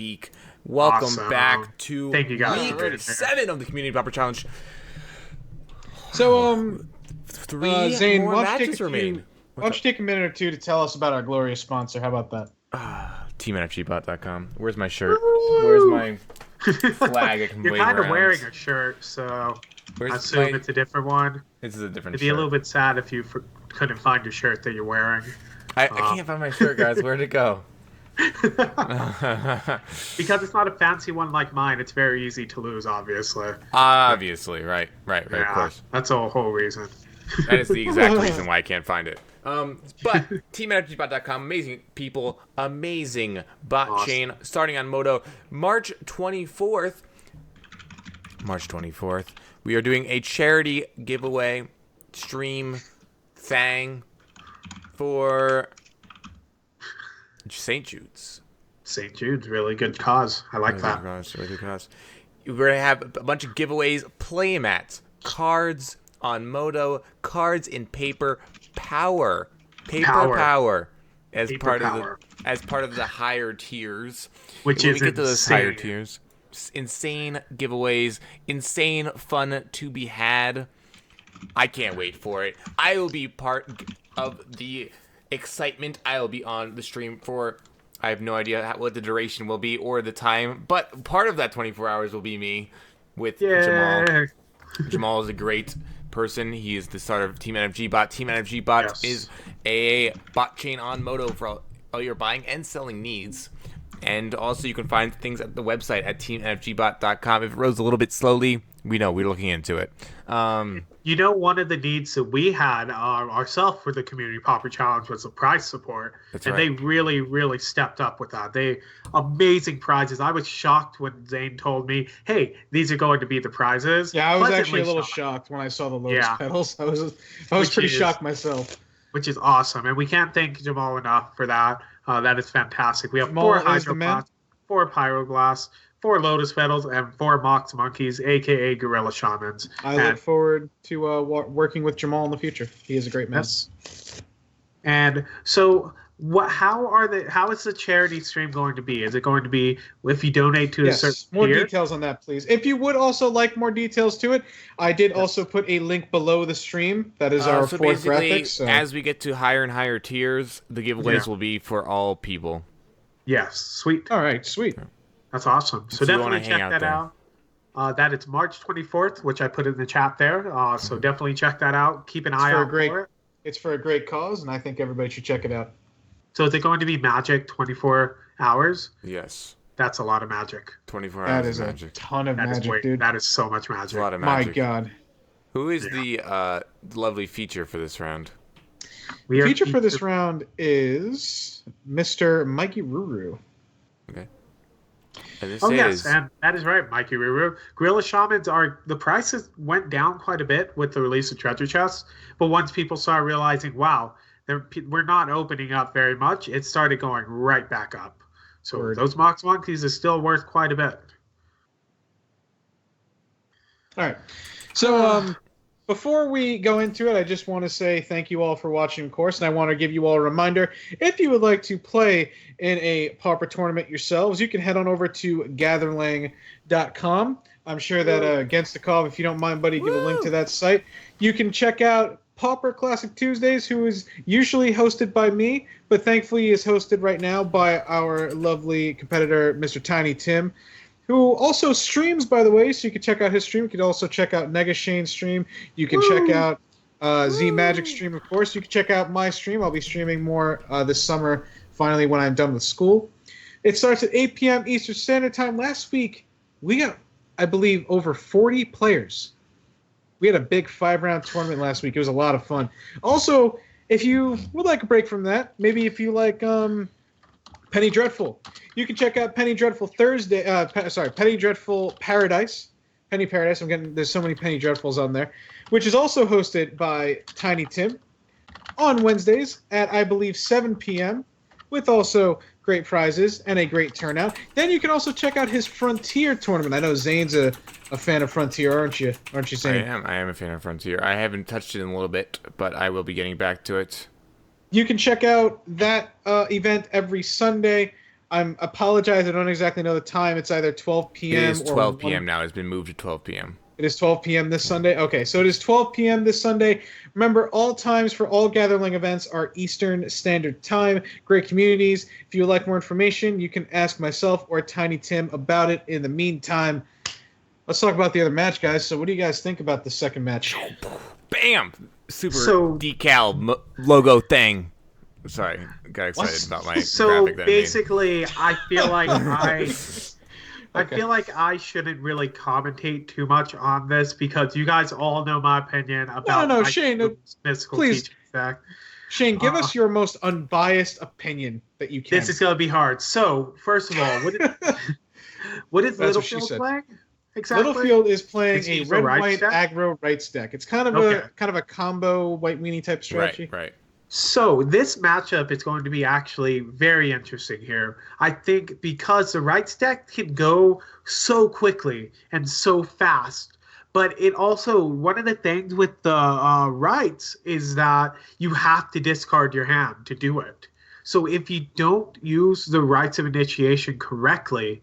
Week. Welcome Awesome. back to Thank you guys. week 7 of the Community Pauper Challenge. So, Three Zane, more why don't you matches remain. why don't you take a minute or two to tell us about our glorious sponsor? How about that? TeamNFGbot.com. Where's my shirt? Where's my flag? I can You're wave kind of around? wearing a shirt, so I assume it's a different one. This is a different It'd be shirt. a little bit sad if you couldn't find your shirt that you're wearing. I can't find my shirt, guys. Where'd it go? Because it's not a fancy one like mine, it's very easy to lose, obviously. Obviously, right, of course. That's the whole reason. That is the exact reason why I can't find it. But TeamNFGbot.com, amazing people, amazing bot chain, starting on Moto March 24th. We are doing a charity giveaway stream thing for St. Jude's. St. Jude's, really good cause. I like that. Really good cause. We're going to have a bunch of giveaways, play mats, cards on Moto, cards in paper, power as part of the higher tiers. Which when is we get to those higher insane. tiers, insane giveaways, insane fun to be had. I can't wait for it. I will be part of the excitement. I will be on the stream for, I have no idea what the duration will be or the time, but part of that 24 hours will be me with Jamal. Jamal is a great person. He is the starter of Team NFG Bot. Team NFG Bot is a bot chain on Moto for all your buying and selling needs. And also you can find things at the website at teamnfgbot.com. If it rose a little bit slowly, we know we're looking into it. You know, one of the needs that we had ourselves for the Community Pauper Challenge was the prize support. They really, really stepped up with that. Amazing prizes. I was shocked when Zane told me, hey, these are going to be the prizes. Yeah, I was actually a little shocked when I saw the Lotus pedals. I was pretty shocked myself. Which is awesome. And we can't thank Jamal enough for that. That is fantastic. We have Jamal 4 is the Hydroglass, man. 4 Pyroglass, 4 Lotus Petals, and 4 Mox Monkeys, a.k.a. Gorilla Shamans. I look forward to working with Jamal in the future. He is a great man. Yes. And so, how is the charity stream going to be? Is it going to be if you donate to a certain more tier? details on that, please. If you would also like more details to it, I did also put a link below the stream. That is our fourth graphic. So. As we get to higher and higher tiers, the giveaways will be for all people. Yes, sweet. All right, sweet. That's awesome. So definitely check that out. That is March 24th, which I put in the chat there. So definitely check that out. Keep an eye out for it. It's for a great cause, and I think everybody should check it out. So is it going to be magic 24 hours? Yes. That's a lot of magic. 24 hours That is of magic. A ton of magic, dude. That is so much magic. That's a lot of magic. My God. Who is the lovely feature for this round? The feature for this round is Mr. Mikey Ruru. Okay. And yes, and that is right, Mikey Ruru. Gorilla Shamans the prices went down quite a bit with the release of Treasure Chests, but once people started realizing, wow, we're not opening up very much, it started going right back up. So those Mox Monkeys are still worth quite a bit. All right. So before we go into it, I just want to say thank you all for watching, of course, and I want to give you all a reminder. If you would like to play in a Pauper tournament yourselves, you can head on over to gatherlang.com. I'm sure that Against the Call, if you don't mind, buddy, give a link to that site. You can check out Pauper Classic Tuesdays, who is usually hosted by me, but thankfully is hosted right now by our lovely competitor, Mr. Tiny Tim, who also streams, by the way, so you can check out his stream. You can also check out Nega Shane's stream. You can check out Z Magic stream, of course. You can check out my stream. I'll be streaming more this summer, finally, when I'm done with school. It starts at 8 p.m. Eastern Standard Time. Last week, we got, I believe, over 40 players. We had a big 5-round tournament last week. It was a lot of fun. Also, if you would like a break from that, maybe if you like Penny Dreadful, you can check out Penny Dreadful Thursday. Penny Dreadful Paradise. Penny Paradise. There's so many Penny Dreadfuls on there, which is also hosted by Tiny Tim on Wednesdays at, I believe, 7 p.m. with also great prizes and a great turnout. Then you can also check out his Frontier tournament. I know Zane's a fan of Frontier, aren't you? Aren't you, Zane? I am a fan of Frontier. I haven't touched it in a little bit, but I will be getting back to it. You can check out that event every Sunday I'm apologize. I don't exactly know the time. It's either 12 It p.m. is or 12 p.m. now. It's been moved to 12 p.m. It is 12 p.m. this Sunday? Okay, so it is 12 p.m. this Sunday. Remember, all times for all gathering events are Eastern Standard Time. Great communities. If you would like more information, you can ask myself or Tiny Tim about it. In the meantime, let's talk about the other match, guys. So what do you guys think about the second match? Bam! Super decal logo thing. Sorry, got excited about my graphic that basically, I feel like I Okay. feel like I shouldn't really commentate too much on this because you guys all know my opinion about No, Mike Shane, Ruben's mystical please. teaching stack. Shane, give us your most unbiased opinion that you can. This is going to be hard. So, first of all, what is That's what she Littlefield said. playing? Exactly. Littlefield is playing Is a he red the right white stack? aggro right stack. It's kind of Okay. a combo white weenie type strategy. Right. So this matchup is going to be actually very interesting here. I think because the right stack can go so quickly and so fast, but it also one of the things with the rights is that you have to discard your hand to do it. So if you don't use the rights of initiation correctly,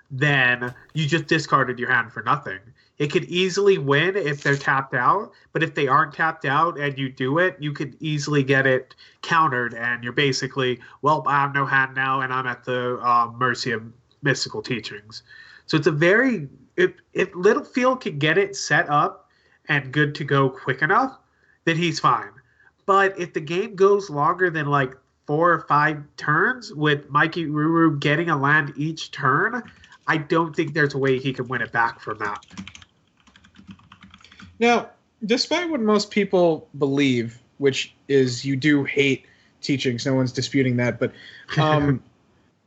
then you just discarded your hand for nothing. It could easily win if they're tapped out, but if they aren't tapped out and you do it, you could easily get it countered, and you're basically, well, I have no hand now, and I'm at the mercy of mystical teachings. So it's a very if Littlefield can get it set up and good to go quick enough, then he's fine. But if the game goes longer than like 4 or 5 turns with Mikey Ruru getting a land each turn, I don't think there's a way he can win it back from that. Now, despite what most people believe, which is you do hate teachings, no one's disputing that, but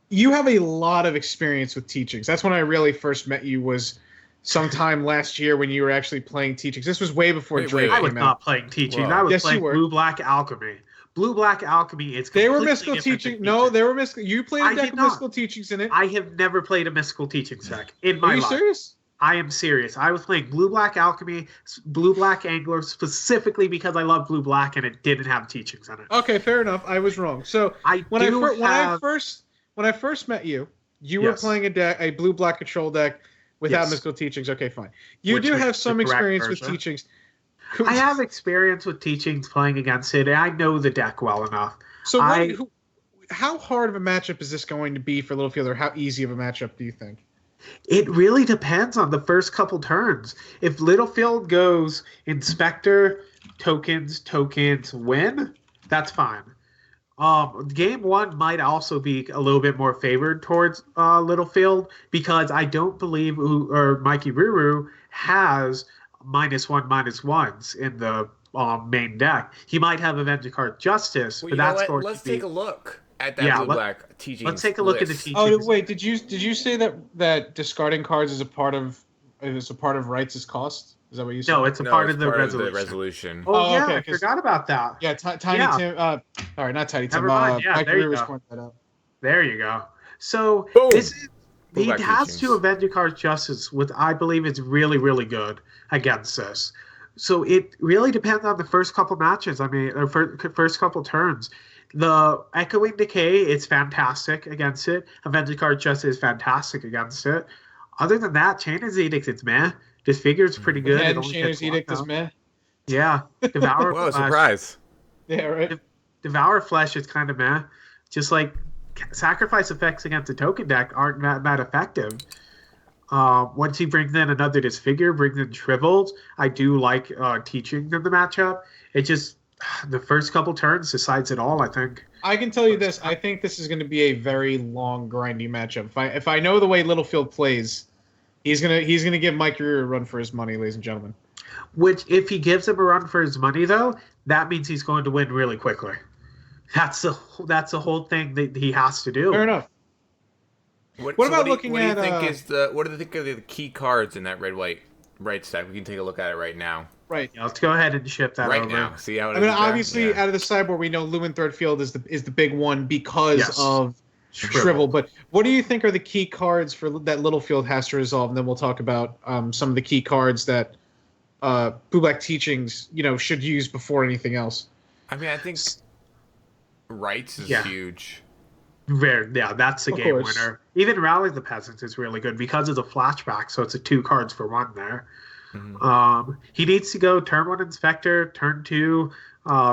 you have a lot of experience with teachings. That's when I really first met you was sometime last year when you were actually playing teachings. This was way before Drake I came was out. not playing teachings. Whoa. I was Yes, you playing were. Blue-Black Alchemy. Blue-Black Alchemy is They completely were mystical different teaching. than No, teachings. they were mystical. You played I a deck did of not. mystical teachings in it. I have never played a mystical teachings deck in my Are you life. serious? I am serious. I was playing Blue-Black Alchemy, Blue-Black Angler specifically because I love Blue-Black and it didn't have teachings on it. Okay, fair enough. I was wrong. So when I first met you, you were Yes. playing a blue-black control deck without Yes. mystical teachings. Okay, fine. You Which do is have the some correct experience with version. teachings. I have experience with teachings playing against it, and I know the deck well enough. So I- how hard of a matchup is this going to be for Littlefield, or how easy of a matchup do you think? It really depends on the first couple turns. If Littlefield goes Inspector, tokens, win, that's fine. Game 1 might also be a little bit more favored towards Littlefield because I don't believe Mikey Ruru has -1/-1s in the main deck. He might have Avenger Card Justice, Well, but you know that's what? going Let's to be. take a look at that Yeah, blue-black teaching. let's take a look at the list. teaching. Oh wait, did you say that discarding cards is a part of rights is cost? Is that what you said? No, it's a No, part it's of the part resolution. of the resolution. Oh, yeah, okay, I 'cause- forgot about that. Yeah, Tiny Yeah. Tim. All right, not Tiny Tim. Never mind. Yeah, Mike there you Rivers go. pointed that out. There you go. So Boom. this is he Blue-black has teachings. to Avenger Card Justice, which I believe is really, really good against this. So it really depends on the first couple matches. I mean, or first couple turns. The Echoing Decay is fantastic against it. Avenger Card Justice is fantastic against it. Other than that, Chainer's Edict, it's meh. Disfigured's pretty good. And It only Shainer's hits one Edict is now. meh. Yeah. Devour Whoa, Flesh. surprise. Yeah, right. Devour Flesh is kind of meh. Just like sacrifice effects against a token deck aren't that effective. Once he brings in another Disfigure, brings in Shriveled, I do like teaching in the matchup. It just, the first couple turns decides it all, I think. I can tell you this. I think this is going to be a very long, grindy matchup. If I know the way Littlefield plays, he's gonna give Mike Rear a run for his money, ladies and gentlemen. Which, if he gives him a run for his money, though, that means he's going to win really quickly. That's the whole thing that he has to do. Fair enough. What about looking what do you at, think what do you think are the key cards in that red-white right stack? We can take a look at it right now. Right. Yeah, let's go ahead and ship that Right over. now. See how it is. I mean, there? obviously, Yeah. out of the sideboard, we know Lumen Third Field is the big one because Yes. of Shrivel. But what do you think are the key cards for that Littlefield has to resolve? And then we'll talk about some of the key cards that Blue-Black Teachings, should use before anything else. I mean, I think rights is Yeah. huge. Yeah, that's the Of game course. winner. Even Rally the Peasants is really good because of the flashback, so it's a 2 cards for 1 there. Mhm. He needs to go turn 1 Inspector, turn 2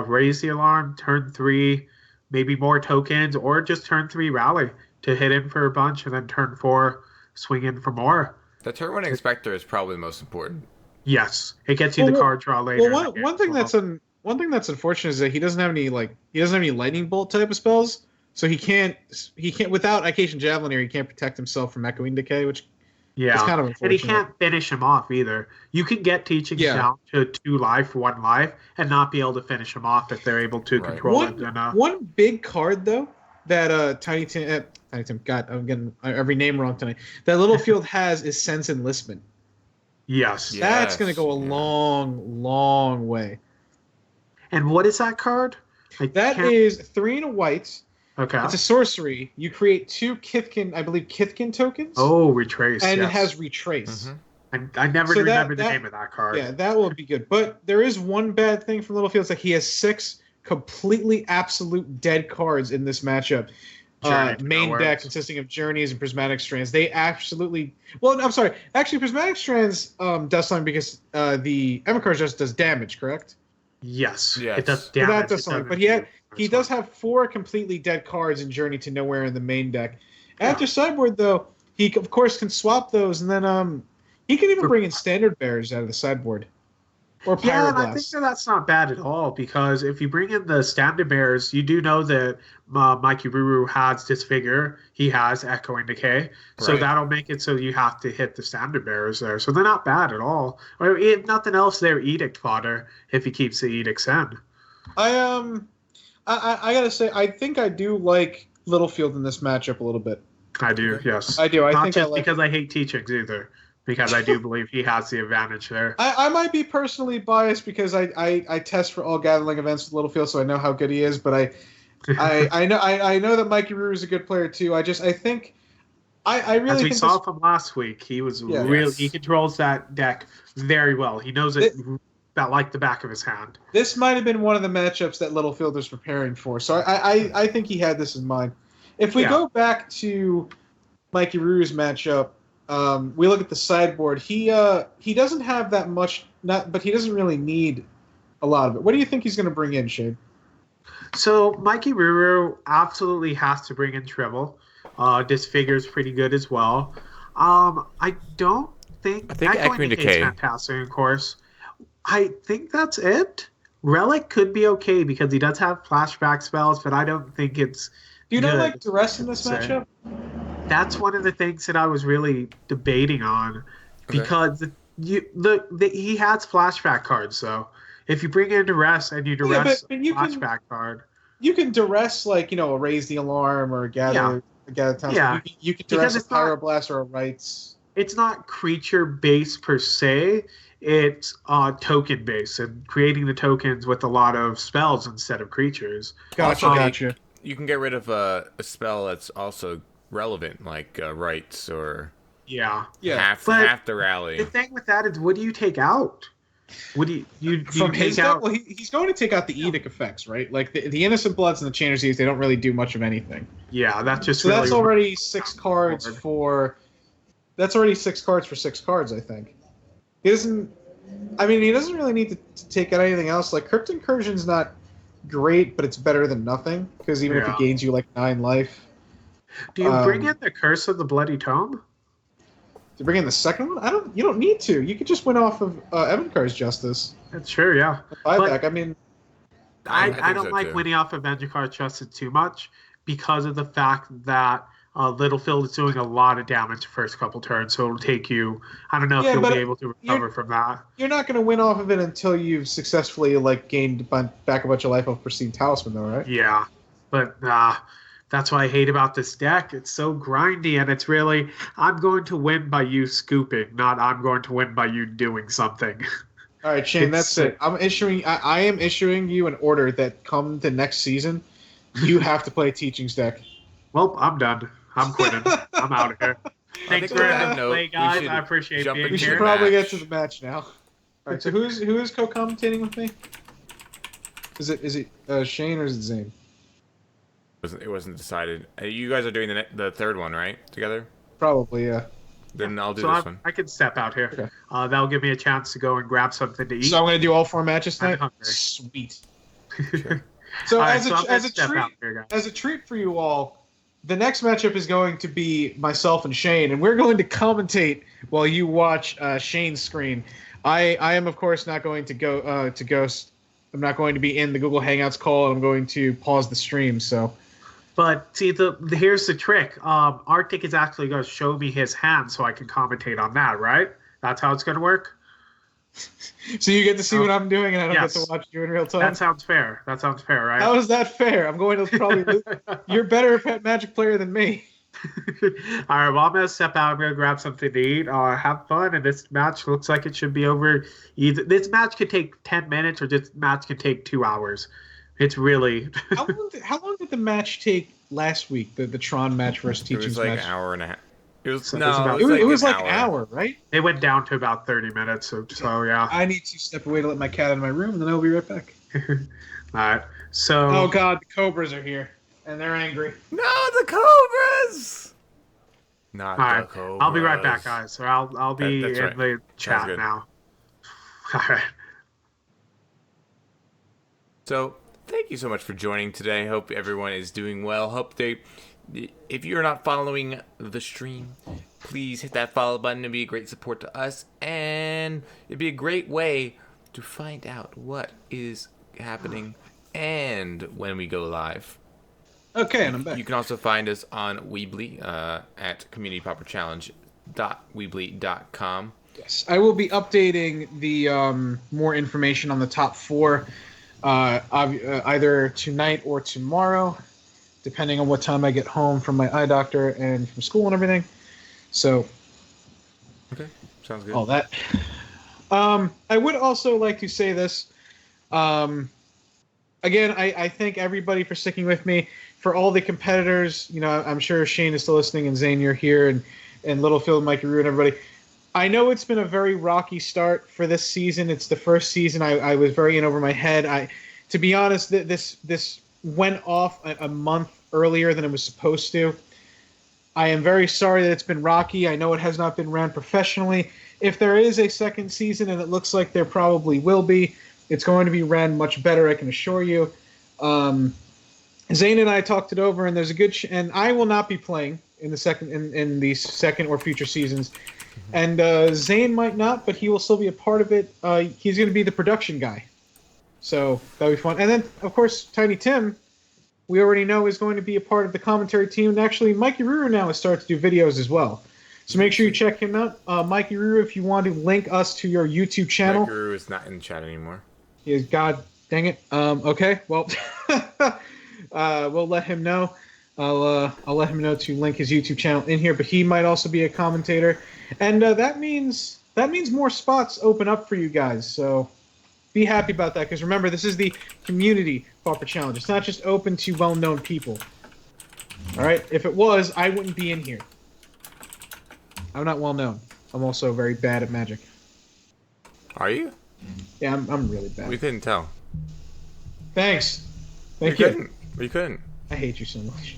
raise the alarm, turn 3 maybe more tokens, or just turn 3 Rally to hit in for a bunch, and then turn 4 swing in for more. The turn one inspector is probably the most important. Yes, it gets you Well, the well, card draw later well, in the one game one as thing well. one thing that's unfortunate is that he doesn't have any lightning bolt type of spells, so he can't without Ication Javelin here, he can't protect himself from Echoing Decay, which is Yeah, kind of and he unfortunate. can't finish him off either. You can get teachings Yeah. down to 2 life, 1 life, and not be able to finish him off if they're able to Right. control it. And One big card though that Tiny Tim, God, I'm getting every name wrong tonight. That Littlefield has is Sense Enlistment. yes. Yeah. That's going to go a Yeah. long way. And what is that card? I That can't. is 3 and a white. Okay. It's a sorcery. You create 2 Kithkin, I believe Kithkin tokens. Oh, retrace. And yes. it has retrace. Mhm. I never So remember the name of that card. Yeah, that will be good. But there is one bad thing from Littlefield. It's like he has 6 completely absolute dead cards in this matchup. Journey to Main Nowhere. deck consisting of Journeys and Prismatic Strands. They absolutely... Well, I'm sorry. Actually, Prismatic Strands does something because the Emmett just does damage, correct? Yes. Yes. It does So damage. that does It something. doesn't But do he this does one. have 4 completely dead cards in Journey to Nowhere in the main deck. Yeah. After sideboard, though, he of course can swap those, and then he can even bring in Standard Bearers out of the sideboard, or Yeah, and I think Pyroblast. that's not bad at all because if you bring in the Standard Bears, you do know that Mikey Ruru has Disfigure. He has Echoing Decay. So Right. that'll make it so you have to hit the Standard Bearers there. So they're not bad at all. Or if nothing else, they're Edict fodder if he keeps the Edicts in. I gotta say, I think I do like Littlefield in this matchup a little bit. I do, yes. I do. I Not think I just like. because I hate teachings either, because I do believe he has the advantage there. I might be personally biased because I test for all gathering events with Littlefield, so I know how good he is. But I know that Mikey Ruru is a good player too. I think I really As we think saw this, from last week, he was Yeah. really Yes. he controls that deck very well. He knows it about like the back of his hand. this might have been one of the matchups that Littlefield was preparing for. So I think he had this in mind. If we Yeah. go back to Mikey Ruru's matchup, we look at the sideboard. He doesn't have that much, but he doesn't really need a lot of it. What do you think he's going to bring in, Shane? So Mikey Ruru absolutely has to bring in Tribble. Disfigure's pretty good as well. I don't think I think Echoing Decays Decay. fantastic, of course. I think that's it. Relic could be okay because he does have flashback spells, but I don't think it's Do you not good. like Duress in this Say. matchup? That's one of the things that I was really debating on Okay. because he has flashback cards. So if you bring in Duress and you Yeah, Duress but you can- flashback card, You can Duress raise the alarm or gather towns. Yeah. You can Because Duress a it's not- Pyroblast or a Rites. it's not creature based per se. It's token based and creating the tokens with a lot of spells instead of creatures. Also, You can get rid of a spell that's also relevant, like rights or Yeah. half But the rally. The thing with that is, what do you take out? What do you From his take deck, out? well, he's going to take out the Edict effects, right? Like the Innocent Bloods and the Chain of Seas, they don't really do much of anything. Yeah, that's just So really that's already 6 cards for. That's already 6 cards for 6 cards, I think. He doesn't. I mean, he doesn't really need to take out anything else. Like Crypt Incursion's not great, but it's better than nothing because even if it Yeah. gains you like 9 life. Do you bring um, in the Curse of the Bloody Tome? To bring in the second one, you don't need to. You could just win off of Evankar's Justice. That's true, yeah. Buyback. I mean, I think don't so, like too. winning off of Vengeance Justice too much because of the fact that Littlefield is doing a lot of damage the first couple turns, so it'll take you. I don't know Yeah, if you'll but be able to recover from that. you're not going to win off of it until you've successfully gained back a bunch of life off Pristine Talisman, though, right? Yeah, but that's what I hate about this deck. It's so grindy, and it's really I'm going to win by you scooping, not I'm going to win by you doing something. All right, Shane, It's- that's it. I am issuing you an order that come the next season, you have to play a Teachings deck. Well, I'm done. I'm quitting. I'm out of here. Thanks think for on that the note, play, we guys. should I appreciate jump being into We should here. probably match. get to the match now. All right, so who is co-commentating with me? Is it Shane or is it Zane? It wasn't decided. You guys are doing the third one, right? Together? Probably, yeah. Then I'll do So this one. I can step out here. Okay. That'll give me a chance to go and grab something to eat. So I'm gonna do all 4 matches I'm tonight. hungry. Sweet. Sure. So All right, as so I'm gonna a step treat out here, guys. as a treat for you all, the next matchup is going to be myself and Shane, and we're going to commentate while you watch Shane's screen. I am of course not going to go to Ghost. I'm not going to be in the Google Hangouts call. And I'm going to pause the stream. So But see, here's the trick. Arctic is actually going to show me his hand so I can commentate on that, right? That's how it's going to work? you get to see what I'm doing, and I don't yes. get to watch you in real time. That sounds fair. That sounds fair, right? How is that fair? I'm going to probably lose. You're better at Magic player than me. All right, well, I'm going to step out. I'm going to grab something to eat. Have fun. And this match looks like it should be over. This match could take 10 minutes or this match could take 2 hours. It's really. How long did the match take last week? The Tron match versus It Teachings was like match? an hour and a half. It was So no. it's about- It was like an an hour, right? It went down to about 30 minutes. So yeah. I need to step away to let my cat out of my room, and then I'll be right back. All right. So. Oh God, the Cobras are here, and they're angry. No, the Cobras. Not All the right. Cobras. I'll be right back, guys. So I'll be That's in right. the chat good. now. All right. So, thank you so much for joining today. Hope everyone is doing well. If you're not following the stream, please hit that follow button. It'd be a great support to us, and it'd be a great way to find out what is happening and when we go live. Okay, and I'm back. You can also find us on Weebly at communitypauperchallenge.weebly.com. Yes, I will be updating the more information on the top 4 either tonight or tomorrow, depending on what time I get home from my eye doctor and from school and everything. So, Okay, sounds good. all that. I would also like to say this. Again, I thank everybody for sticking with me. For all the competitors, I'm sure Shane is still listening, and Zane, you're here, and Littlefield, Mikey Rue, and everybody. I know it's been a very rocky start for this season. It's the first season I was very in over my head. To be honest, this went off a month earlier than it was supposed to. I am very sorry that it's been rocky. I know it has not been ran professionally. If there is a second season, and it looks like there probably will be, it's going to be ran much better, I can assure you. Zane and I talked it over, and there's a good and I will not be playing in the second or future seasons. And Zane might not, but he will still be a part of it. He's going to be the production guy, so that'll be fun. And then, of course, Tiny Tim, we already know, is going to be a part of the commentary team. And actually, Mikey Ruru now has started to do videos as well. So make sure you check him out. Mikey Ruru, if you want to link us to your YouTube channel. My guru is not in the chat anymore. He is, God dang it. Okay, well, we'll let him know. I'll let him know to link his YouTube channel in here, but he might also be a commentator, and that means more spots open up for you guys. So be happy about that, because remember, this is the community Pauper Challenge. It's not just open to well-known people. All right, if it was, I wouldn't be in here. I'm not well-known. I'm also very bad at Magic. Are you? Yeah, I'm really bad. We couldn't tell. Thanks. Thank We you. couldn't. We couldn't. I hate you so much.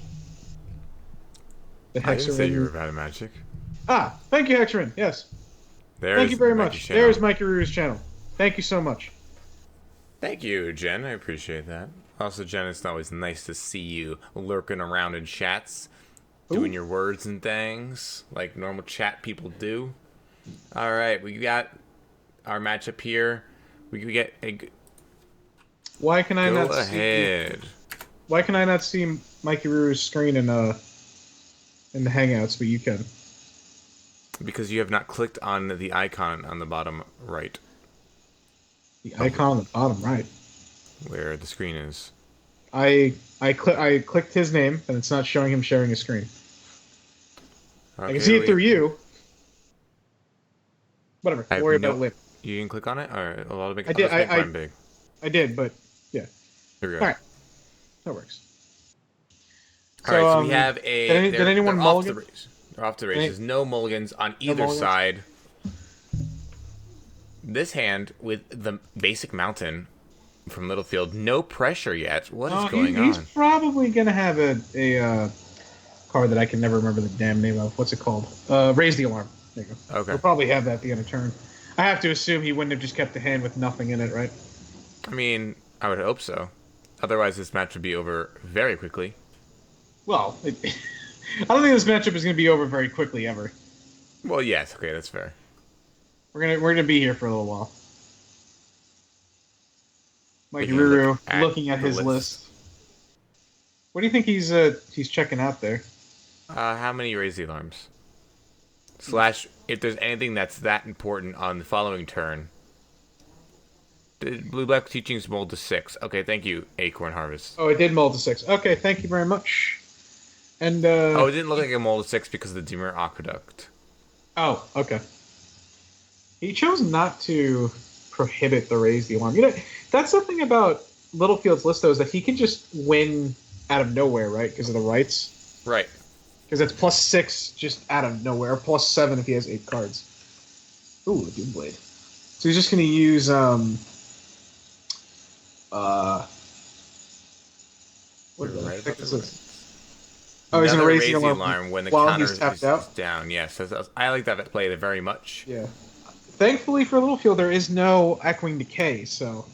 The I didn't say you were Hexarin. bad at magic. Thank you, Hexarin. Yes. There's Thank you very Mikey's much. channel. There's Mikey Ruru's channel. Thank you so much. Thank you, Jen. I appreciate that. Also, Jen, it's always nice to see you lurking around in chats, doing Ooh. your words and things like normal chat people do. All right, we got our matchup here. We can get a. Why can I Go not ahead. see? Why can I not see Mikey Ruru's screen in the Hangouts, but you can? Because you have not clicked on the icon on the bottom right, The icon on the bottom right. where the screen is. I clicked his name, and it's not showing him sharing his screen. I can see it through you. Whatever. I have We'll worry no- about it later. You can click on it, or a lot of big. I did- I'll just make I- mine big. I did, but yeah, Here we go. All right. that works. All right, so So, we have a. did anyone they're off the mulligan? race. They're off the races. No mulligans on either mulligans? side. This hand with the basic mountain from Littlefield. No pressure yet. What is Oh, going he's on? probably gonna have a card that I can never remember the damn name of. What's it called? Raise the Alarm. There you go. Okay. He'll probably have that at the end of turn. I have to assume he wouldn't have just kept the hand with nothing in it, right? I mean, I would hope so. Otherwise, this match would be over very quickly. Well, I don't think this matchup is gonna be over very quickly ever. Well, yes. Okay, that's fair. We're gonna be here for a little while. Mikey Taking a look Ruru at looking at the his list. What do you think he's checking out there? How many raise the alarms? Slash, if there's anything that's that important on the following turn. Blue Black Teachings mold to 6. Okay, thank you, Acorn Harvest. Oh, it did mold to 6. Okay, thank you very much. And Oh, it didn't look like a mold to 6 because of the Dimmer Aqueduct. oh, okay. He chose not to prohibit the raise the alarm. You know, that's the thing about Littlefield's list though, is that he can just win out of nowhere, right? Because of the rights. Right. Because it's +6 just out of nowhere, or +7 if he has 8 cards. Ooh, the Doom Blade. So he's just gonna use what the heck is this? Oh, he's gonna raise the alarm when the while counter he's tapped is out. down. Yes, I like that play very much. Yeah. Thankfully for Littlefield, there is no Echoing Decay, so.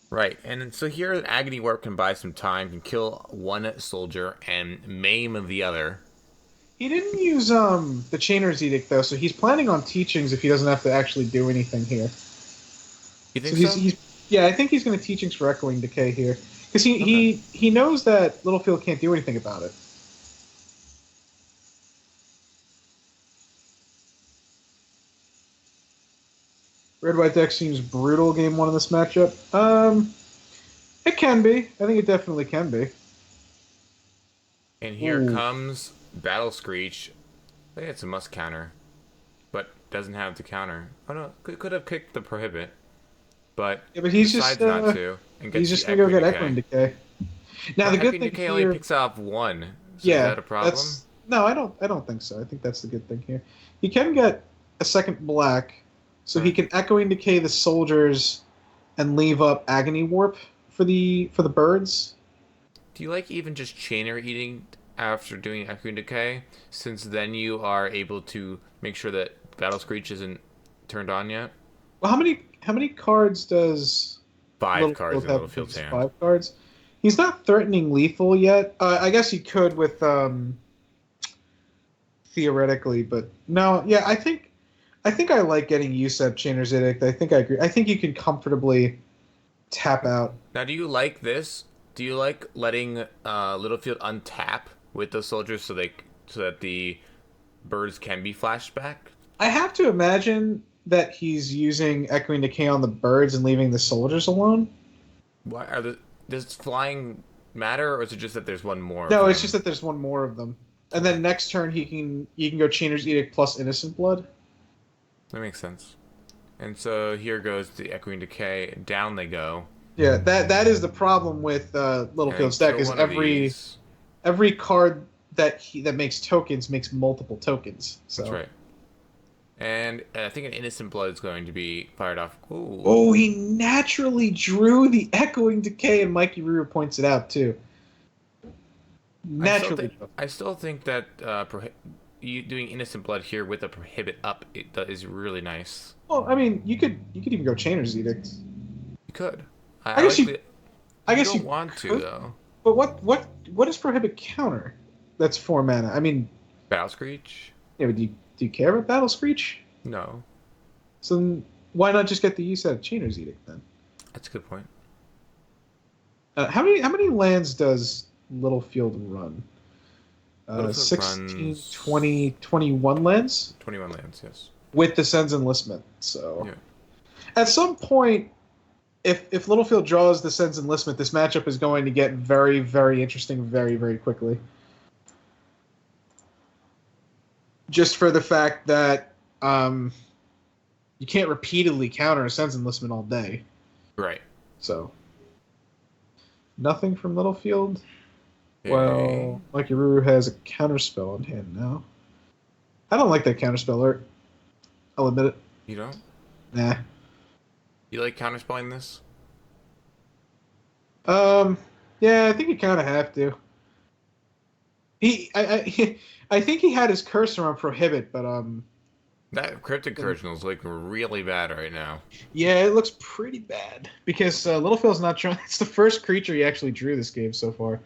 Right, and so here, Agony Warp can buy some time, can kill one soldier and maim the other. He didn't use the Chainer's Edict though, so he's planning on teachings if he doesn't have to actually do anything here. You think so? Yeah, I think he's going to teachings for Echoing Decay here because he knows that Littlefield can't do anything about it. Red White deck seems brutal game 1 of this matchup. It can be. I think it definitely can be. And here comes Battle Screech. I think it's a must counter, but doesn't have the counter. Oh no, could have kicked the Prohibit, but he's decides just not to. And gets he's just gonna go get Echoing Decay. Now the good thing Decay here, only picks off 1. So yeah, is that a problem? No, I don't think so. I think that's the good thing here. He can get a second black, so he can Echoing Decay the soldiers, and leave up Agony Warp for the birds. Do you like even just Chainer Eating after doing Echoing Decay, since then you are able to make sure that Battle Screech isn't turned on yet? Well, how many cards does 5 cards in Littlefield's hand. 5 cards. He's not threatening lethal yet. I guess he could with theoretically, but no. Yeah, I think I like getting USEP Chainer's Edict. I think I agree. I think you can comfortably tap out. Now, do you like this? Do you like letting Littlefield untap with those soldiers so that the birds can be flashed back? I have to imagine that he's using Echoing Decay on the birds and leaving the soldiers alone. Why does flying matter, or is it just that there's one more? No, it's just that there's one more of them. And then next turn he can go Chainer's Edict plus Innocent Blood. That makes sense. And so here goes the Echoing Decay. Down they go. Yeah, that is the problem with Littlefield's deck is every card that makes tokens makes multiple tokens. So. That's right. And I think an Innocent Blood is going to be fired off. Ooh. Oh, he naturally drew the Echoing Decay, and Mikey Ruru points it out too. Naturally. I still think that you doing Innocent Blood here with a Prohibit up is really nice. Well, I mean, you could even go Chainer's Edict. You could. I guess you don't want to though. But what does Prohibit counter? That's 4 mana. I mean, Battle Screech. Yeah, but do you care about Battle Screech? No. So then why not just get the use out of Chainer's Edict then? That's a good point. How many lands does Littlefield run? Littlefield 16, runs 20, 21 lands? 21 lands, yes. With the Sen's Enlistment. So yeah. At some point, if Littlefield draws the Sen's Enlistment, this matchup is going to get very, very interesting very, very quickly. Just for the fact that you can't repeatedly counter a Sen's Enlistment all day. Right. So, nothing from Littlefield. Hey. Well, Mikey Ruru has a counterspell in hand now. I don't like that counterspell art. I'll admit it. You don't? Nah. You like counterspelling this? Yeah, I think you kind of have to. I think he had his cursor on prohibit, but That cryptic cardinal is looking really bad right now. yeah, it looks pretty bad because Littlephil's not trying. It's the first creature he actually drew this game so far.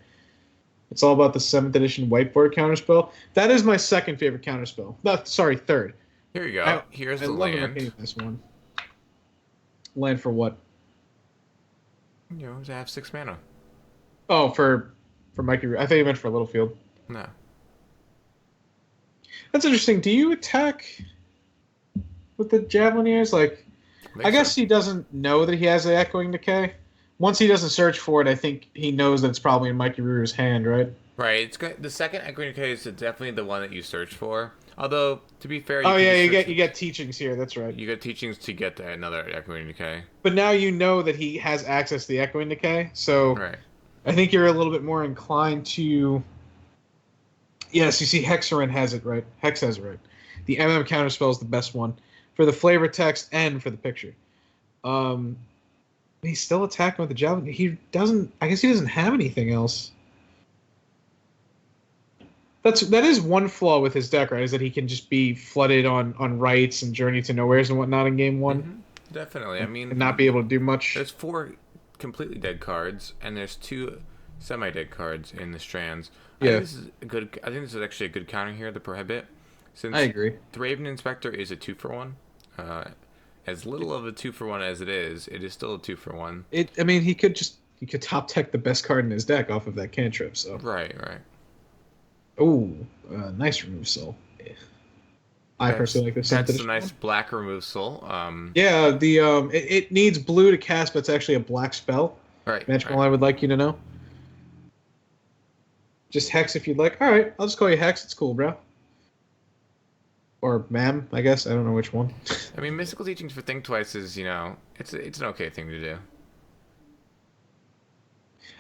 It's all about the 7th edition whiteboard counterspell. That is my second favorite counterspell. No, sorry, third. Here you go. Here's I the love land. this one. Land for what? You know, to have 6 mana. Oh, for Mikey. I thought you meant for Littlefield. No. That's interesting. Do you attack with the Javelineers? Like, I guess he doesn't know that he has the Echoing Decay. Once he doesn't search for it, I think he knows that it's probably in Mikey Ruru's hand, right? Right. It's good. The second Echoing Decay is definitely the one that you search for. Although, to be fair, you get teachings here. That's right. You get teachings to get to another Echoing Decay. But now you know that he has access to the Echoing Decay, so Right. I think you're a little bit more inclined to. Yes, you see, Hexarin has it right. Hex has it right. The counterspell is the best one for the flavor text and for the picture. He's still attacking with the javelin. He doesn't. I guess he doesn't have anything else. That is one flaw with his deck, right? Is that he can just be flooded on rights and Journey to Nowheres and whatnot in game one. Mm-hmm. Definitely. I mean, and not be able to do much. There's 4 completely dead cards, and there's 2 semi-dead cards in the strands. Yeah. I think this is actually a good counter here, the prohibit. Since I agree. The Raven Inspector is a 2-for-1. As little of a 2-for-1 as it is still a 2-for-1. I mean, he could top deck the best card in his deck off of that cantrip. So. Right. Oh, nice remove soul. Yeah. I personally like this. That's a nice black remove soul. Yeah, it needs blue to cast, but it's actually a black spell. Right. Magical, I would like you to know. Just Hex if you'd like. All right, I'll just call you Hex. It's cool, bro. Or ma'am, I guess. I don't know which one. I mean, Mystical Teachings for Think Twice is, it's an okay thing to do.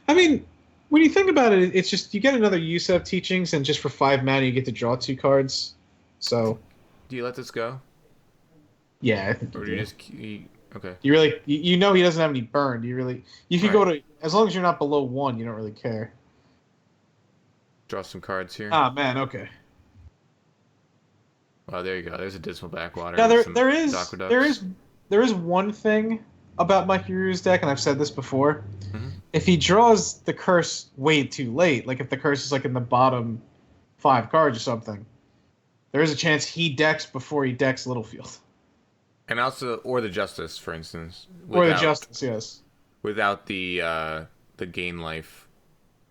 I mean, when you think about it, it's just you get another use of Teachings, and just for 5 mana you get to draw 2 cards. So. Do you let this go? Yeah, I think. Or do you just okay? You really, you know, he doesn't have any burn. You could go to, as long as you're not below 1, you don't really care. Draw some cards here. Ah, man, okay. Well, there you go. There's a Dismal Backwater. Now there is one thing about Mikey Ruru's deck, and I've said this before. Mm-hmm. If he draws the curse way too late, like if the curse is like in the bottom 5 cards or something, there is a chance he decks before he decks Littlefield. And also, or the Justice, for instance. Or the Justice, yes. Without the gain life.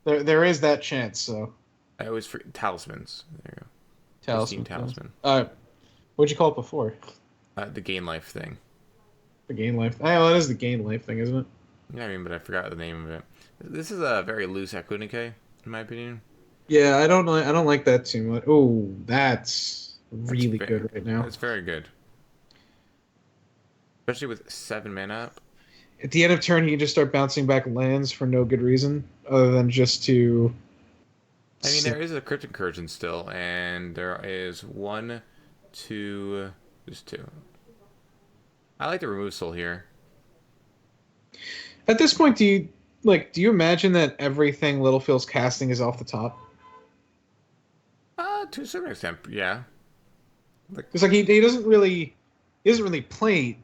There is that chance. So. I always forget talismans. There you go. Talisman. What'd you call it before? The gain life thing. The gain life. Oh, that is the gain life thing, isn't it? Yeah, I mean, but I forgot the name of it. This is a very loose Echoing Decay, in my opinion. Yeah, I don't like that too much. Oh, that's really good right now. It's very good. Especially with 7 mana up. At the end of turn, he can just start bouncing back lands for no good reason, other than just to... I mean, there is a Cryptic Incursion still, and there is 2... Just 2. I like the remove soul here. At this point, do you imagine that everything Littlefield's casting is off the top? To a certain extent, yeah. It's like he doesn't really play.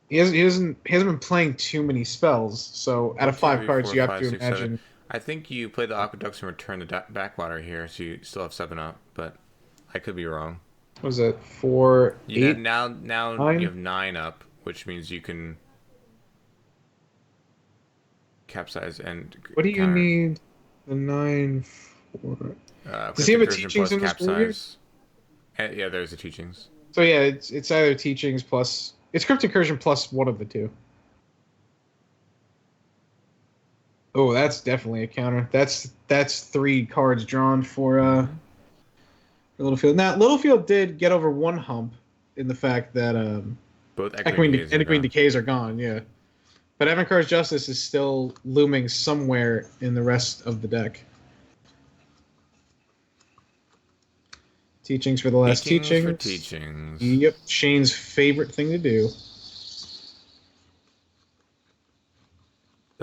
He hasn't been playing too many spells. So out of 5 cards, you have to imagine. 7. I think you play the Aqueducts and return the Backwater here, so you still have 7 up. But I could be wrong. What was it 4, 8? Now 9? you have 9 up, which means you can capsize and. What do you need? The 9 for. Does he have a teachings in his capsize? Yeah, there's the teachings. So yeah, it's either teachings plus it's Cryptic Incursion plus one of the 2. Oh, that's definitely a counter. That's 3 cards drawn for Littlefield. Now Littlefield did get over one hump in the fact that both Echoing Decays are gone. Yeah, but Evankar's Justice is still looming somewhere in the rest of the deck. Teachings for the last teachings. For teachings. Yep, Shane's favorite thing to do.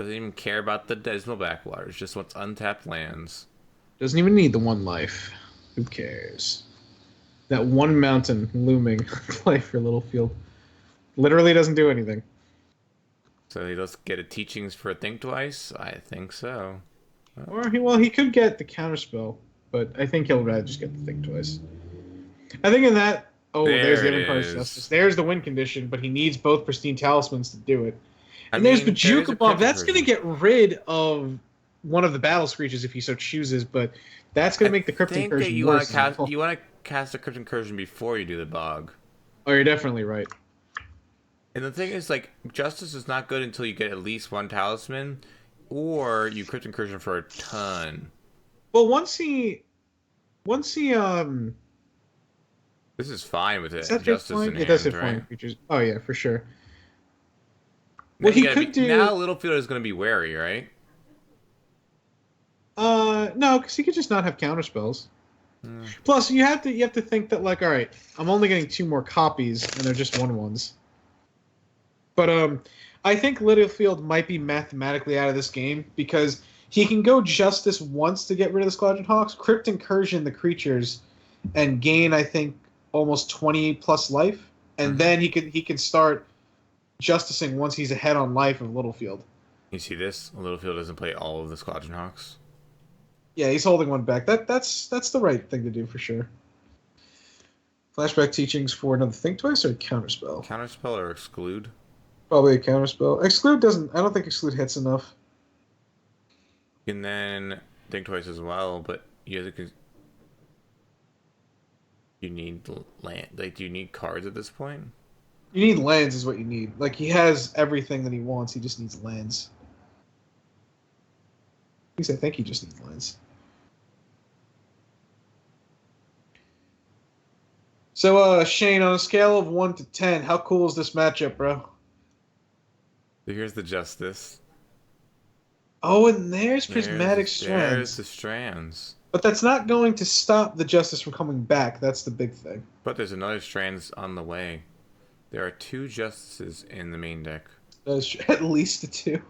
Doesn't even care about the dismal backwaters. Just wants untapped lands. Doesn't even need the one life. Who cares? That one mountain looming play for Littlefield. Literally doesn't do anything. So he does get a teachings for Think Twice? I think so. Or he could get the counterspell, but I think he'll rather just get the Think Twice. I think in that there's the other card's Justice. There's the win condition, but he needs both Pristine Talismans to do it. And there's Bajukabov. That's going to get rid of one of the battle screeches if he so chooses, but that's going to make the Crypt Incursion worse. You want to cast a Crypt Incursion before you do the Bog. Oh, you're definitely right. And the thing is, like, Justice is not good until you get at least one Talisman, or you Crypt Incursion for a ton. Well, once he This is fine with it. Justice in hand, it does hit flying creatures. Oh yeah, for sure. Well, he could do now. Littlefield is going to be wary, right? No, because he could just not have counterspells. Plus, you have to think that, like, all right, I'm only getting 2 more copies, and they're just 1/1s. But I think Littlefield might be mathematically out of this game because he can go Justice once to get rid of the Squadron Hawks, Crypt Incursion the creatures, and gain, I think, almost 20 plus life, and then he can start justicing once he's ahead on life of Littlefield. You see this? Littlefield doesn't play all of the Squadron Hawks. Yeah, he's holding one back. That's the right thing to do for sure. Flashback teachings for another Think Twice or Counterspell? Counterspell or Exclude? Probably a Counterspell. Exclude doesn't. I don't think Exclude hits enough. And then Think Twice as well, but you need land. Like, do you need cards at this point? You need lands, is what you need. Like, he has everything that he wants. He just needs lands. At least I think he just needs lands. So, Shane, on a scale of 1 to 10, how cool is this matchup, bro? So here's the Justice. Oh, and there's Prismatic Strands. There's the Strands. But that's not going to stop the Justice from coming back. That's the big thing. But there's another Strands on the way. There are 2 Justices in the main deck. That's at least a 2.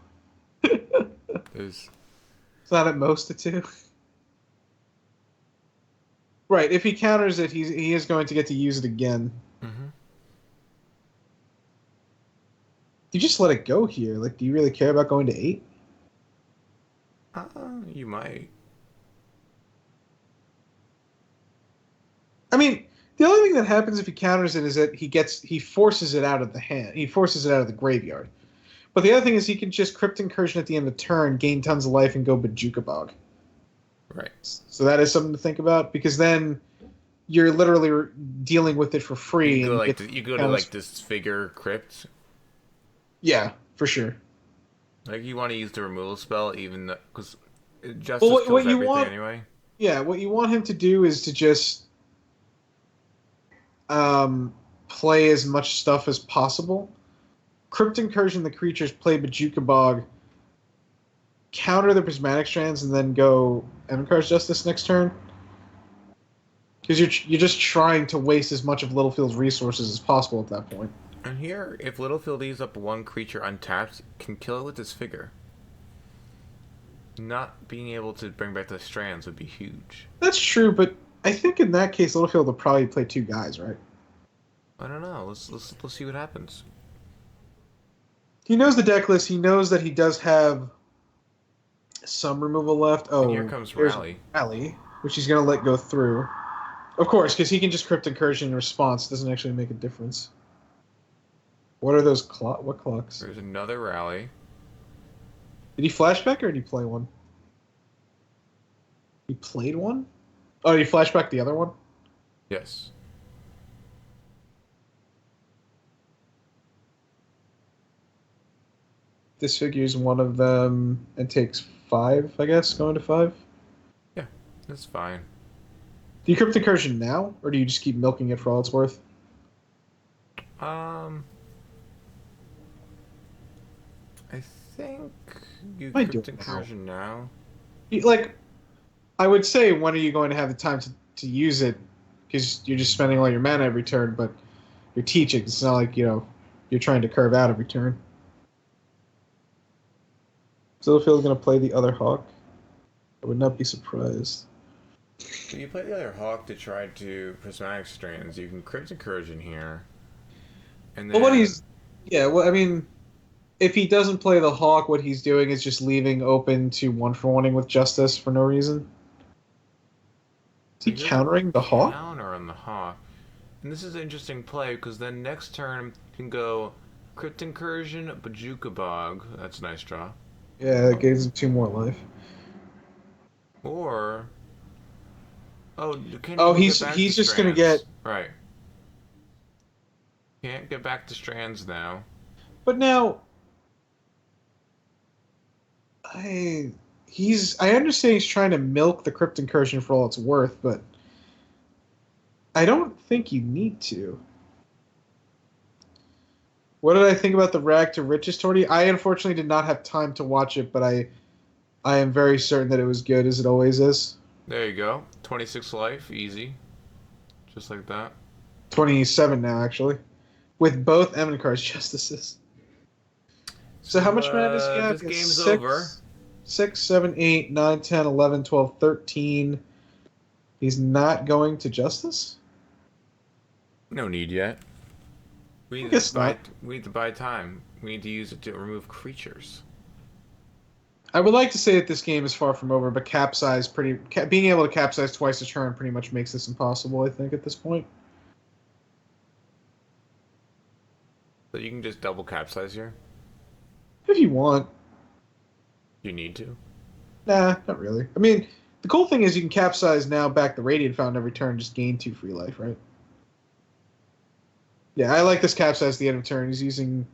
There's... It's not at most a 2. Right, if he counters it, he is going to get to use it again. Mm-hmm. You just let it go here. Like, do you really care about going to 8? You might. I mean, the only thing that happens if he counters it is that he forces it out of the hand. He forces it out of the graveyard. But the other thing is he can just Crypt Incursion at the end of the turn, gain tons of life, and go Bajukabog. Right. So that is something to think about, because then you're literally dealing with it for free. You go to Disfigure Crypt. Yeah, for sure. Like, you want to use the removal spell, even because Justice kills what you everything want, anyway. Yeah, what you want him to do is to just play as much stuff as possible. Crypt Incursion the creatures, play Bajukabog, counter the Prismatic Strands, and then go Embercar's Justice next turn. Because you're just trying to waste as much of Littlefield's resources as possible at that point. And here, if Littlefield leaves up one creature untapped, can kill it with Disfigure. Not being able to bring back the Strands would be huge. That's true, but I think in that case, Littlefield will probably play 2 guys, right? I don't know. Let's see what happens. He knows the deck list. He knows that he does have some removal left. Oh, and here comes Rally. Rally, which he's going to let go through. Of course, because he can just Crypt Incursion in response. It doesn't actually make a difference. What are those what clocks? There's another Rally. Did he flashback or did he play one? He played one? Oh, did he flashback the other one? Yes. Disfigures one of them and takes 5, I guess, going to 5? Yeah, that's fine. Do you Crypt Incursion now, or do you just keep milking it for all it's worth? I think you Might do Crypt it Incursion now. Like, I would say, when are you going to have the time to use it? Because you're just spending all your mana every turn, but you're teaching. It's not like, you're trying to curve out every turn. Zillowfield's going to play the other Hawk. I would not be surprised. If you play the other Hawk to try to Prismatic Strands, you can Crypt Incursion here. And then... Well, I mean, if he doesn't play the Hawk, what he's doing is just leaving open to 1-for-1ing with Justice for no reason. Is he countering the Hawk? Counter on the Hawk. And this is an interesting play, because then next turn you can go Crypt Incursion, Bajuka Bog. That's a nice draw. Yeah, that gives him 2 more life. Or... he's just going to get... Right. Can't get back to Strands now. But now... I understand he's trying to milk the Crypt Incursion for all it's worth, but I don't think you need to. What did I think about the Rag to Riches tourney? I unfortunately did not have time to watch it, but I am very certain that it was good, as it always is. There you go. 26 life, easy. Just like that. 27 now, actually. With both Emincar's Justices. So how much mana does he have? This game's over. 6, 7, 8, 9, 10, 11, 12, 13. He's not going to Justice? No need yet. We need to buy time. We need to use it to remove creatures. I would like to say that this game is far from over, but being able to capsize twice a turn pretty much makes this impossible, I think, at this point. So you can just double capsize here? If you want. You need to? Nah, not really. I mean, the cool thing is you can capsize now, back the Radiant Fountain every turn, just gain 2 free life, right? Yeah, I like this capsize at the end of turn. He's using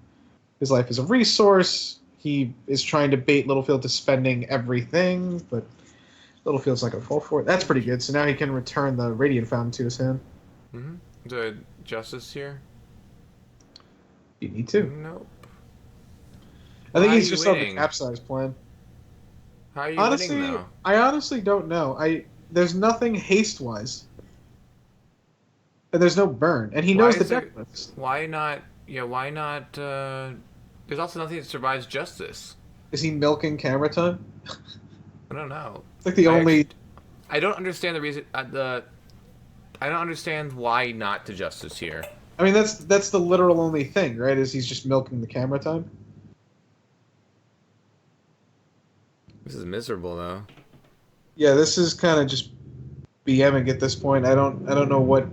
his life as a resource. He is trying to bait Littlefield to spending everything, but Littlefield's not going to fall for it. That's pretty good. So now he can return the Radiant Fountain to his hand. Mm-hmm. The Justice here? You need to. Nope. I think he's just on the capsize plan. How are you winning, though? I honestly don't know. There's nothing haste-wise. And there's no burn. And he knows the deck list. Why not... Yeah, why not... There's also nothing that survives Justice. Is he milking camera time? I don't know. It's like the only... I don't understand the reason... I don't understand why not to Justice here. I mean, that's the literal only thing, right? Is he's just milking the camera time? This is miserable, though. Yeah, this is kind of just BMing at this point. I don't know what...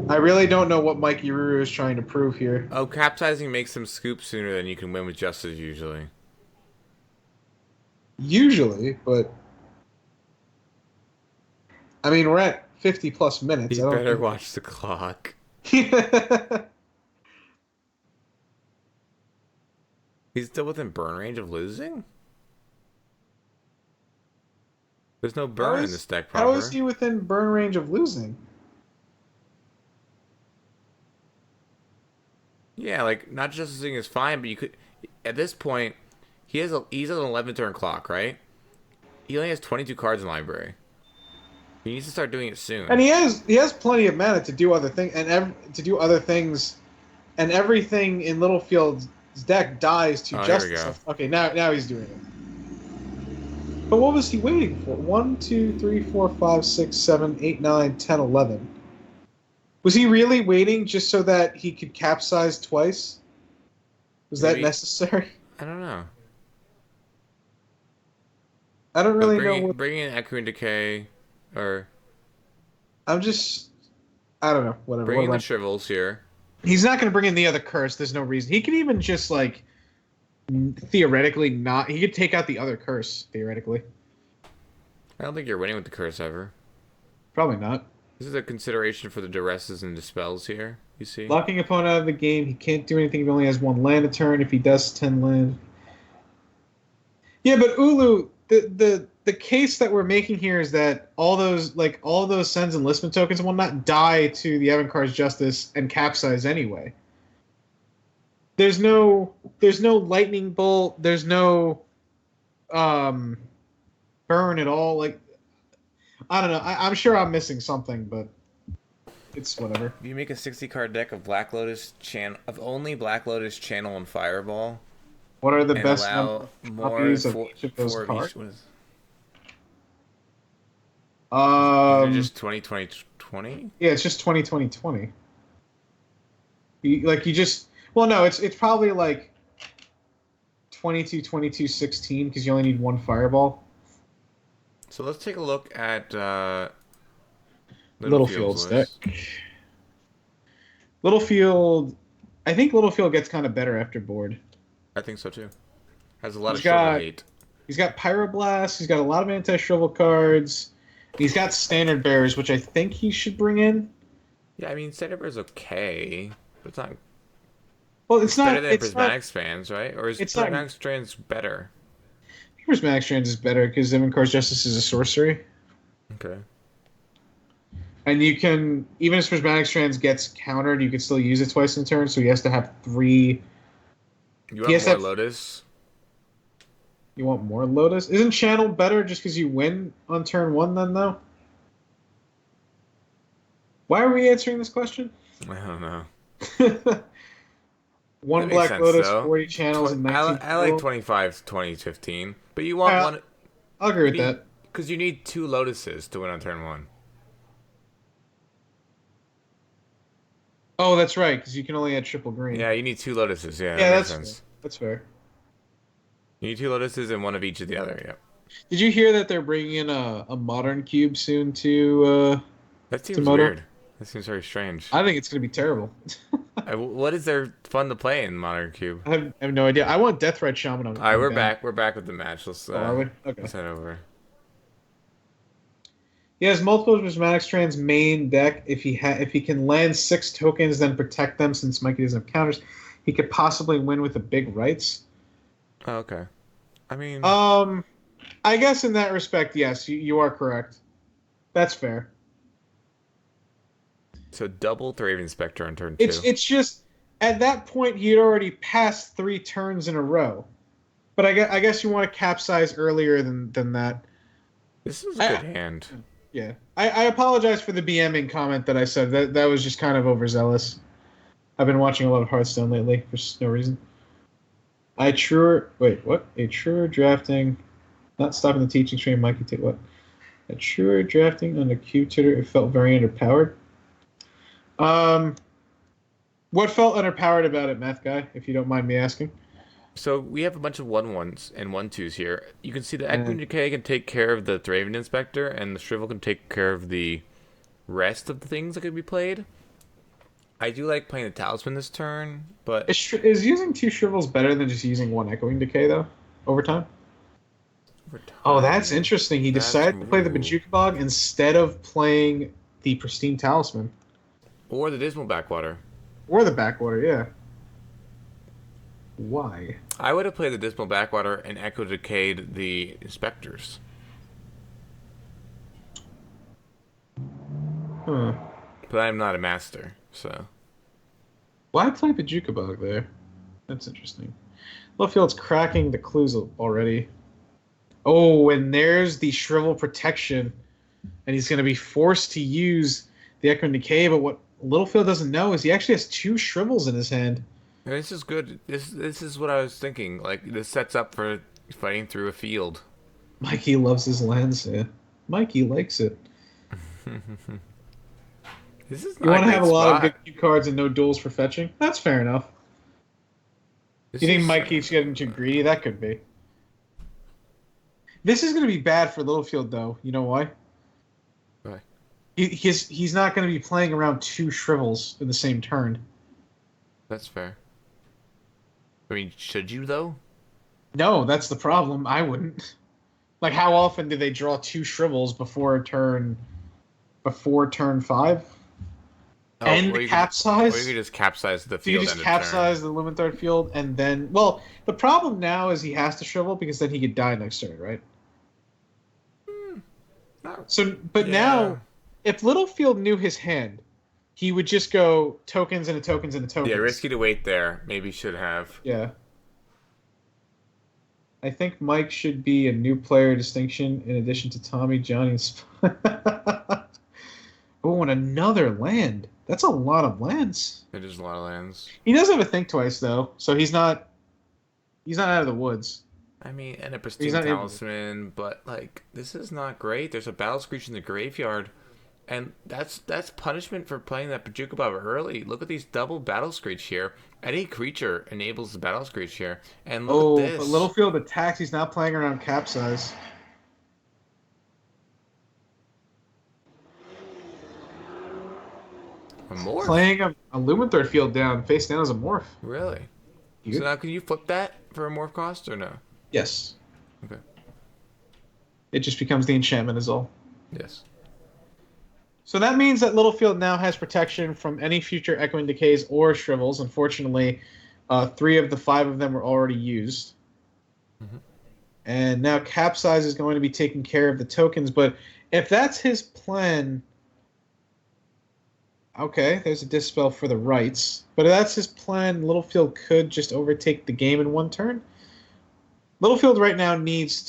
I really don't know what Mikey Ruru is trying to prove here. Oh, capsizing makes them scoop sooner than you can win with Justice, usually. Usually, but... I mean, we're at 50-plus minutes. You better watch the clock. He's still within burn range of losing? There's no burn in this deck, Pauper. How is he within burn range of losing? Yeah, like, not justicing is fine, but you could... At this point, he's on an 11-turn clock, right? He only has 22 cards in library. He needs to start doing it soon. And he has plenty of mana to do other things, and everything in Littlefield's deck dies to Justice. Here we go. Okay, now he's doing it. But what was he waiting for? 1, 2, 3, 4, 5, 6, 7, 8, 9, 10, 11. Was he really waiting just so that he could capsize twice? Was that necessary? I don't know. I don't really know. Bringing in Echoing Decay, or... I don't know. Whatever. Bringing the Shrivels here. He's not going to bring in the other curse. There's no reason. He could even just, like, theoretically not... He could take out the other curse, theoretically. I don't think you're winning with the curse ever. Probably not. This is a consideration for the duresses and dispels here, you see? Locking opponent out of the game. He can't do anything if he only has 1 land a turn. If he does 10 land... Yeah, but Ulu, the case that we're making here is that all those Sens enlistment tokens will not die to the Evankar's Justice and capsize anyway. There's no lightning bolt. There's no burn at all. Like, I don't know. I'm sure I'm missing something, but it's whatever. If you make a 60-card deck of Black Lotus only Black Lotus Channel and Fireball. What are the and best number allow of more copies of each of those for of cards? each. What is, is it Um, just 2020? yeah, it's just 2020. You just well, no, it's probably like 22, 22, 16 because you only need one fireball. So let's take a look at Littlefield's Littlefield's deck. list. Littlefield, I think Littlefield gets kind of better after board. I think so too. Has a lot He's of shrivel got hate. he's got Pyroblast. He's got a lot of anti-shrivel cards. He's got Standard Bearers, which I think he should bring in. Yeah, I mean, Standard is okay, but it's not. Well, It's better than It's not. Prismatic Strands, right? Or is It's not. Prismatic Strands better? Prismatic Strands is better because Zimmercar's Justice is a sorcery, Okay. and you can even if Prismatic Strands gets countered, you can still use it twice in turn. So he has to have 3. You He has want to more have- Lotus? You want more Lotus? Isn't Channel better just because you win on turn 1 then, though? Why are we answering this question? I don't know. One That makes Black sense, Lotus, though. 40 channels, and 19 I like total. 25, 2015, but you want one I'll agree with that. because you need 2 Lotuses to win on turn 1. Oh, that's right, because you can only add triple green. Yeah, you need 2 Lotuses. Yeah, Yeah, that makes that's sense. fair. That's fair. You need 2 Lotuses and one of each of the other. Yep. Did you hear that they're bringing in a modern cube soon to That seems Moto? weird. That seems very strange. I think it's going to be terrible. What is there fun to play in Modern Cube? I have no idea. I want Deathrite Shaman on. All right, on we're ban. back. We're back with the match. Let's Oh, are we? Okay. let's head over. He has multiple Prismatic Strands main deck. If he can land 6 tokens, then protect them. Since Mikey doesn't have counters, he could possibly win with the big rights. Oh, okay. I mean, I guess in that respect, yes, you are correct. That's fair. so double Thraven Spectre on turn 2. It's just at that point he'd already passed 3 turns in a row. But I guess you want to capsize earlier than that. This is a good hand. Yeah. I apologize for the BMing comment that I said. That was just kind of overzealous. I've been watching a lot of Hearthstone lately for no reason. A truer drafting, not stopping the teaching stream. Mikey, take what? A truer drafting on the Q tutor. It felt very underpowered. What felt underpowered about it, Math Guy? If you don't mind me asking. So we have a bunch of 1/1s and 1/2s here. You can see the Echoing Decay can take care of the Thraven Inspector, and the Shrivel can take care of the rest of the things that could be played. I do like playing the Talisman this turn, but Is using 2 Shrivels better than just using 1 Echoing Decay, though, over time? over time, Oh, that's interesting. He That's- decided to play the ooh. Bajuka Bog instead of playing the Pristine Talisman. Or the Dismal Backwater. Or the Backwater, yeah. Why? I would have played the Dismal Backwater and Echo Decayed the Inspectors. Huh. But I'm not a master, so. Why play Bajuka Bog there? That's interesting. Lowfield's cracking the clues already. Oh, and there's the Shrivel Protection. And he's going to be forced to use the Echo and Decay, but what Littlefield doesn't know is he actually has 2 Shrivels in his hand. This is good. This is what I was thinking. Like, this sets up for fighting through a field. Mikey loves his lands, yeah. Mikey likes it. This is You not want to a have a great lot of spot. good cue cards and no duels for fetching? That's fair enough. This You think is- Mike keeps getting too greedy? That could be. This is going to be bad for Littlefield, though. You know why? Why? He's not going to be playing around 2 Shrivels in the same turn. That's fair. I mean, should you though? No, that's the problem. I wouldn't. Like, how often do they draw 2 Shrivels before turn 5? And or you capsize? Could, or you could just capsize the So you field. just end of turn. capsize the Lumenthard field, and then... Well, the problem now is he has to Shrivel, because then he could die next turn, right? No. So, but Yeah. now, if Littlefield knew his hand, he would just go tokens and a tokens and a tokens. Yeah, risky to wait there. Maybe should have. Yeah. I think Mike should be a new player distinction in addition to Tommy, Johnny, and Oh, and another land. That's a lot of lands. It is a lot of lands. He does have a think twice, though, so he's not... He's not out of the woods. I mean, and a He's pristine not injured. talisman, but like this is not great. There's a battle screech in the graveyard, and that's punishment for playing that Pajuka Baba early. Look at these double battle screech here. Any creature enables the battle screech here, and look at Oh, but this. Littlefield attacks. He's not playing around capsize. A morph, Playing a Lumenthor field down, face down as a morph. really? You So good? now can you flip that for a morph cost or no? Yes. Okay. It just becomes the enchantment is all. Yes. So that means that Littlefield now has protection from any future Echoing Decays or Shrivels. Unfortunately, 3 of the 5 of them were already used. Mhm. And now Capsize is going to be taking care of the tokens. But if that's his plan... Okay, there's a Dispel for the rights. But if that's his plan, Littlefield could just overtake the game in one turn. Littlefield right now needs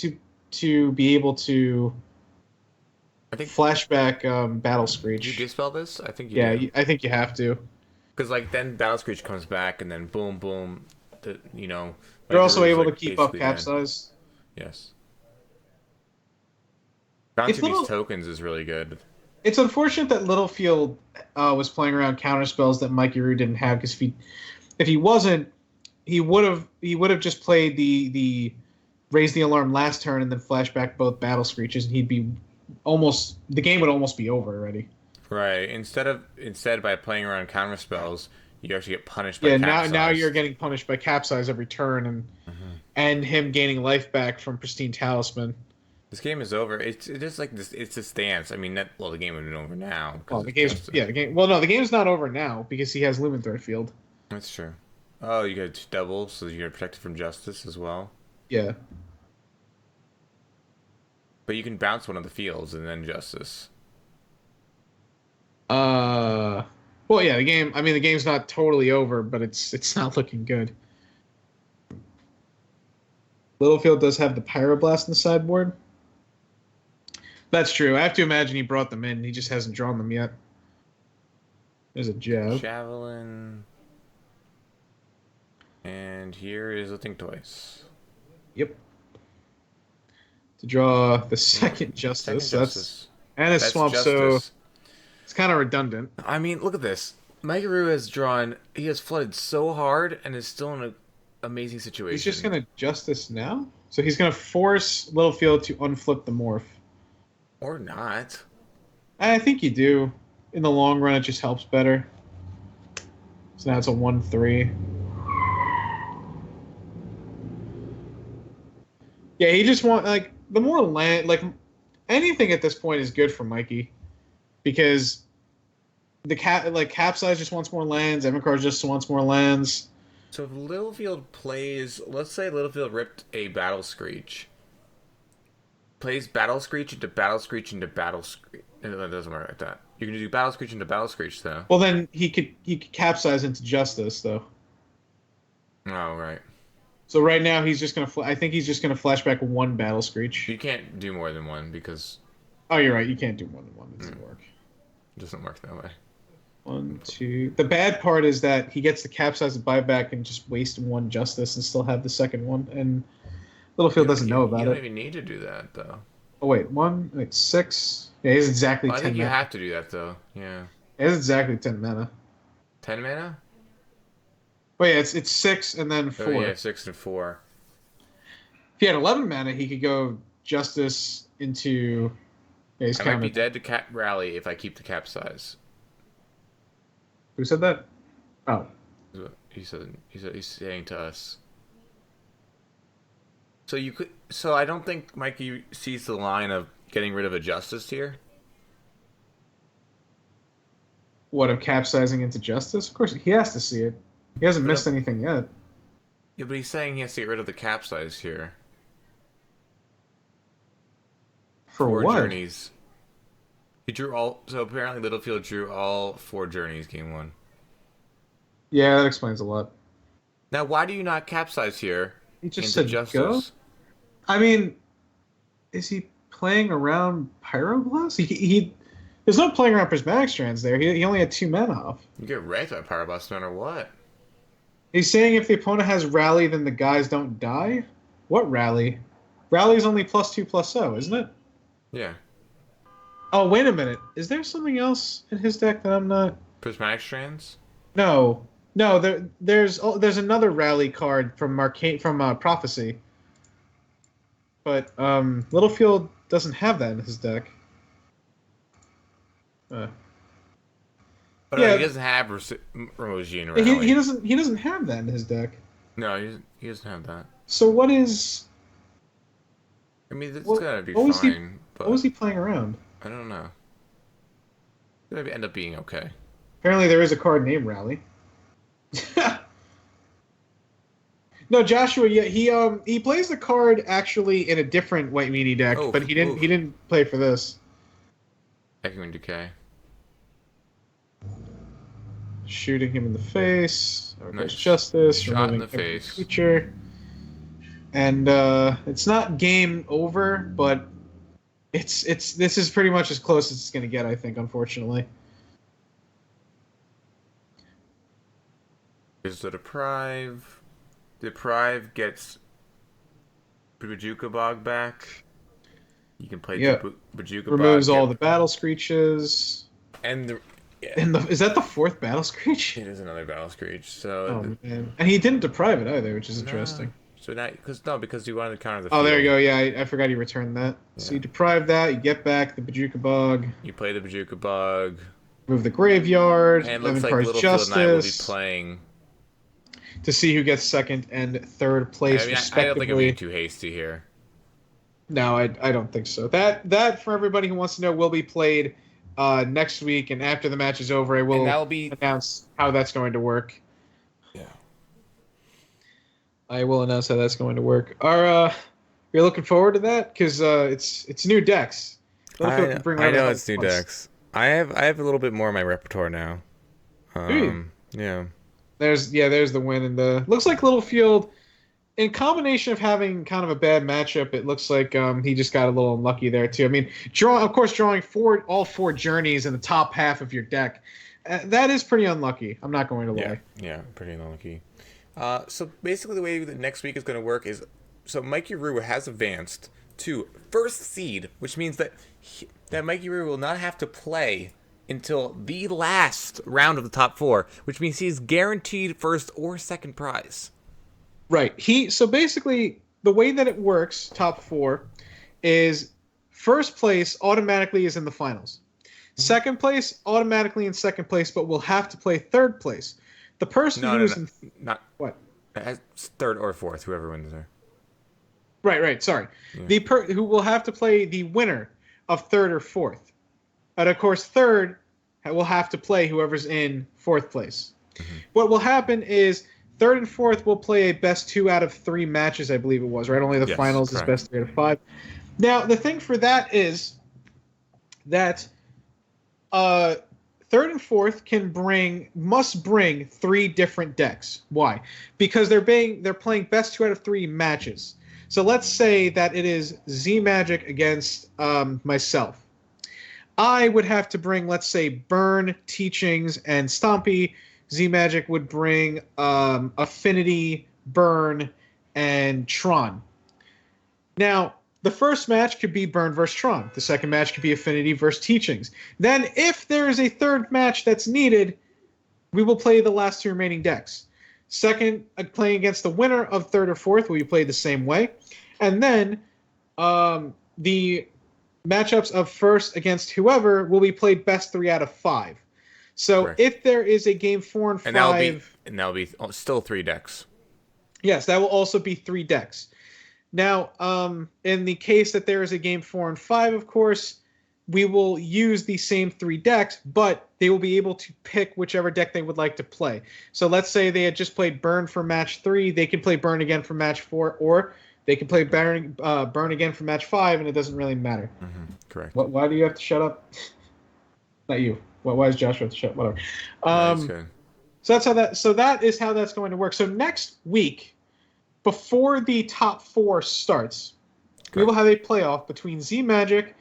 to be able to I think. flashback Battle Did Screech. you dispel this? I think you Yeah, do. I think you have to. Because like then battle screech comes back, and then boom, boom. You're also Garu's, able to like, keep up basically dead. capsize. Yes. Bouncing little- these tokens is really good. It's unfortunate that Littlefield was playing around counter spells that Mikey Roo didn't have, because if he wasn't, he would have just played the raise the alarm last turn and then flashback both battle screeches, and the game would almost be over already. Right. Instead by playing around counter spells, you actually get punished by Yeah, capsize. now you're getting punished by capsize every turn, and him gaining life back from pristine talisman. This game is over. It's just like this. It's a stance. I mean, the game would have been over now. because Well, the it's game's justice. the game. Well, no, the game's not over now because he has Lumenthor field. That's true. Oh, you get double, so you're protected from justice as well. Yeah. But you can bounce one of the fields and then justice. Well, yeah, the game. I mean, the game's not totally over, but it's not looking good. Littlefield does have the Pyroblast in the sideboard. That's true. I have to imagine he brought them in. He just hasn't drawn them yet. There's a jab. Javelin. And here is a Think Twice. Yep. To draw the second Justice. Second That's justice. and a That's Swamp, so justice. it's kind of redundant. I mean, look at this. Megaru has drawn. He has flooded so hard and is still in an amazing situation. He's just gonna Justice now, so he's gonna force Littlefield to unflip the morph. Or not. I think you do. In the long run, it just helps better. So now it's a 1/3. Yeah, he just the more land, anything at this point is good for Mikey, because Capsize just wants more lands. Evancar just wants more lands. So if Littlefield plays, let's say Littlefield ripped a Battle Screech. Plays Battle Screech into Battle Screech into Battle Screech. It doesn't work like that. You can do Battle Screech into Battle Screech, though. Well, then he could Capsize into Justice, though. Oh, right. So right now he's just gonna. I think he's just gonna flashback one Battle Screech. You can't do more than one because Oh, you're right. You can't do more than one. It doesn't work. it doesn't work that way. 1, 2. The bad part is that he gets the Capsize and buyback and just waste one Justice and still have the second one, and Littlefield doesn't know You about don't it. even need to do that, though. Oh wait, 6. Yeah, he has exactly I 10 think you mana. have to do that, though. Yeah. He has exactly 10 mana. 10 mana? Oh yeah, it's 6 and then 4. Oh, yeah, 6 and 4. If he had 11 mana, he could go Justice into. Yeah, he's I might be counted. dead to cap rally if I keep the capsize. Who said that? Oh, Is what he's saying to us. So you could. So I don't think Mikey sees the line of getting rid of a justice here. what, of capsizing into Justice? Of course, he has to see it. He hasn't But, missed anything yet. Yeah, but he's saying he has to get rid of the capsize here. For 4 what? journeys. He drew all. So apparently Littlefield drew all 4 journeys game 1. Yeah, that explains a lot. Now, why do you not capsize here? He just into said justice? go. I mean, is he playing around Pyroblast? He there's no playing around Prismatic Strands there. He only had 2 mana off. You get wrecked by Pyroblast no matter what. He's saying if the opponent has rally, then the guys don't die? What rally? Rally is only +2/+0, isn't it? Yeah. Oh, wait a minute. Is there something else in his deck that I'm not... Prismatic Strands? No. No, there's another rally card from Prophecy. But Littlefield doesn't have that in his deck. Oh, Yeah. no, he doesn't have Remogene Rally. He doesn't have that in his deck. No, he doesn't have that. So what is... I mean, it's What- gonna be what was he- fine, but What was he playing around? I don't know. It's gonna end up being okay. Apparently there is a card named Rally. No, Joshua. Yeah, he plays the card actually in a different White Meanie deck, Oof, but he didn't. oof. He didn't play for this. Echoing Decay. Shooting him in the face. Nice. Justice. Shot in removing the every face. creature. And it's not game over, but this is pretty much as close as it's gonna get, I think. Unfortunately. Is the Deprive. Deprive gets Bajuka Bog back. You can play Yeah. Bajuka Bog. Removes all the battle screeches. And the. Yeah. And is that the fourth battle screech? It is another Battle Screech. So. Oh man! And he didn't deprive it either, which is interesting. So now, because you wanted to counter the. Oh, there you field. go. Yeah, I forgot you returned that. So Yeah. you deprive that, you get back the Bajuka Bug, You play the Bajuka Bug. move the graveyard, And it looks like cards Littlefield and I will be Justice playing. to see who gets second and third place I mean, I respectively. don't think I'm being too hasty here. No, I don't think so. That for everybody who wants to know will be played next week, and after the match is over, I will And that will be. announce how that's going to work. Yeah. I will announce how that's going to work. You're looking forward to that because it's new decks. Littlefield can bring I whatever know the it's hell new he wants. decks. I have a little bit more in my repertoire now. Yeah. There's the win, and the looks like Littlefield, in combination of having kind of a bad matchup, it looks like he just got a little unlucky there too. I mean, drawing all four journeys in the top half of your deck, that is pretty unlucky. I'm not going to lie. Yeah, pretty unlucky. So basically, the way the next week is going to work is, so Mikey Rue has advanced to first seed, which means that Mikey Rue will not have to play until the last round of the top four, which means he's guaranteed first or second prize. Right. So basically, the way that it works, top four, is first place automatically is in the finals. Second place automatically in second place, but will have to play third place. The person who's in not what? Third or fourth, whoever wins there. Right. Sorry, Yeah. Who will have to play the winner of third or fourth, and of course third will have to play whoever's in fourth place. Mm-hmm. What will happen is third and fourth will play a best 2 out of 3 matches, I believe it was, right? Only the Yes, finals correct. is best 3 out of 5. Now, the thing for that is that third and fourth must bring 3 different decks. Why? Because they're playing best 2 out of 3 matches. So let's say that it is Z Magic against myself. I would have to bring, let's say, Burn, Teachings, and Stompy. Z-Magic would bring Affinity, Burn, and Tron. Now, the first match could be Burn versus Tron. The second match could be Affinity versus Teachings. Then, if there is a third match that's needed, we will play the last 2 remaining decks. Second, playing against the winner of third or fourth will be played the same way. And then, the matchups of first against whoever will be played best 3 out of 5. So Correct. if there is a game 4 and 5, that'll be still 3 decks. yes, that will also be 3 decks. Now, in the case that there is a game 4 and 5, of course, we will use the same 3 decks, but they will be able to pick whichever deck they would like to play. So let's say they had just played Burn for match 3, they can play Burn again for match 4, or they can play Burn again for match 5, and it doesn't really matter. Mm-hmm. Correct. Why do you have to shut up? Not you. Why is Joshua have to shut? Whatever. That's good. So that is how that's going to work. So next week, before the top 4 starts, we will have a playoff between Z Magic,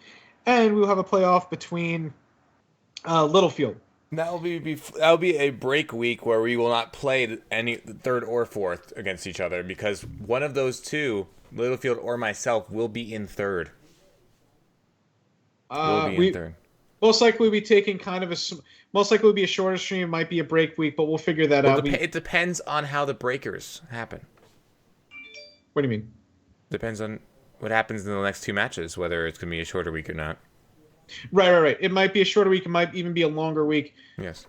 and we will have a playoff between Littlefield. That'll be a break week where we will not play any third or fourth against each other because one of those two, Littlefield or myself, will be in third. We most likely be taking most likely will be a shorter stream. It might be a break week, but we'll figure that out. It depends on how the breakers happen. What do you mean? Depends on what happens in the next two matches, whether it's gonna be a shorter week or not. Right. It might be a shorter week. It might even be a longer week. Yes.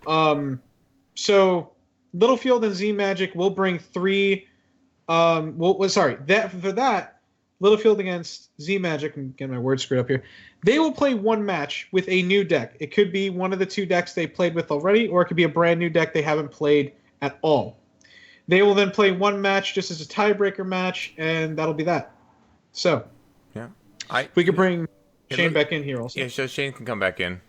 So Littlefield and Z Magic will bring three. Littlefield against Z Magic. I'm getting my words screwed up here. They will play one match with a new deck. It could be one of the two decks they played with already, or it could be a brand new deck they haven't played at all. They will then play one match just as a tiebreaker match, and that'll be that. So, yeah, we could bring Shane back in here also. Yeah, so Shane can come back in.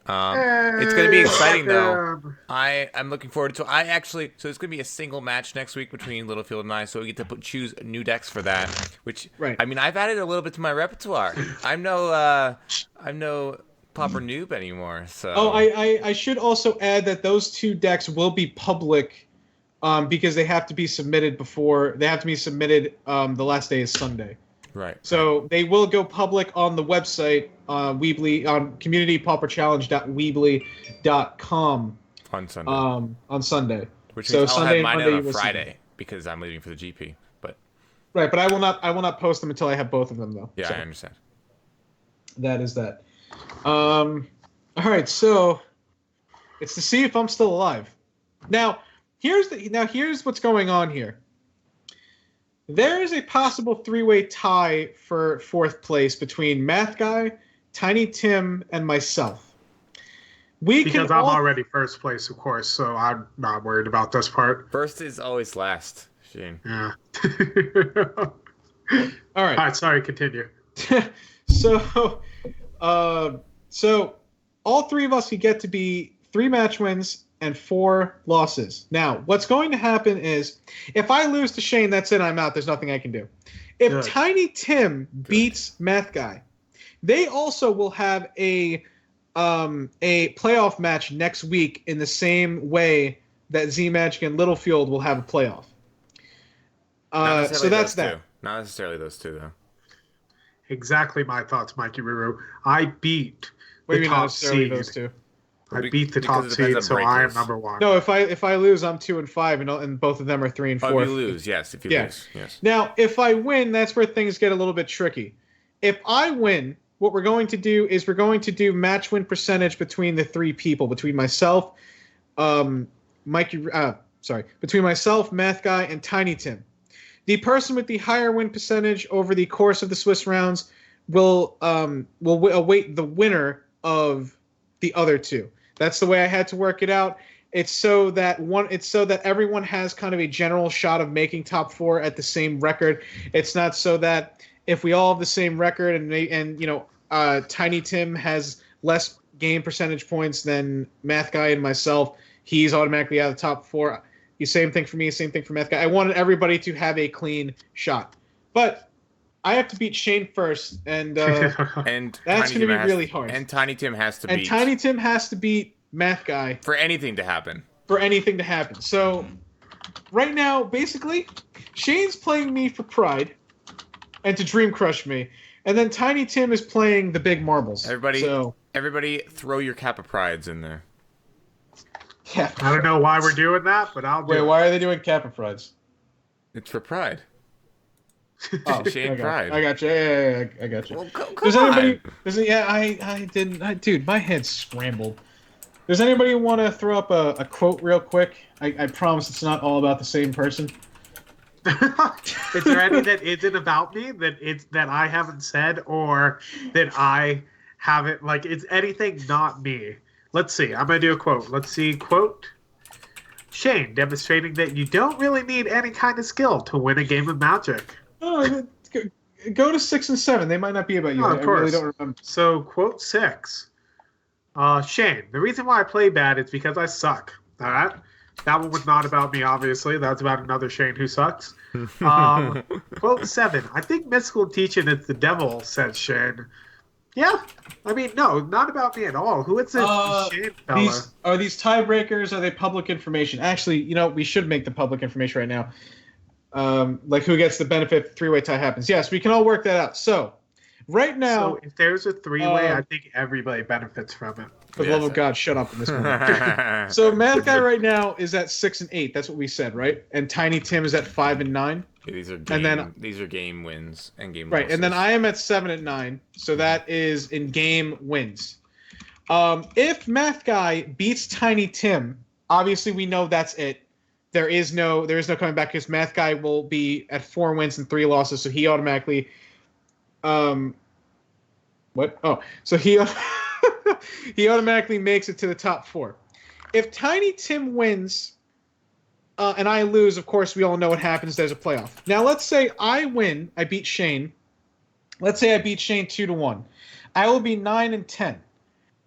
It's going to be exciting, though. I'm looking forward to it. So it's going to be a single match next week between Littlefield and I, so we get to choose new decks for that, which, right. I mean, I've added a little bit to my repertoire. I'm no Pauper noob anymore, so... Oh, I should also add that those two decks will be public because they have to be submitted the last day is Sunday. Right. So they will go public on the website, Weebly, on communitypauperchallenge.weebly.com on Sunday. On Sunday. Which means I'll Sunday have mine and Monday on a Friday because I'm leaving for the GP. But right, but I will not post them until I have both of them though. Yeah, so I understand. That is that. All right, so it's to see if I'm still alive. Now here's what's going on here. There is a possible three-way tie for fourth place between Math Guy, Tiny Tim, and myself. Because I'm already first place, of course, so I'm not worried about this part. First is always last, Shane. Yeah. All right. All right, sorry, continue. So all three of us could get to be 3 match wins and 4 losses. Now, what's going to happen is, if I lose to Shane, that's it. I'm out. There's nothing I can do. If Good. Tiny Tim beats Math Guy, they also will have a playoff match next week in the same way that Z Magic and Littlefield will have a playoff. So that's that. Not necessarily those two, though. Exactly my thoughts, Mikey Ruru. I beat What do the you mean not top necessarily seed. those two? I beat the top seed, so I am number 1. No, if I lose, I'm 2 and 5, and both of them are 3 and 4. Oh, if you lose, yes. If you lose, yes. Now, if I win, that's where things get a little bit tricky. If I win, what we're going to do is we're going to do match win percentage between the 3 people, between myself, between myself, Math Guy, and Tiny Tim. The person with the higher win percentage over the course of the Swiss rounds will await the winner of the other 2. That's the way I had to work it out. It's so that everyone has kind of a general shot of making top 4 at the same record. It's not so that if we all have the same record and Tiny Tim has less game percentage points than Math Guy and myself, he's automatically out of the top 4. The same thing for me, same thing for Math Guy. I wanted everybody to have a clean shot. But I have to beat Shane first, and that's going to be really hard. And Tiny Tim has to beat Math Guy for anything to happen. So right now, basically, Shane's playing me for pride and to dream crush me, and then Tiny Tim is playing the big marbles. Everybody, throw your Kappa Prides in there. Yeah. I don't know why we're doing that, but I'll do it. Wait, why are they doing Kappa Prides? It's for pride. Oh, Shane Pride. I got you. Yeah, I got you. Well, come on. I didn't. Dude, my head's scrambled. Does anybody want to throw up a quote real quick? I promise it's not all about the same person. Is there any that isn't about me that I haven't said or that I haven't, like, it's anything not me? Let's see. I'm going to do a quote. Let's see. Quote. Shane, demonstrating that you don't really need any kind of skill to win a game of Magic. Oh, go to 6 and 7. They might not be about you. Oh, of course. I really don't remember. So, quote 6. Shane, the reason why I play bad is because I suck. All right? That one was not about me, obviously. That's about another Shane who sucks. Quote 7. I think mystical teaching is the devil, said Shane. Yeah. I mean, no, not about me at all. Who is this Shane fella? These tiebreakers, are they public information? Actually, we should make the public information right now. Like who gets the benefit if three-way tie happens. Yes, we can all work that out. So, right now... So, if there's a three-way, I think everybody benefits from it. For the love of God, shut up in this moment. So, Math Guy right now is at 6 and 8. That's what we said, right? And Tiny Tim is at 5 and 9. Yeah, these are game wins and game right, losses. and then I am at 7 and 9. So that is in game wins. If Math Guy beats Tiny Tim, obviously we know that's it. There is no coming back because Math Guy will be at 4 wins and 3 losses, so he automatically. What? Oh, so he he automatically makes it to the top 4. If Tiny Tim wins, and I lose, of course we all know what happens. There's a playoff. Now let's say I win. I beat Shane. Let's say I beat Shane 2-1. I will be 9 and 10.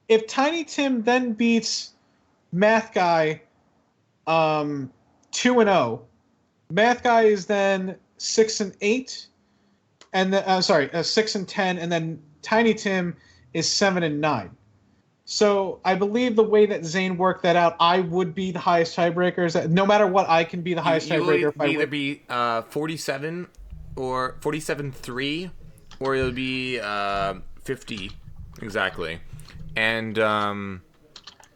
If Tiny Tim then beats Math Guy 2-0, Math Guy is then 6 and 8, and then 6 and 10, and then Tiny Tim is 7 and 9. So I believe the way that Zane worked that out, I would be the highest tiebreaker. Is that no matter what, I can be the highest tiebreaker. You'll either be 47 or 47-3, or it'll be 50 exactly. And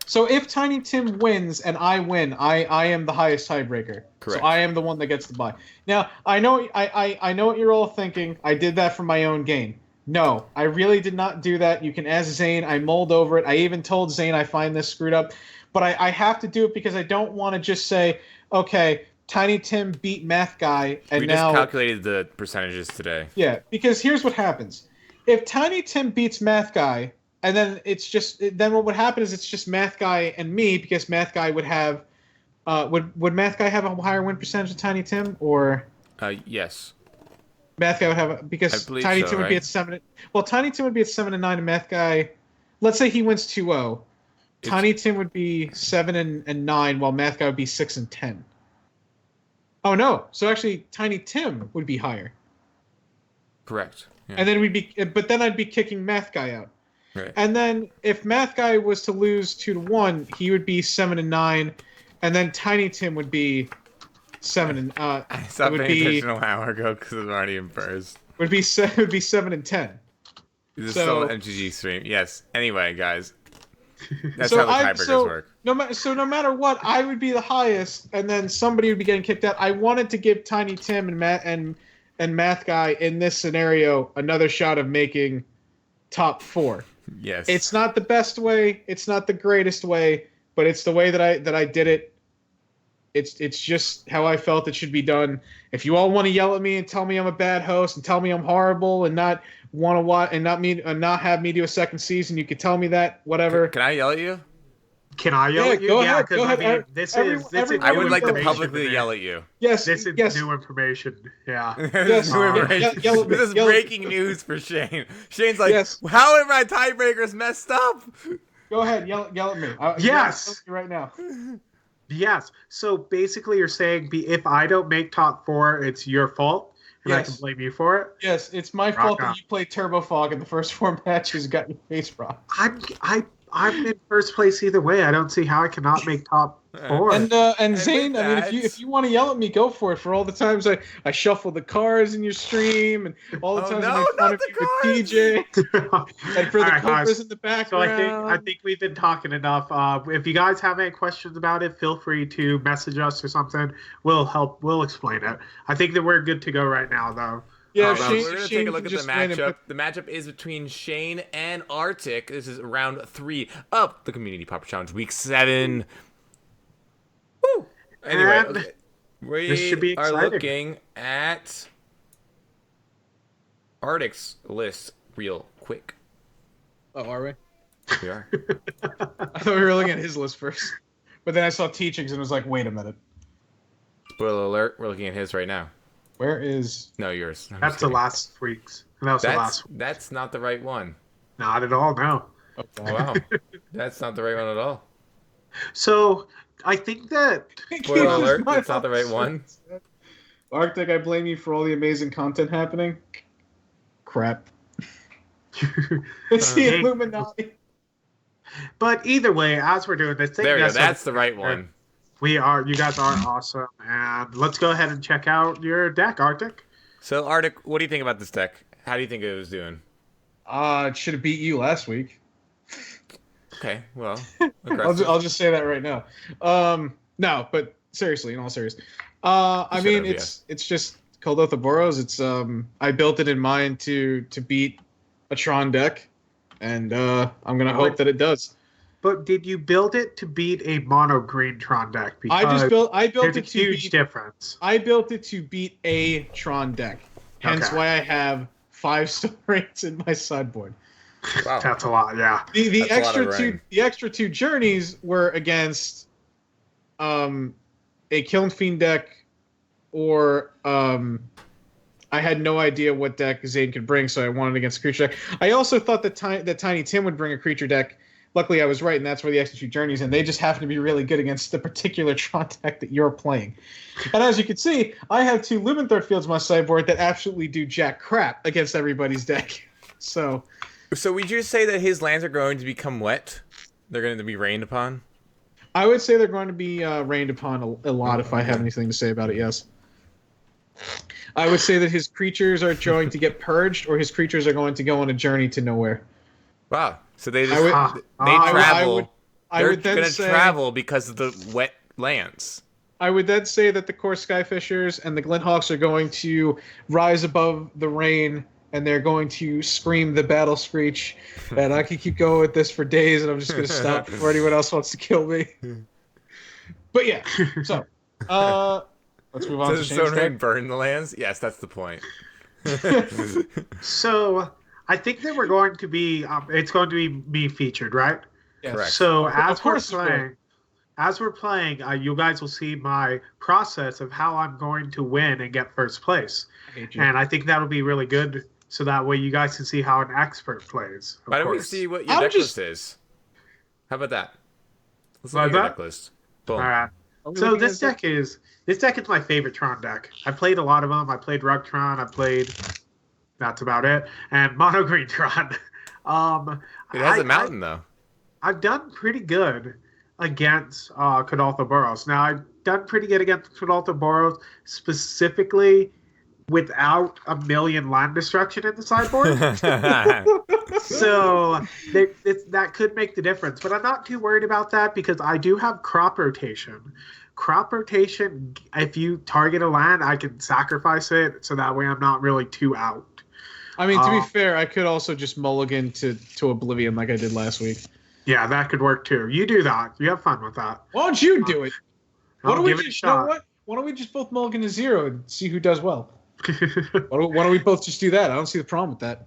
so if Tiny Tim wins and I win, I am the highest tiebreaker. Correct. So I am the one that gets the bye. Now I know I know what you're all thinking. I did that for my own gain. No, I really did not do that. You can ask Zane. I mulled over it. I even told Zane I find this screwed up. But I have to do it because I don't want to just say, okay, Tiny Tim beat Math Guy. And we just calculated the percentages today. Yeah, because here's what happens. If Tiny Tim beats Math Guy, and then then what would happen is it's just Math Guy and me, because Math Guy would have... would Math Guy have a higher win percentage than Tiny Tim, or... Yes. Math Guy would have because Tiny Tim would be at 7. Well, Tiny Tim would be at 7 and 9, and Math Guy, let's say he wins 2-0. Tiny Tim would be 7 and 9, while Math Guy would be 6 and 10. Oh no! So actually, Tiny Tim would be higher. Correct. Yeah. And then but then I'd be kicking Math Guy out. Right. And then if Math Guy was to lose 2-1, he would be 7 and 9, and then Tiny Tim would be 7 and I stopped paying attention a while ago because I'm already in first. Would be 7 and 10. This is still an MTG stream. Yes. Anyway, guys, that's how the tiebreakers work. No matter what, I would be the highest, and then somebody would be getting kicked out. I wanted to give Tiny Tim and Math Guy in this scenario another shot of making top 4. Yes. It's not the best way. It's not the greatest way, but it's the way that I did it. It's just how I felt it should be done. If you all want to yell at me and tell me I'm a bad host and tell me I'm horrible and not want to watch and not have me do a second season, you can tell me that. Whatever. Can I yell at you? Can I yell at you? Go ahead. Go ahead. I mean, I would like to publicly yell at you. Yes. This is yes. new information. Yeah. Yes. New information. Yell at me. This is breaking news for Shane. Shane's like, yes. How are my tiebreakers messed up? Go ahead. Yell at me. Yes. Right now. Yes. So basically, you're saying if I don't make top 4, it's your fault, and I can blame you for it. Yes, it's my fault that you played Turbo Fog in the first 4 matches, got your face rocked. I'm in first place either way. I don't see how I cannot make top 4. And Zane, I mean, if you want to yell at me, go for it. For all the times I shuffle the cards in your stream, and all the times I make fun of you with DJ, and for the Cobras in the background. So I think we've been talking enough. If you guys have any questions about it, feel free to message us or something. We'll explain it. I think that we're good to go right now, though. Yeah, we're going to take a look at the matchup. The matchup is between Shane and Arctic. This is round 3 of the Community Pauper Challenge, week 7. Woo! Anyway, okay. We are looking at Arctic's list real quick. Oh, are we? We are. I thought we were looking at his list first. But then I saw teachings and was like, wait a minute. Spoiler alert, we're looking at his right now. Where is... No, yours. That's the last week's. That's not the right one. Not at all, no. Okay. Wow. That's not the right one at all. So, I think that... Spoiler alert, that's not the right one. Arctic, I blame you for all the amazing content happening. Crap. It's the Hey, Illuminati. but either way, as we're doing this, thank There you we go. guys so That's much. the right one. You guys are awesome. And let's go ahead and check out your deck, Arctic. So, Arctic, what do you think about this deck? How do you think it was doing? It should have beat you last week. Okay, well, I'll aggressive. just say that right now. No, but seriously, in all seriousness, I Shut mean, up, it's just called Boros. It's I built it in mind to beat a Tron deck, and I'm gonna hope that it does. But did you build it to beat a mono green Tron deck? Because I built there's a it to huge beat difference. I built it to beat a Tron deck. Hence Okay. why I have 5 stories in my sideboard. Wow. That's a lot, yeah. The That's a lot of rain. extra two journeys were against a Kiln Fiend deck, or I had no idea what deck Zane could bring, so I wanted against a creature deck. I also thought that Tiny Tim would bring a creature deck. Luckily, I was right, and that's where the extra two journeys, and they just happen to be really good against the particular Tron deck that you're playing. And as you can see, I have 2 Lumen Threat Fields on my sideboard that absolutely do jack crap against everybody's deck. So would you say that his lands are going to become wet? They're going to be rained upon? I would say they're going to be rained upon a lot if I have anything to say about it, yes. I would say that his creatures are going to get purged, or his creatures are going to go on a journey to nowhere. Wow. So they just I would They're then going to say, travel because of the wet lands. I would then say that the Core Skyfishers and the Glinthawks are going to rise above the rain, and they're going to scream the battle screech. And I could keep going with this for days, and I'm just going to stop before anyone else wants to kill me. But yeah, so let's move on Does to Stone Shane's Rain deck. burn the lands? Yes, that's the point. So I think that we're going to be, it's going to be me featured, right? Yes. Correct. So Of as we're course it's playing, you guys will see my process of how I'm going to win and get first place. I hate you. And I think that'll be really good. So that way you guys can see how an expert plays. Why don't we course. see what your I'm deck just- list is? How about that? Let's Like look at your that? deck list. Boom. All right. Are we So looking this at deck is my favorite Tron deck. I played a lot of them. I played Rug Tron. That's about it. And Mono Green Tron. It has a mountain, though. I've done pretty good against Kadaltha Burrows. Now, I've done pretty good against Kadaltha Burrows, specifically without a million land destruction in the sideboard. So that could make the difference. But I'm not too worried about that because I do have crop rotation. Crop rotation, if you target a land, I can sacrifice it, so that way I'm not really too out. I mean, to be fair, I could also just mulligan to Oblivion like I did last week. Yeah, that could work too. You do that. You have fun with that. Why don't you do it? Why I'll don't we give it a just, you know shot. what? Why don't we just both mulligan to 0 and see who does well? Why don't we both just do that? I don't see the problem with that.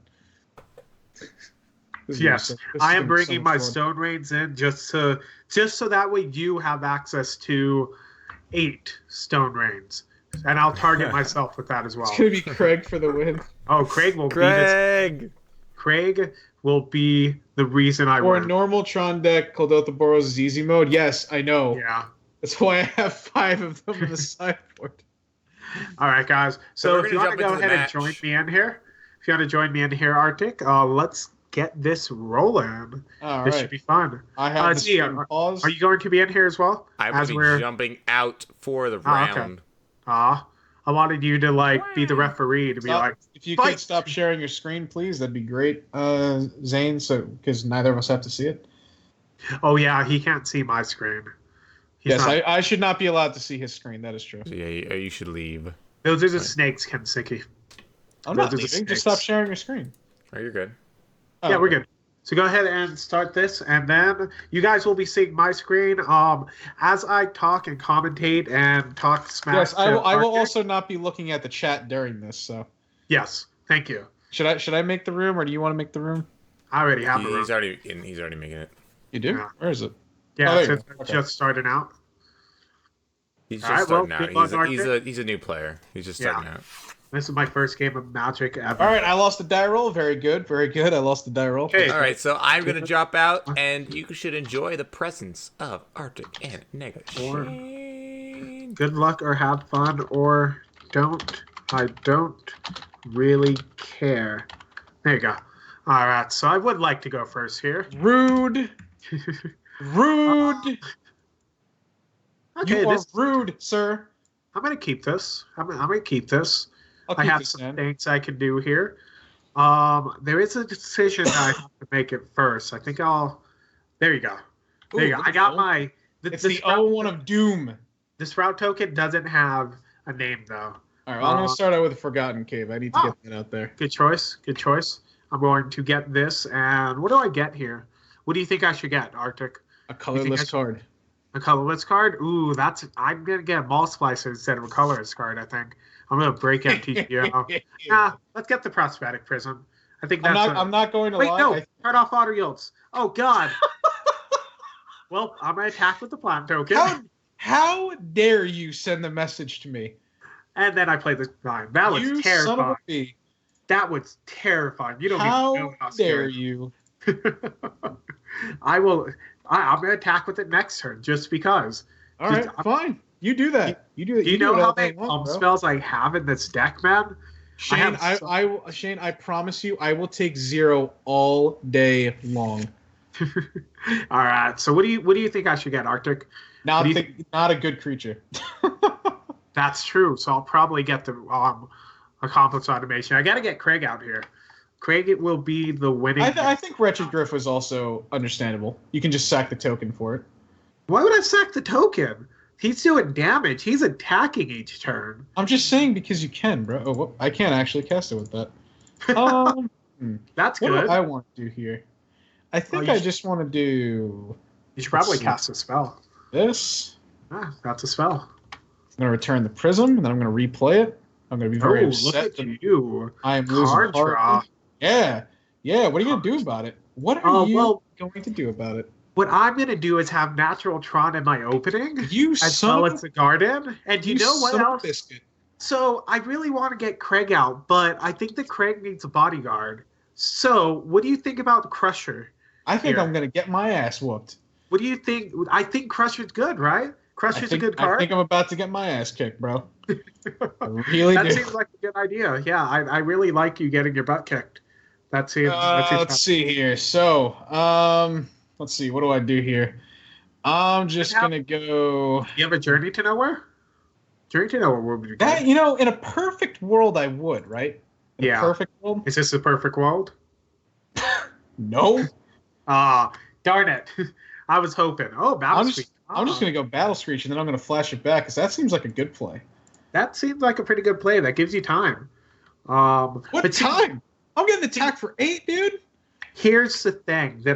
This is Yes, gonna be I am so bringing much my fun. Stone Rains in just so that way you have access to 8 Stone Rains, and I'll target myself with that as well. It's gonna be Craig for the win. Oh, Craig will Craig will be the reason I Or a win. normal Tron deck called out the Boros easy mode. Yes, I know. Yeah. That's why I have 5 of them in the sideboard. All right, guys. So So we're if you gonna want to jump go into the ahead and join match. me in here, Arctic, let's get this rolling. All This right. should be fun. I have the Zia, stream paused. Are you going to be in here as well? I'm as going to we're be jumping out for the okay. round. I wanted you to be the referee to be Stop. like, If you fight. could stop sharing your screen, please, that'd be great, Zane. So because neither of us have to see it. oh yeah, he can't see my screen. He's Yes, not- I should not be allowed to see his screen. That is true. So yeah, you should leave. Those are the snakes, Kensiki. I'm not Those are the leaving. snakes. Just stop sharing your screen. Oh, you're good. Oh, Yeah, we're okay. good. So go ahead and start this, and then you guys will be seeing my screen. As I talk and commentate and talk smack. Yes, I to will. I will Arctic. also not be looking at the chat during this. So Yes, thank you. should I make the room, or do you want to make the room? I already have the room. He's already in. He's already making it. You do? Yeah. Where is it? Yeah, Oh, there you since go. it's Okay. just starting out. He's All just right, well, starting good out. luck, He's a new player. He's just starting out. This is my first game of Magic ever. All right, I lost the die roll. Very good, very good. I lost the die roll. Okay. All right, so I'm gonna drop out, and you should enjoy the presence of Arctic and Shane. Good luck or have fun or don't. I don't really care. There you go. All right, so I would like to go first here. Rude. Rude. Okay, You are rude, sir. I'm gonna keep this. I'm gonna keep this. I'll I keep have this some in. things I can do here. There is a decision that I have to make it first. I think I'll. There you go. There you go. I got my. It's the O1 of Doom. This route token doesn't have a name though. All right, well, I'm going to start out with a Forgotten Cave. I need to get that out there. Good choice. Good choice. I'm going to get this, and what do I get here? What do you think I should get, Arctic? A colorless card. A colorless card? Ooh, I'm gonna get a Mall Splicer instead of a colorless card. I think I'm gonna break out TGO. Let's get the Prosthetic Prism. I think that's. I'm not going to lie. Wait, no. Turn off auto yields. Oh God. Well, I'm gonna attack with the plant token. How dare you send the message to me? And then I play the line. That was terrifying. Son of a bee. That was terrifying. You don't how even know how dare you? I will. I'm gonna attack with it next turn just because. All right, fine. You do that. You do it. Do you know how many spells I have in this deck, man? Shane, Shane, I promise you, I will take 0 all day long. All right. So what do you think I should get, Arctic? Not a good creature. That's true. So I'll probably get the Accomplice Automation. I got to get Craig out here. Craig, it will be the winning. I think Wretched Griff was also understandable. You can just sack the token for it. Why would I sack the token? He's doing damage. He's attacking each turn. I'm just saying because you can, bro. Oh, I can't actually cast it with that. That's good. What do I want to do here? I think I just want to do... You should probably cast a spell. This. That's a spell. I'm going to return the Prism, and then I'm going to replay it. I'm going to be very upset. Look at you. I am losing heart. Yeah. Yeah, what are you going to do about it? What are you going to do about it? What I'm going to do is have Natural Tron in my opening. As well as the Garden. And you know what else? Biscuit. So I really want to get Craig out, but I think that Craig needs a bodyguard. So what do you think about Crusher? I think I'm going to get my ass whooped. What do you think? I think Crusher's good, right? Crusher's a good card. I think I'm about to get my ass kicked, bro. I really do. That seems like a good idea. Yeah, I really like you getting your butt kicked. That seems. Let's see here. So, let's see. What do I do here? I'm just gonna go. You have a Journey to Nowhere? Journey to Nowhere would be good. That, in a perfect world, I would, right? In a perfect world. Is this a perfect world? No. Darn it. I was hoping. Oh, Battle Screech. I'm just going to go Battle Screech, and then I'm going to flash it back, because that seems like a good play. That seems like a pretty good play. That gives you time. What time? I'm getting attacked for 8, dude. Here's the thing that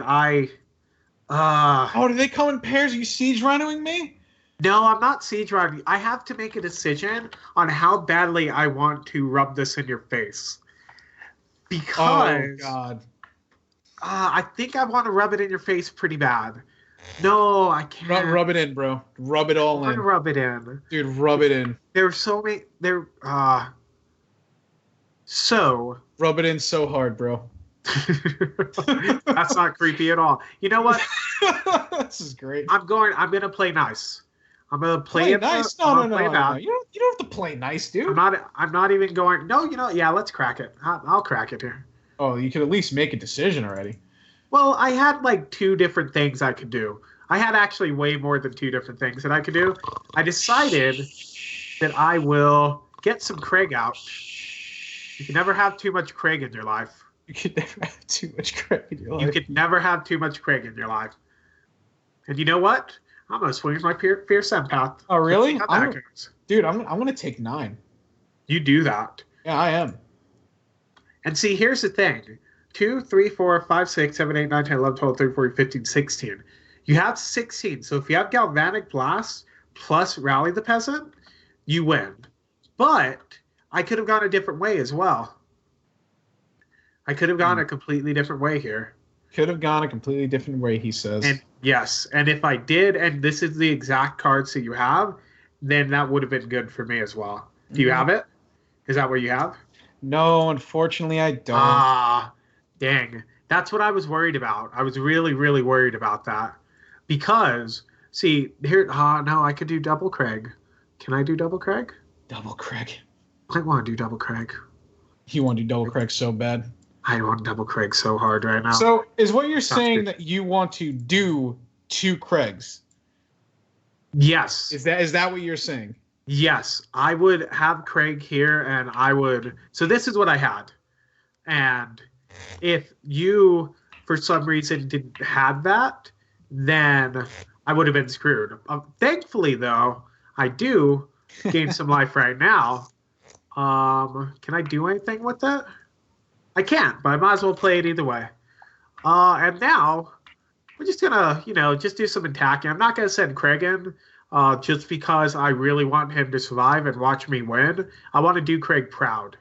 do they come in pairs? Are you siege rhinoing me? No, I'm not siege rhinoing. I have to make a decision on how badly I want to rub this in your face. Because... Oh, God. I think I want to rub it in your face pretty bad. No, I can't. Rub it in, bro. Rub it all in. Rub it in. Dude, rub it in. There's so many... Rub it in so hard, bro. That's not creepy at all. You know what? This is great. I'm going to play nice. I'm going to play it nice. No. You don't have to play nice, dude. I'm not even going... No, yeah, let's crack it. I'll crack it here. Oh, you could at least make a decision already. Well, I had like 2 different things I could do. I had actually way more than 2 different things that I could do. I decided that I will get some Craig out. You can never have too much Craig in your life. You can never have too much Craig in your life. You can never have too much Craig in your life. And you know what? I'm going to swing my Fierce Empath. Oh, really? Dude, I'm going to take 9. You do that. Yeah, I am. And see, here's the thing. 2, 3, 4, 5, 6, 7, 8, 9, 10, 11, 12, 13, 14, 15, 16. You have 16. So if you have Galvanic Blast plus Rally the Peasant, you win. But I could have gone a different way as well. I could have gone a completely different way here. Could have gone a completely different way, he says. And yes, and if I did, and this is the exact cards that you have, then that would have been good for me as well. Do you have it? Is that what you have? No, unfortunately, I don't. Dang. That's what I was worried about. I was really, really worried about that. Because, see, here, no, I could do Double Craig. Can I do Double Craig? Double Craig. I want to do Double Craig. You want to do Double Craig so bad. I want double Craig so hard right now. So is what you're Sounds saying good. that you want to do 2 Craigs? Yes. Is that what you're saying? Yes. I would have Craig here, and I would. So this is what I had. And if you, for some reason, didn't have that, then I would have been screwed. Thankfully, though, I do gain some life right now. Can I do anything with it? I can't, but I might as well play it either way. And now we're just gonna, just do some attacking. I'm not gonna send Craig in, just because I really want him to survive and watch me win. I want to do Craig proud.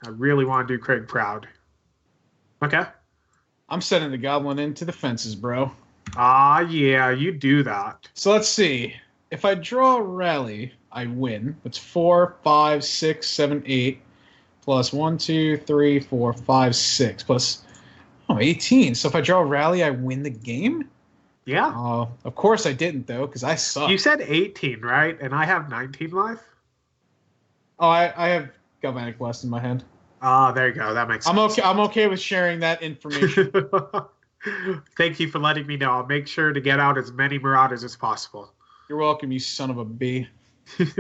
I really want to do Craig proud. Okay. I'm sending the goblin into the fences, bro. Yeah, you do that. So let's see. If I draw a rally, I win. That's 4, 5, 6, 7, 8. Plus 1, 2, 3, 4, 5, 6. Plus 18. So if I draw a rally, I win the game? Yeah. Of course I didn't, though, because I suck. You said 18, right? And I have 19 life? Oh, I have Galvanic Blast in my hand. There you go. That makes sense. I'm okay with sharing that information. Thank you for letting me know. I'll make sure to get out as many Marauders as possible. You're welcome, you son of a bee. This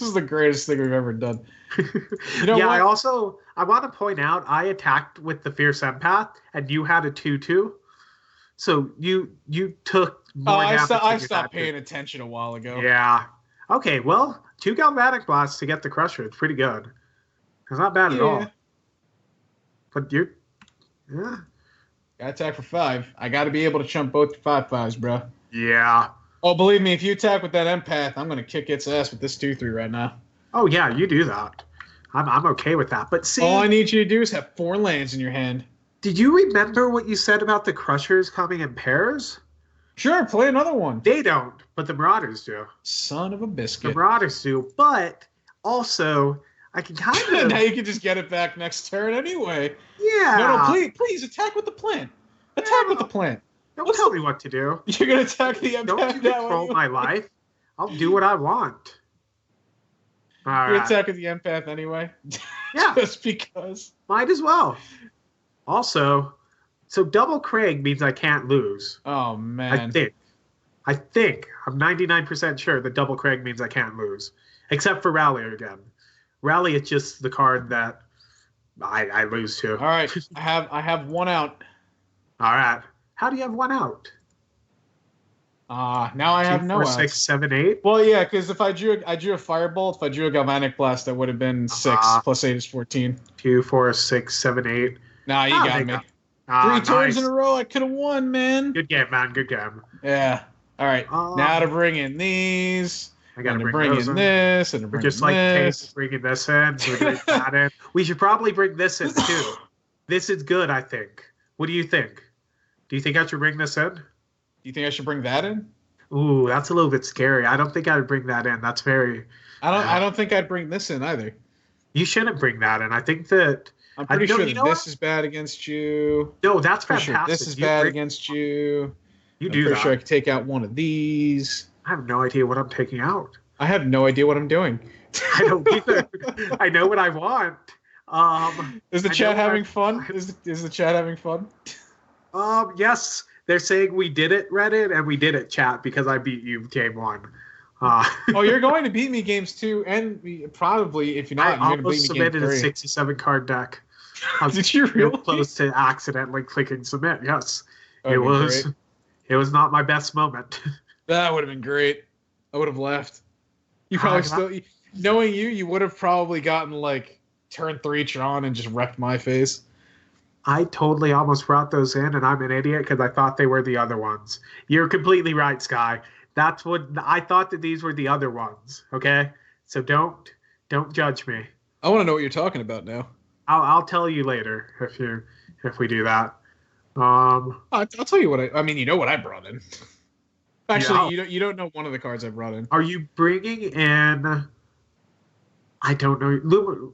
is the greatest thing we've ever done. You know yeah, what? I want to point out, I attacked with the Fierce Empath, and you had a 2/2. So you took more damage. I stopped paying attention a while ago. Yeah. Okay, well, 2 Galvanic Blasts to get the Crusher. It's pretty good. It's not bad at all. But yeah. Got attack for 5. I got to be able to chump both 5/5s, bro. Yeah. Oh, believe me, if you attack with that empath, I'm gonna kick its ass with this 2/3 right now. Oh yeah, you do that. I'm okay with that. But see, all I need you to do is have 4 lands in your hand. Did you remember what you said about the Crushers coming in pairs? Sure, play another one. They don't, but the Marauders do. Son of a biscuit. The Marauders do, but also I can kind of. Now you can just get it back next turn anyway. Yeah. No, please attack with the plant. Attack with the plant. Don't tell me what to do. You're gonna attack the empath. Don't you control my life. I'll do what I want. You're attacking the empath anyway. Yeah. Just because. Might as well. Also, so double Craig means I can't lose. Oh man. I think. I'm 99% sure that double Craig means I can't lose. Except for Rally again. Rally is just the card that I lose to. All right. I have 1 out. All right. How do you have 1 out? Now I have 2, no 4, outs. 6, 7, 8. Well, yeah, because if I drew a firebolt, if I drew a galvanic blast, that would have been 6 plus 8 is 14. 2, 4, 6, 7, 8. Nah, you got me. 3 turns in a row, I could have won, man. Good game, man. Good game. Yeah. All right. Now to bring in these. I gotta bring in this, and We're just like Case bringing this in. So we're doing that in. We should probably bring this in too. This is good, I think. What do you think? Do you think I should bring this in? Do you think I should bring that in? Ooh, that's a little bit scary. I don't think I would bring that in. That's very. I don't think I'd bring this in either. You shouldn't bring that in. I think that. I'm pretty sure that this is bad against you. No, that's pretty fantastic. Sure this is bad against you. You I'm do pretty that. sure I could take out one of these. I have no idea what I'm taking out. I have no idea what I'm doing. I don't either. I know what I want. Is the chat having fun? Is the chat having fun? Yes. They're saying we did it, Reddit, and we did it, chat, because I beat you game 1. Oh, you're going to beat me games 2, and probably, if you're not, you're going to beat me game 3. I almost submitted a 67 card deck. Did you really? Close to accidentally clicking submit. Yes, it was. Great. It was not my best moment. That would have been great. I would have left. You probably still, knowing you would have probably gotten like turn 3 Tron and just wrecked my face. I totally almost brought those in, and I'm an idiot because I thought they were the other ones. You're completely right, Sky. That's what I thought, that these were the other ones. Okay, so don't judge me. I want to know what you're talking about now. I'll tell you later if we do that. I'll tell you what I mean. You know what I brought in. Actually, you don't know one of the cards I brought in. Are you bringing in? I don't know.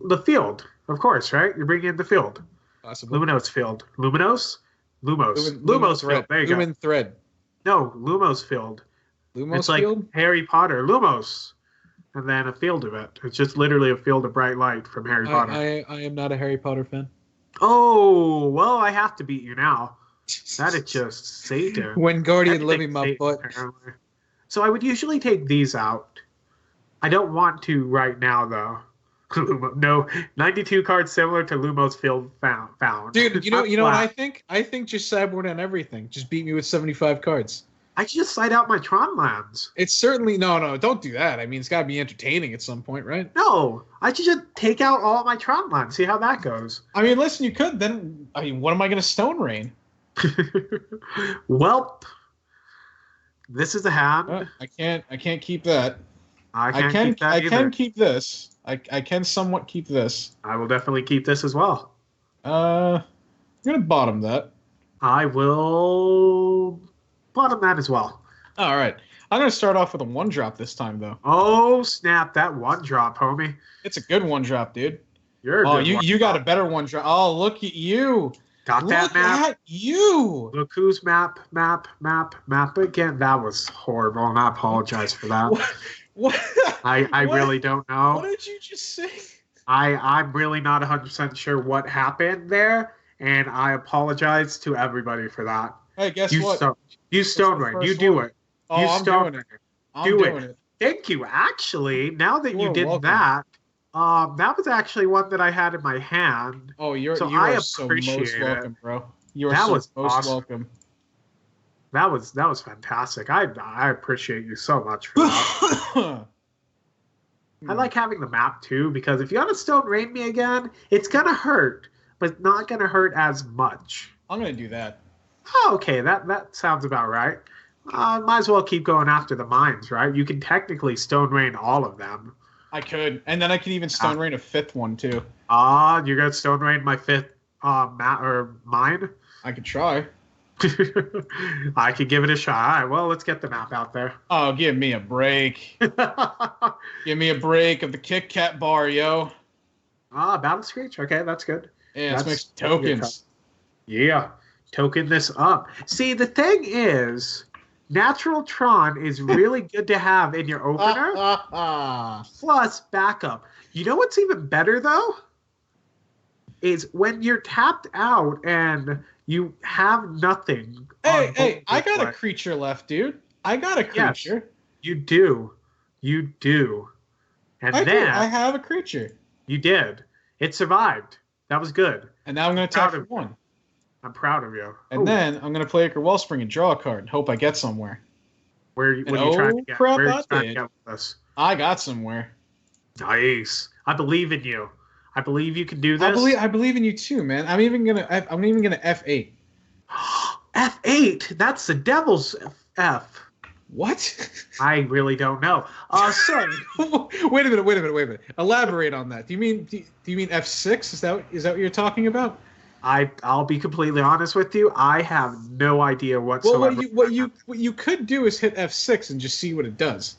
The field, of course, right? You're bringing in the field. Possibly. Luminos field. Lumos field. There you go. Lumen thread. No, Lumos field. Lumos it's like field? Harry Potter. Lumos. and then a field of it. It's just literally a field of bright light from Harry Potter. I am not a Harry Potter fan. Oh, well, I have to beat you now. That is just Satan. When Guardian Everything's living my Satan, butt. apparently. So I would usually take these out. I don't want to right now, though. No, 92 cards similar to Lumo's field found. Dude, you know what I think? I think just sideboard on everything. Just beat me with 75 cards. I should just side out my Tron lands. It's certainly no, don't do that. I mean, it's got to be entertaining at some point, right? No, I should just take out all my Tron lands. See how that goes. I mean, listen, you could then. I mean, what am I going to Stone Rain? Welp, this is a hand. I can't keep that. I can keep that I either. can keep this. I can somewhat keep this. I will definitely keep this as well. I'm gonna bottom that. I will bottom that as well. All right. I'm gonna start off with a 1-drop this time, though. Oh snap! That 1-drop, homie. It's a good 1-drop, dude. You're a good you got a better 1-drop. Oh, look at you. Got that Look map. at you. Look who's map again. That was horrible, and I apologize for that. What? I What? really don't know. What did you just say? I'm really not 100% sure what happened there, and I apologize to everybody for that. Hey, guess You what? you Stone the Rain. first You do one. it. Oh, you I'm Stone doing it. Rain. I'm Do doing it. it. Thank you. Actually, now that you You're did welcome. that, that was actually one that I had in my hand. Oh, you So are I so appreciate most it. welcome, bro. You are That so was most awesome. welcome. That was fantastic. I appreciate you so much for that. I like having the map too, because if you want to Stone Rain me again, it's gonna hurt, but it's not gonna hurt as much. I'm gonna do that. Oh, okay, that sounds about right. Might as well keep going after the mines, right? You can technically Stone Rain all of them. I could, and then I could even Stone Rain a 5th one too. You're gonna Stone Rain my 5th mine? I could try. I could give it a shot. All right, well, let's get the map out there. Oh, give me a break. Give me a break of the Kit Kat bar, yo. Battle Screech? Okay, that's good. Yeah, let's make That's some a good tokens. Yeah, token this up. See, the thing is, Natural Tron is really good to have in your opener, plus backup. You know what's even better, though? Is when you're tapped out and you have nothing. Hey, I got a creature left, dude. I got a creature. Yes, you do. You do. And then I have a creature. you did. It survived. That was good. And now I'm going to Proud tap for of 1. I'm proud of you. And Ooh, then I'm going to play Acre Wellspring and draw a card and hope I get somewhere. what are you trying to get? crap, Where are I you trying to did. get with this? I got somewhere. Nice. I believe in you. I believe you can do this. I believe in you too, man. I'm even gonna F8. F8. That's the devil's F. What? I really don't know. So Wait a minute. Elaborate on that. Do you mean F6? Is that what you're talking about? I'll be completely honest with you. I have no idea Well, whatsoever. what you could do is hit F6 and just see what it does.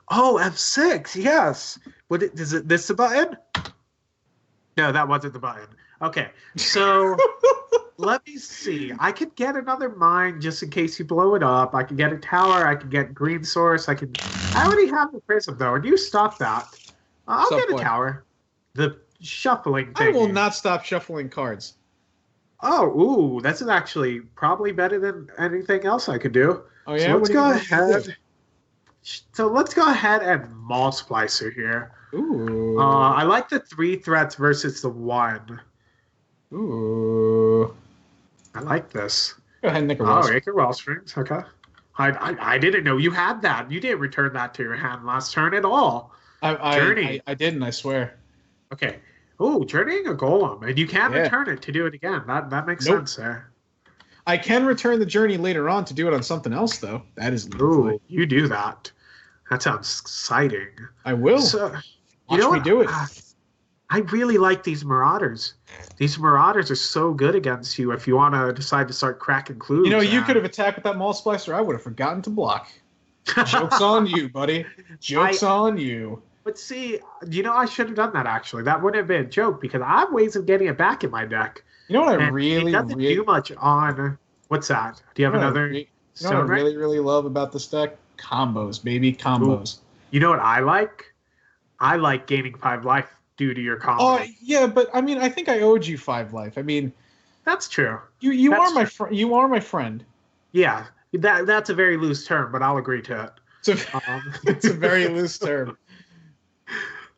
Oh, F6. Yes. Is it this the button? No, that wasn't the button. Okay. So let me see. I could get another mine just in case you blow it up. I could get a tower. I could get green source. I already have the prism though, and you stop that. I'll Stop get a what? tower. The shuffling thing. I will not stop shuffling cards. Oh, ooh, that's actually probably better than anything else I could do. Oh yeah. So let's What go do you ahead. So let's go ahead and Maul Splicer here. Ooh. I like the 3 threats versus the 1. Ooh. I like this. Go ahead and nick a Oh, Wellspring. Acre Wellsprings. Okay. I didn't know you had that. You didn't return that to your hand last turn at all. Journey. I didn't. I swear. Okay. Oh, journeying a golem, and you can Yeah. return it to do it again. That makes Nope. sense there. I can return the journey later on to do it on something else, though. That is lovely. Ooh, you do that. That sounds exciting. I will. So, Watch you know me what? do it. I really like these Marauders. These Marauders are so good against you if you want to decide to start cracking clues. You know, you and- could have attacked with that Maul Splicer. I would have forgotten to block. Joke's on you, buddy. Joke's on you. But see, I should have done that actually. That wouldn't have been a joke because I have ways of getting it back in my deck. You know what I And really, it doesn't really, do much on. What's that? Do you have you know what I another? re- you know Stone what I Ring? really, really love about this deck? Combos, baby. Combos. You know what I like? I like gaining 5 life due to your Oh combo. yeah, but I mean, I think I owed you 5 life. I mean, That's true. you are That's my true. friend. You are my friend. Yeah, that's a very loose term, but I'll agree to it. It's Um, it's a very loose term.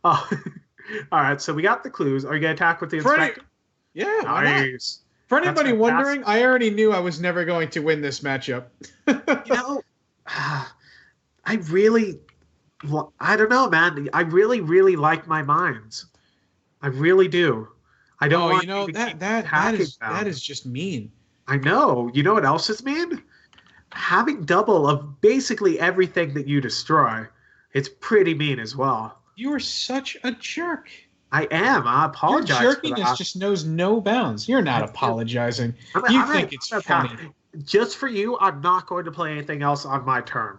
oh, all right, so we got the clues. Are you gonna attack with the For any, inspector? yeah, why not? Nice. For That's anybody fantastic. wondering, I already knew I was never going to win this matchup. You know, I really, I don't know, man. I really, really like my mines. I really do. I don't Oh, want you to keep attacking that them. is just mean. I know. You know what else is mean? Having double of basically everything that you destroy. It's pretty mean as well. You are such a jerk. I am. I Your apologize for jerkiness that. just knows no bounds. You're not apologizing. You think it's funny. Just for you, I'm not going to play anything else on my turn.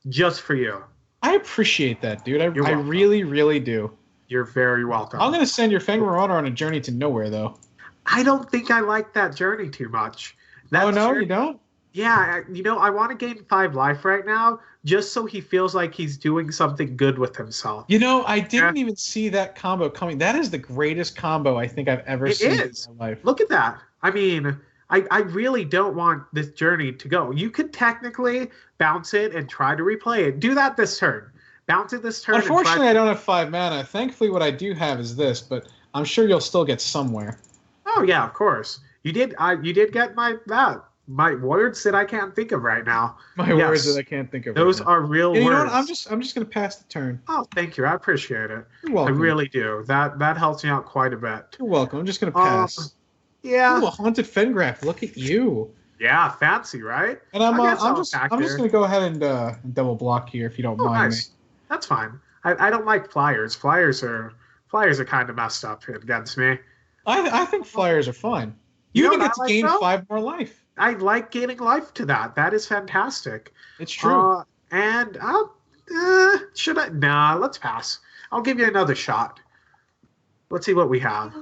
Just for you. I appreciate that, dude. You're I welcome. really, really do. You're very welcome. I'm gonna send your Fang Marauder on a journey to nowhere, though. I don't think I like that journey too much. That Oh no, journey- you don't? Yeah, I want to gain 5 life right now, just so he feels like he's doing something good with himself. You know, I didn't even see that combo coming. That is the greatest combo I think I've ever seen in my life. Look at that. I mean, I really don't want this journey to go. You could technically bounce it and try to replay it. Do that this turn. Bounce it this turn. Unfortunately, I don't have 5 mana. Thankfully, what I do have is this, but I'm sure you'll still get somewhere. Oh yeah, of course. You did. You did get my words that I can't think of right now. My words that I can't think of. Those right now. are real You words. know what? I'm just gonna pass the turn. Oh, thank you. I appreciate it. You're welcome. I really do. That helps me out quite a bit. You're welcome. I'm just gonna pass. Yeah. Ooh, a haunted Fengraph. Look at you. Yeah, fancy, right? And I'm just attack gonna go ahead and double block here if you don't mind nice. That's fine. I don't like flyers. Flyers are kind of messed up against me. me. I think flyers are fine. You You know even what get to I like, gain though? 5 more life. I like gaining life to that. That is fantastic. It's true. And should I? Nah, let's pass. I'll give you another shot. Let's see what we have.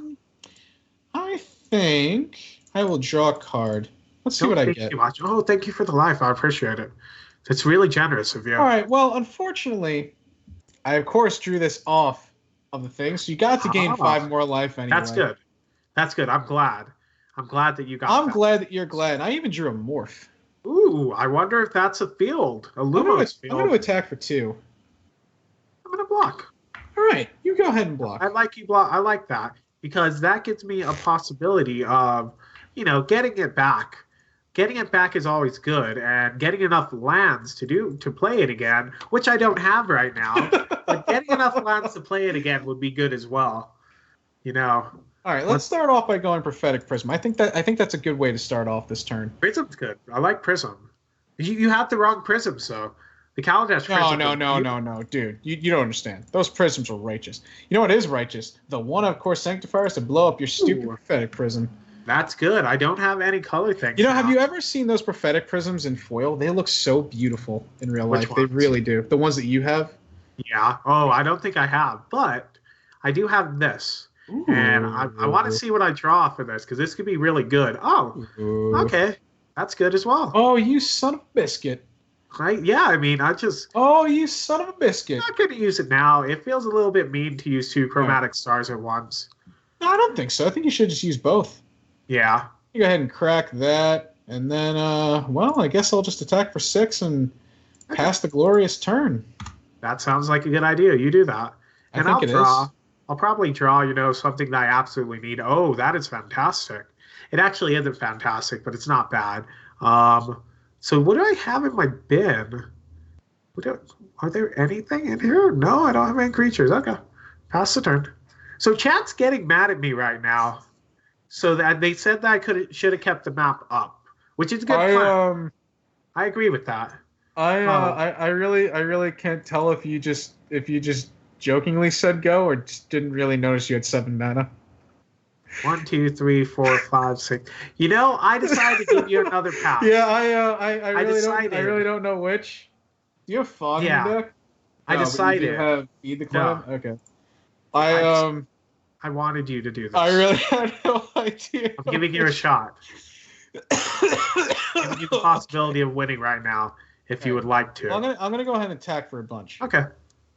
I think I will draw a card. Let's see Don't what I think get. too much. Oh, thank you for the life. I appreciate it. It's really generous of you. All right. Well, unfortunately, I of course drew this off of the thing, so you got to gain 5 more life anyway. That's good. That's good. I'm glad. I'm glad that you got I'm that. glad that you're glad. I even drew a morph. Ooh, I wonder if that's a field. A I'm Lumos going to field. attack for 2. I'm going to block. All right. You go ahead and block. I like you block. I like that because that gives me a possibility of, getting it back. Getting it back is always good, and getting enough lands to play it again, which I don't have right now. But getting enough lands to play it again would be good as well. All right. Let's start off by going Prophetic Prism. I think that's a good way to start off this turn. Prism's good. I like Prism. You have the wrong Prism, so the Kaladesh Prism. No, dude. You don't understand. Those prisms are righteous. You know what is righteous? The one, of course, Sanctifiers to blow up your stupid Prophetic Prism. That's good. I don't have any color things. Have you ever seen those Prophetic Prisms in foil? They look so beautiful in real life. Which They ones? really do. The ones that you have? Yeah. Oh, I don't think I have, but I do have this. Ooh. And I want to see what I draw for this because this could be really good. Oh, Ooh. okay. That's good as well. Oh, you son of a biscuit. Oh, you son of a biscuit. I'm not going to use it now. It feels a little bit mean to use 2 chromatic stars at once. No, I don't think so. I think you should just use both. Yeah. You go ahead and crack that. And then, I guess I'll just attack for 6 and pass the glorious turn. That sounds like a good idea. You do that. I And think I'll it draw. is. I'll probably draw, something that I absolutely need. Oh, that is fantastic. It actually isn't fantastic, but it's not bad. So what do I have in my bin? Are there anything in here? No, I don't have any creatures. Okay. Pass the turn. So chat's getting mad at me right now. So that they said that I should have kept the map up, which is a good plan. I agree with that. I really can't tell if you just jokingly said go or just didn't really notice you had 7 mana. 1, 2, 3, 4, 5, 6. I decided to give you another pass. Yeah, I really don't know which. Do you have fog in your deck? I decided. But you do have feed the clan? No. Okay. I wanted you to do this. I really had no idea. I'm giving you a shot. I'm giving you the possibility of winning right now if you would like to. I'm gonna go ahead and attack for a bunch. Okay.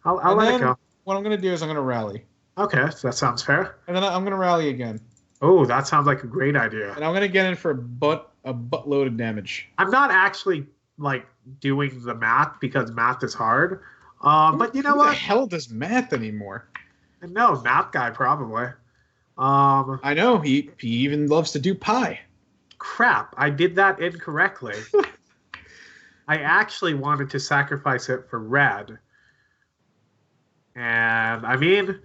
I'll let it go. what I'm gonna do is I'm gonna rally, Okay, so that sounds fair. and then I'm gonna rally again, Oh, that sounds like a great idea. and I'm gonna get in for a buttload of damage. I'm not actually like doing the math because math is hard. But you know Who the what? hell does math anymore? No, math guy probably. I know he even loves to do pi. Crap, I did that incorrectly. I actually wanted to sacrifice it for red. And I mean,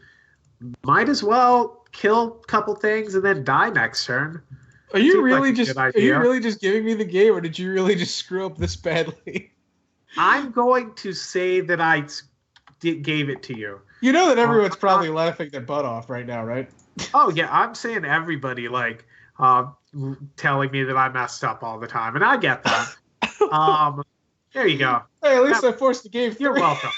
might as well kill a couple things and then die next turn. Are you Seems really like a just good are idea. you really just giving me the game, or did you really just screw up this badly? I'm going to say that gave it to you. You know that everyone's I'm probably laughing their butt off right now, right? Oh yeah, I'm saying everybody telling me that I messed up all the time, and I get that. There you go. Hey, at least I forced the game. You're through. welcome.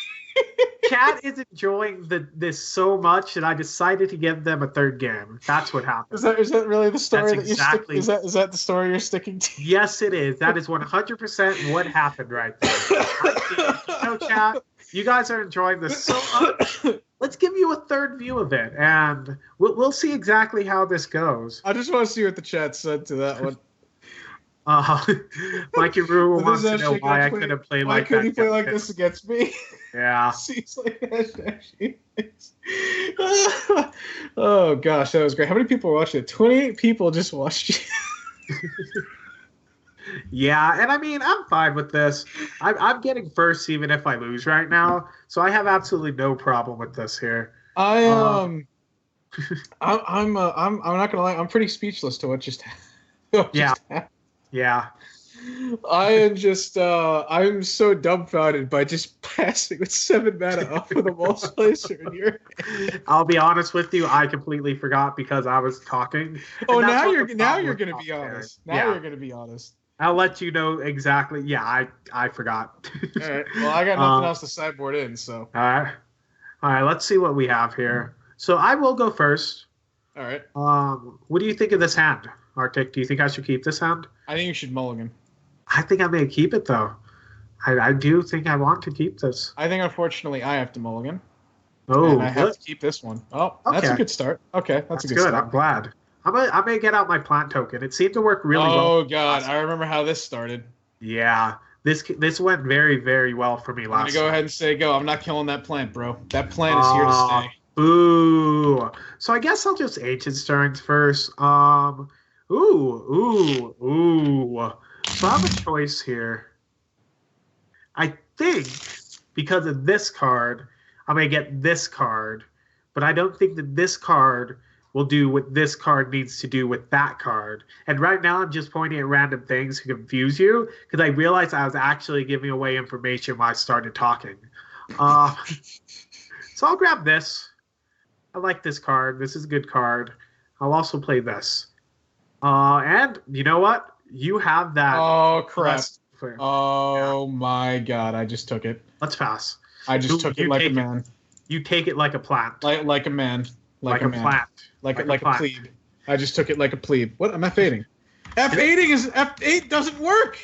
Chat is enjoying this so much that I decided to give them a third game. That's what happened. Is that really the story That's that exactly- you're sticking? Is that the story you're sticking to? Yes, it is. That is 100% what happened right there. Chat, you guys are enjoying this so much. Let's give you a third view of it, and we'll see exactly how this goes. I just want to see what the chat said to that one. Mikey Rue But wants this to is know actually why I gonna couldn't play Why like couldn't that. you play like this against me? Yeah. Seems like Oh gosh, that was great. How many people watched it? 28 people just watched it. Yeah, and I mean, I'm fine with this. I'm getting first even if I lose right now, so I have absolutely no problem with this here. I'm not gonna lie. I'm pretty speechless to what just happened. Yeah. I am just I'm so dumbfounded by just passing with 7 mana off of the wall slicer in your hand. I'll be honest with you, I completely forgot because I was talking. Oh, And that's now what you're the now problem you're with gonna be commentary. honest. Now Yeah. you're gonna be honest. I'll let you know exactly. Yeah, I forgot. All right. Well, I got nothing else to sideboard in, so. All right. Let's see what we have here. So I will go first. All right. What do you think of this hand, Arctic? Do you think I should keep this hand? I think you should mulligan. I think I may keep it though. I do think I want to keep this. I think unfortunately I have to mulligan. Oh, and I have good. to keep this one. Oh, that's a Okay. good start. Okay, that's a good good. start. I'm glad. I may get out my plant token. It seemed to work really well. Oh god, I remember how this started. Yeah, this went very, very well for me I'm last gonna go time. ahead and say go. I'm not killing that plant, bro. That plant is here to stay. Boo. So I guess I'll just Ancient Stirrings first. Ooh. So I have a choice here. I think because of this card, I'm gonna get this card, but I don't think that this card will do what this card needs to do with that card. And right now I'm just pointing at random things to confuse you because I realized I was actually giving away information when I started talking. So I'll grab this. I like this card. This is a good card. I'll also play this. And you know what? You have that. Oh crap. Let's, Oh my god, I just took it. let's pass. I just took it You like a take it. man. You take it like a plant. Like a man. Like a man. plant. Like a plant. plebe. I just took it like a plebe. What am I fading? F8 doesn't work.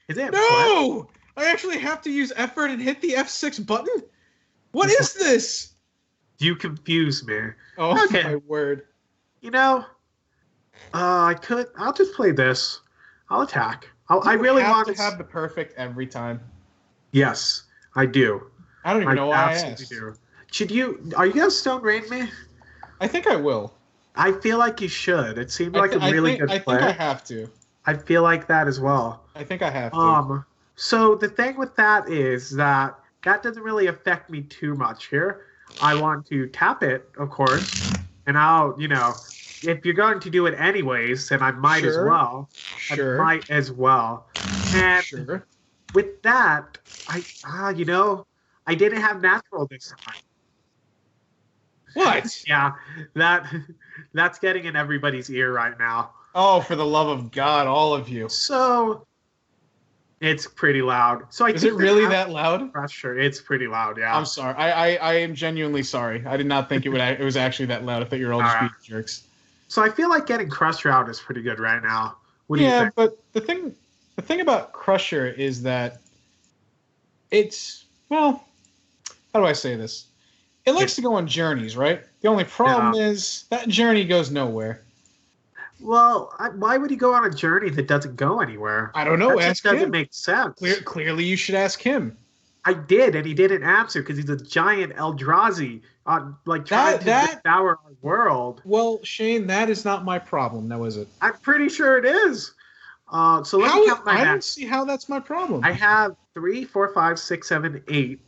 Is it? No! I actually have to use effort and hit the F6 button? What is this? You confuse me. Oh Okay. my word. You know, I'll just play this. I'll attack. I really have want to have the perfect every time. Yes, I do. I don't even know why I absolutely asked. do. Are you gonna Stone Rain me? I think I will. I feel like you should. It seemed like a really good I play. think I have to. I feel like that as well. I think I have to. So the thing with that is that doesn't really affect me too much here. I want to tap it, of course, and I'll, if you're going to do it anyways, then I might as Sure. well. Sure. I might as well. And Sure. with that, I didn't have natural this time. What? Yeah, that's getting in everybody's ear right now. Oh, for the love of God, all of you. So it's pretty loud. So Is it really that loud? pressure? It's pretty loud. Yeah. I'm sorry. I am genuinely sorry. I did not think it was actually that loud. I thought you were all just All being right. jerks. So I feel like getting Crusher out is pretty good right now. What do you Yeah, think? but the thing about Crusher is that it's, well, how do I say this? It likes to go on journeys, right? The only problem is that journey goes nowhere. Well, why would he go on a journey that doesn't go anywhere? I don't know. That just Ask him. doesn't make sense. Clearly, you should ask him. I did, and he didn't answer because he's a giant Eldrazi, trying to devour our world. Well, Shane, that is not my problem, now is it? I'm pretty sure it is. So let me count my I don't see how that's my problem. I have 3, 4, 5, 6, 7, 8,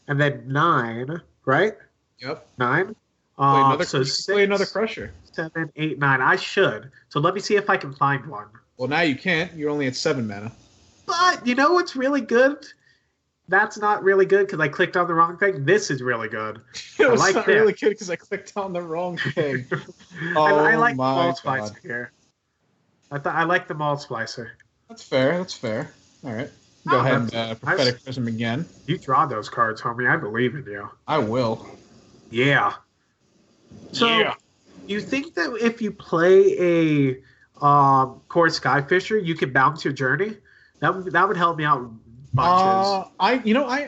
and then 9, right? Yep. 9. Play another Crusher. 7, 8, 9. I should. So let me see if I can find one. Well, now you can't. You're only at 7 mana. But you know what's really good? That's not really good because I clicked on the wrong thing. This is really good. It's not really good because I clicked on the wrong thing. I like the Mall Splicer here. I like the Mall Splicer. That's fair. All right. Go ahead and Prophetic Prism again. You draw those cards, homie. I believe in you. I will. Yeah. So, you think that if you play a Core Skyfisher, you can bounce your journey? That would help me out bunches.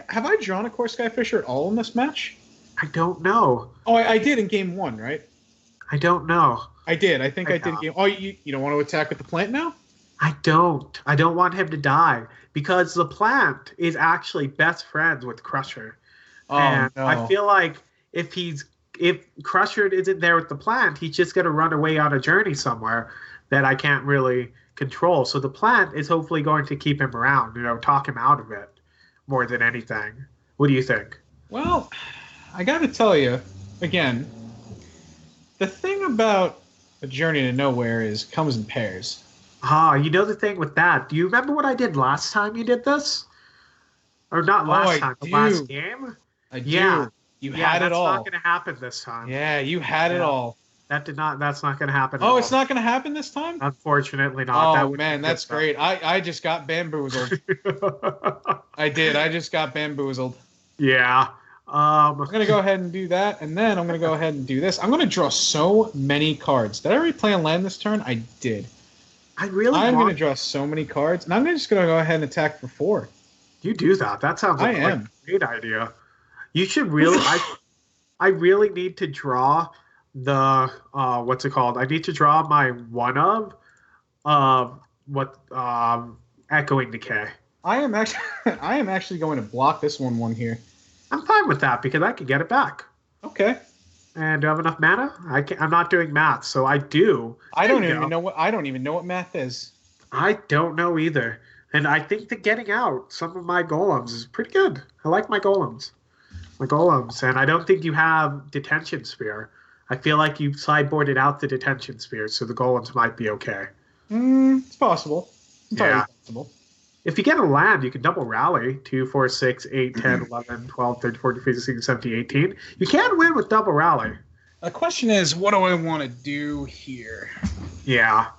Have I drawn a Core Skyfisher at all in this match? I don't know. Oh, I did in game 1, right? I don't know. I did. I think I did. Oh, you don't want to attack with the plant now? I don't. I don't want him to die because the plant is actually best friends with Crusher. Oh, and no. I feel like if Crusher isn't there with the plant, he's just going to run away on a journey somewhere that I can't really control. So the plant is hopefully going to keep him around, talk him out of it more than anything. What do you think? Well, I got to tell you, again, the thing about a Journey to Nowhere comes in pairs. The thing with that, do you remember what I did last time you did this? Or not last time, but last game? I do. Yeah. You had it all. That's not going to happen this time. Yeah, you had it all. That's not going to happen. Oh, it's not going to happen this time? Unfortunately not. Oh, man, that's great. I just got bamboozled. I did. I just got bamboozled. Yeah. I'm going to go ahead and do that, and then I'm going to go ahead and do this. I'm going to draw so many cards. Did I already play on land this turn? I did. I'm going to draw so many cards, and I'm just going to go ahead and attack for 4. You do that. That sounds like a great idea. You should really... I really need to draw the... what's it called? I need to draw my one of... Echoing Decay. I am actually going to block this one here. I'm fine with that because I can get it back. Okay. And do I have enough mana? I'm not doing math, so I do. I don't even know what math is. I don't know either. And I think that getting out some of my golems is pretty good. I like my golems. And I don't think you have Detention Spear. I feel like you sideboarded out the Detention Spear, so the golems might be okay. It's possible. It's always possible. If you get a land, you can double rally 2, 4, 6, 8, 10, 11, 12, 13, 14, 15, 16, 17, 18. You can win with double rally. The question is, what do I want to do here? Yeah.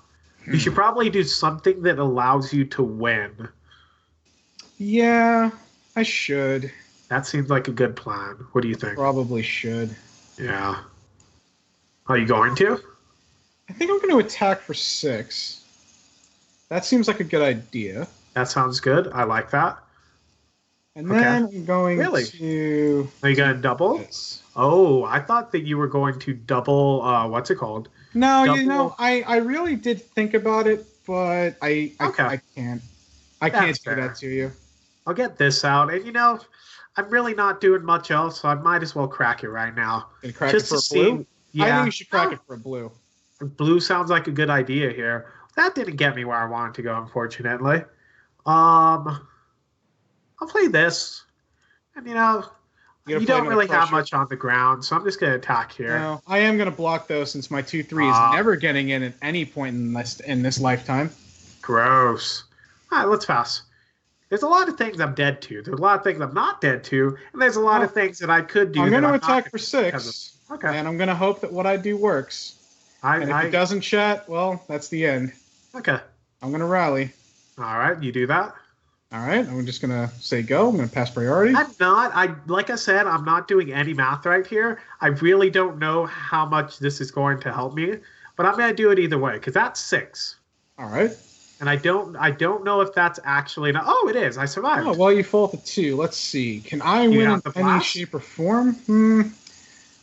You should probably do something that allows you to win. Yeah, I should. That seems like a good plan. What do you think? Probably should. Yeah. Are you going to? I think I'm going to attack for 6. That seems like a good idea. That sounds good. I like that. And then I'm going to... Are you going to double? This. Oh, I thought that you were going to double... what's it called? No, I really did think about it, but I can't. I can't do that to you. I'll get this out. And, I'm really not doing much else, so I might as well crack it right now. Gonna crack it for a blue? Yeah. I think you should crack it for a blue. Blue sounds like a good idea here. That didn't get me where I wanted to go, unfortunately. I'll play this. And, you don't really have much on the ground, so I'm just going to attack here. No, I am going to block, though, since my 2/3 is never getting in at any point in this lifetime. Gross. All right, let's pass. There's a lot of things I'm dead to. There's a lot of things I'm not dead to, and there's a lot of things that I could do. I'm going to attack for 6, and I'm going to hope that what I do works. And if it doesn't, chat, well, that's the end. Okay. I'm going to rally. All right, you do that. All right, I'm just going to say go. I'm going to pass priority. Like I said, I'm not doing any math right here. I really don't know how much this is going to help me, but I'm going to do it either way because that's 6. All right. And I don't know if that's actually... Oh, it is. I survived. Oh, well, you fall to 2. Let's see. Can I win in any shape or form?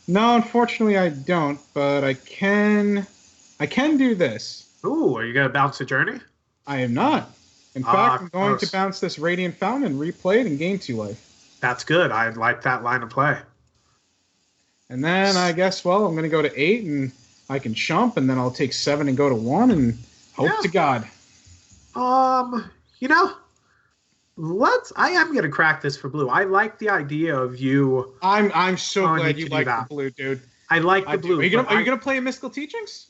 No, unfortunately I don't, but I can do this. Ooh, are you gonna bounce the journey? I am not. In fact, I'm going to Close. bounce this Radiant Fountain and replay it and gain 2 life. That's good. I like that line of play. And then I guess, well, I'm going to go to 8 and I can chump, and then I'll take 7 and go to 1 and hope Yeah. to God. You know, I am gonna crack this for blue. I like the idea of you. I'm so Oh, I glad need you to do like the that. blue, dude. I like I the do. blue. Are you but gonna play Mystical Teachings?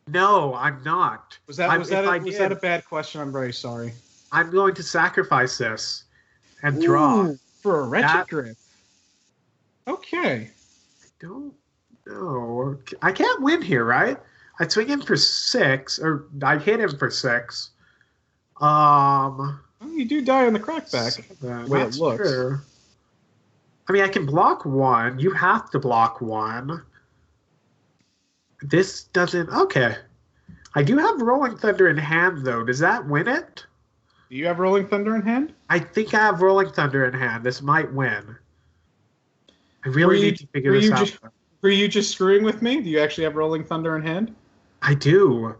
No, I'm not. Was that If I a did, bad question? I'm very sorry. I'm going to sacrifice this and draw. Ooh, for a Wretched That- Grip. Okay. Don't know. I can't win here, right? I'd swing in for 6, or I'd hit him for 6. Well, you do die on the crackback. way it That's looks. true. I mean, I can block 1. You have to block 1. This doesn't. Okay. I do have Rolling Thunder in hand, though. Does that win it? Do you have Rolling Thunder in hand? I think I have Rolling Thunder in hand. This might win. I really need to figure this out. Were you just screwing with me? Do you actually have Rolling Thunder in hand? I do.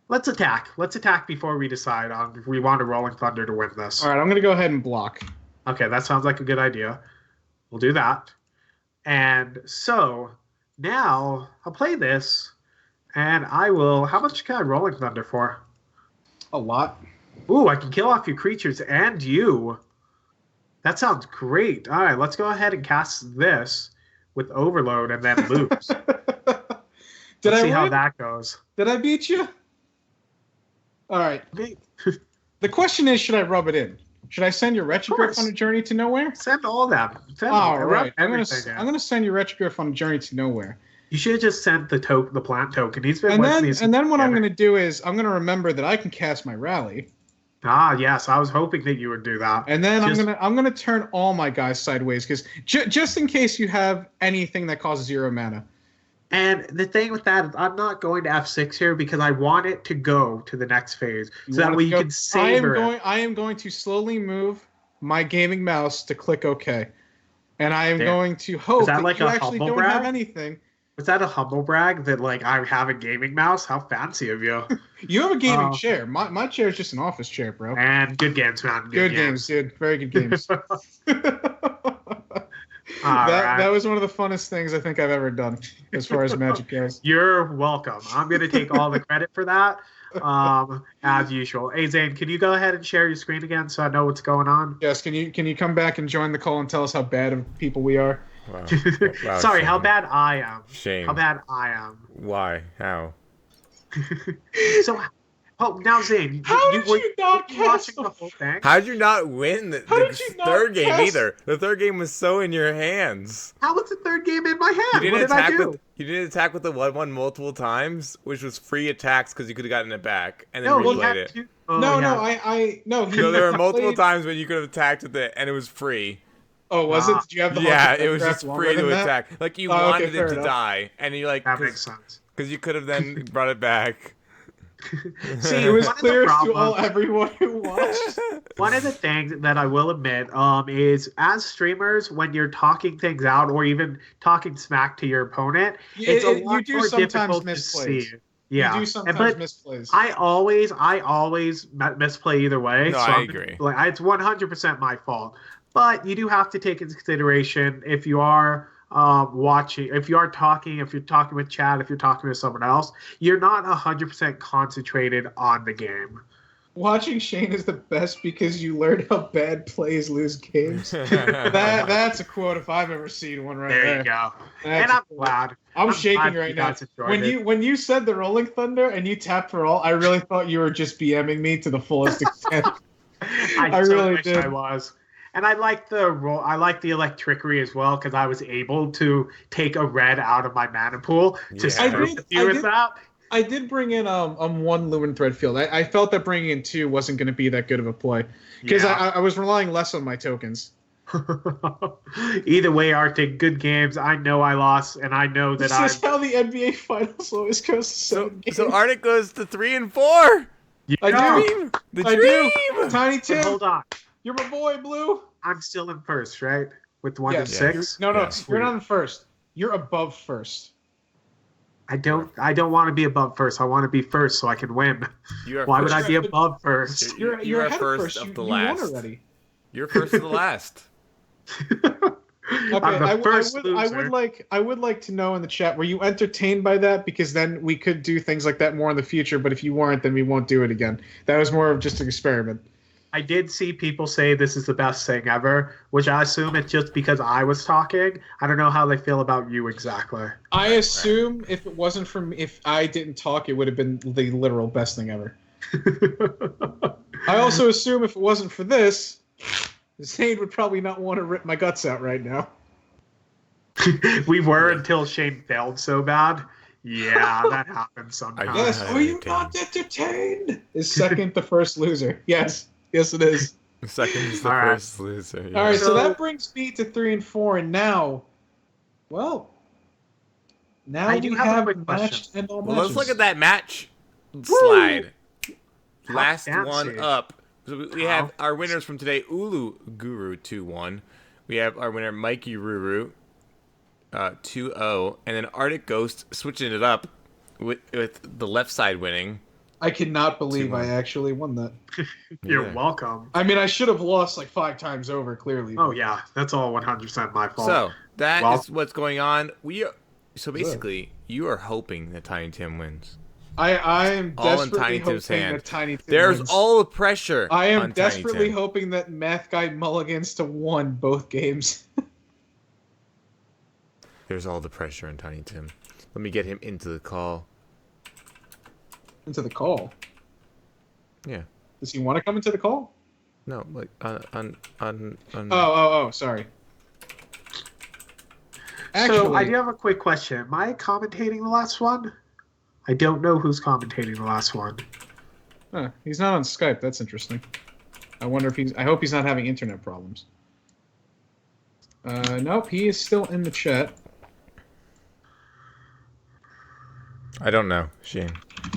Let's attack. Let's attack before we decide on if we want a Rolling Thunder to win this. All right, I'm going to go ahead and block. Okay, that sounds like a good idea. We'll do that. And so now I'll play this, and I will. How much can I Rolling Thunder for? A lot. Ooh, I can kill off your creatures and you. That sounds great. All right, let's go ahead and cast this with Overload and then lose. Did I see how win? that goes. Did I beat you? All right. The question is, should I rub it in? Should I send your Retrogriff on a journey to nowhere? Send all them. Send All right. I'm everything gonna send your Retrogriff on a journey to nowhere. You should have just sent the plant token. He's been And with then, me. and then what I'm gonna do is I'm gonna remember that I can cast my rally, Ah, yes, I was hoping that you would do that. and then Just- I'm gonna turn all my guys sideways because just in case you have anything that causes 0 mana. And the thing with that is, I'm not going to F6 here because I want it to go to the next phase, so that way you can savor it. I am going to slowly move my gaming mouse to click OK, and I am Damn. going to hope that that like you a actually humble don't have brag? anything. Was that a humble brag that like I have a gaming mouse? How fancy of you! You have a gaming Oh. chair. My chair is just an office chair, bro. And good games, man. Good games, dude. Very good games. All right. That was one of the funnest things I think I've ever done as far as Magic goes. You're welcome. I'm going to take all the credit for that, as usual. Hey, Zane, can you go ahead and share your screen again so I know what's going on? Yes, can you come back and join the call and tell us how bad of people we are? Wow. Sorry, Shane. how bad I am. Shame. How bad I am. Why? How? So, now Zane, How did were you not you cast watching the whole thing? How'd you not win the How did you not third game cast- either? The third game was so in your hands. How was the third game in my You hand? didn't What did I attack do? with you didn't attack with the 1/1 multiple times, which was free attacks because you could have gotten it back and then No, he replayed had it. two. Oh, no, yeah. no. He So there were multiple played- times when you could have attacked with it and it was free. Oh, was it? Did you have the Yeah, Haunted it was Photograph just longer free than to that? attack. Like you Oh, okay, wanted fair it to enough. die, and you like That makes sense. because you could have then brought it back. See, It was one of the clear to problems- everyone who watched. One of the things that I will admit is as streamers, when you're talking things out or even talking smack to your opponent, it's a lot you do more sometimes difficult to misplays. see. Yeah, You do sometimes but misplays. I always misplay either way. No, so I I'm agree. Like, it's 100% my fault. But you do have to take into consideration if you are watching, if you're talking with chat, if you're talking with someone else, you're not 100% concentrated on the game. Watching Shane is the best because you learn how bad plays lose games. That's a quote if I've ever seen one right there. There you go. That's And a I'm quote. glad. I'm I'm shaking glad right you now. guys enjoyed it. When you said the Rolling Thunder and you tapped for all, I really thought you were just BMing me to the fullest extent. I really really wish did. I was. And I like the role. I like the electricity as well because I was able to take a red out of my mana pool to Yeah. screw with you with that. I did bring in one Lumen Thread Field. I felt that bringing in 2 wasn't going to be that good of a play because Yeah. I was relying less on my tokens. Either way, Arctic, good games. I know I lost, and I know that This is how the NBA Finals always goes to So 7 games. so Arctic goes to 3 and 4. I Yeah. do. The I dream. do. Tiny But Tim, hold on. you're my boy, Blue. I'm still in first, right? with 1 Yes. and 6. No, Yeah. you're not in first. You're above first. I don't want to be above first. I want to be first so I can win. You are Why would first. I be above first? You You're are ahead first first. of You the won last. already. You're first of the last. Okay, I'm the first I loser. would like to know in the chat, were you entertained by that? Because then we could do things like that more in the future. But if you weren't, then we won't do it again. That was more of just an experiment. I did see people say this is the best thing ever, which I assume it's just because I was talking. I don't know how they feel about you exactly. I assume if it wasn't for me, if I didn't talk, it would have been the literal best thing ever. I also assume if it wasn't for this, Zane would probably not want to rip my guts out right now. We were until Shane failed so bad. Yeah, that happens sometimes. Yes, are you not entertained? Is second the first loser? Yes, yes, it is. Second is the All right. first loser. Yeah. All right, so So- that brings me to 3 and 4, and now, well, now I do we have a have quick question. matched and all Well, matches. let's look at that match slide. How Last fancy. one up. So we have our winners from today: Ulu Guru 2-1. We have our winner Mikey Ruru 2-0, and then Arctic Ghost switching it up with the left side winning. I cannot believe 2-1. I actually won that. You're Yeah. welcome. I mean, I should have lost like 5 times over, clearly. Oh yeah, that's all 100% my fault. So that is Well- what's going on. So basically, you are hoping that Tiny Tim wins. I am All in desperately Tiny hoping Tim's hand. that Tiny Tim There's wins. all the pressure. I am on desperately Tiny Tim. hoping that Math Guy mulligans to 1 both games. There's all the pressure on Tiny Tim. Let me get him into the call. Into the call. Yeah. Does he want to come into the call? No, like on. Oh, sorry. So I do have a quick question. Am I commentating the last one? I don't know who's commentating the last one. Huh, he's not on Skype. That's interesting. I wonder if he's. I hope he's not having internet problems. Nope, he is still in the chat. I don't know, Shane,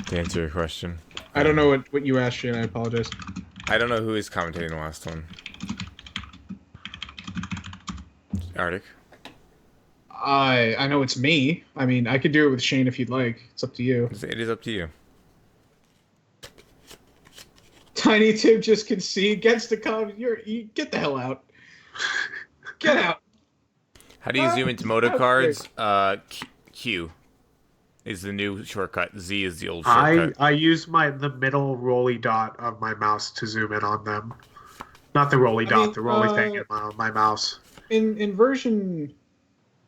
to answer your question. I don't know what you asked, Shane. I apologize. I don't know who is commentating the last one. Arctic. I know it's me. I mean, I could do it with Shane if you'd like. It's up to you. It is up to you. Tiny Tim just concede, gets the comment. You get the hell out. Get out. How do you zoom into moto cards? Q is the new shortcut. Z is the old shortcut. I use the middle rolly dot of my mouse to zoom in on them. Not the rolly dot, the rolly thing in my mouse. In version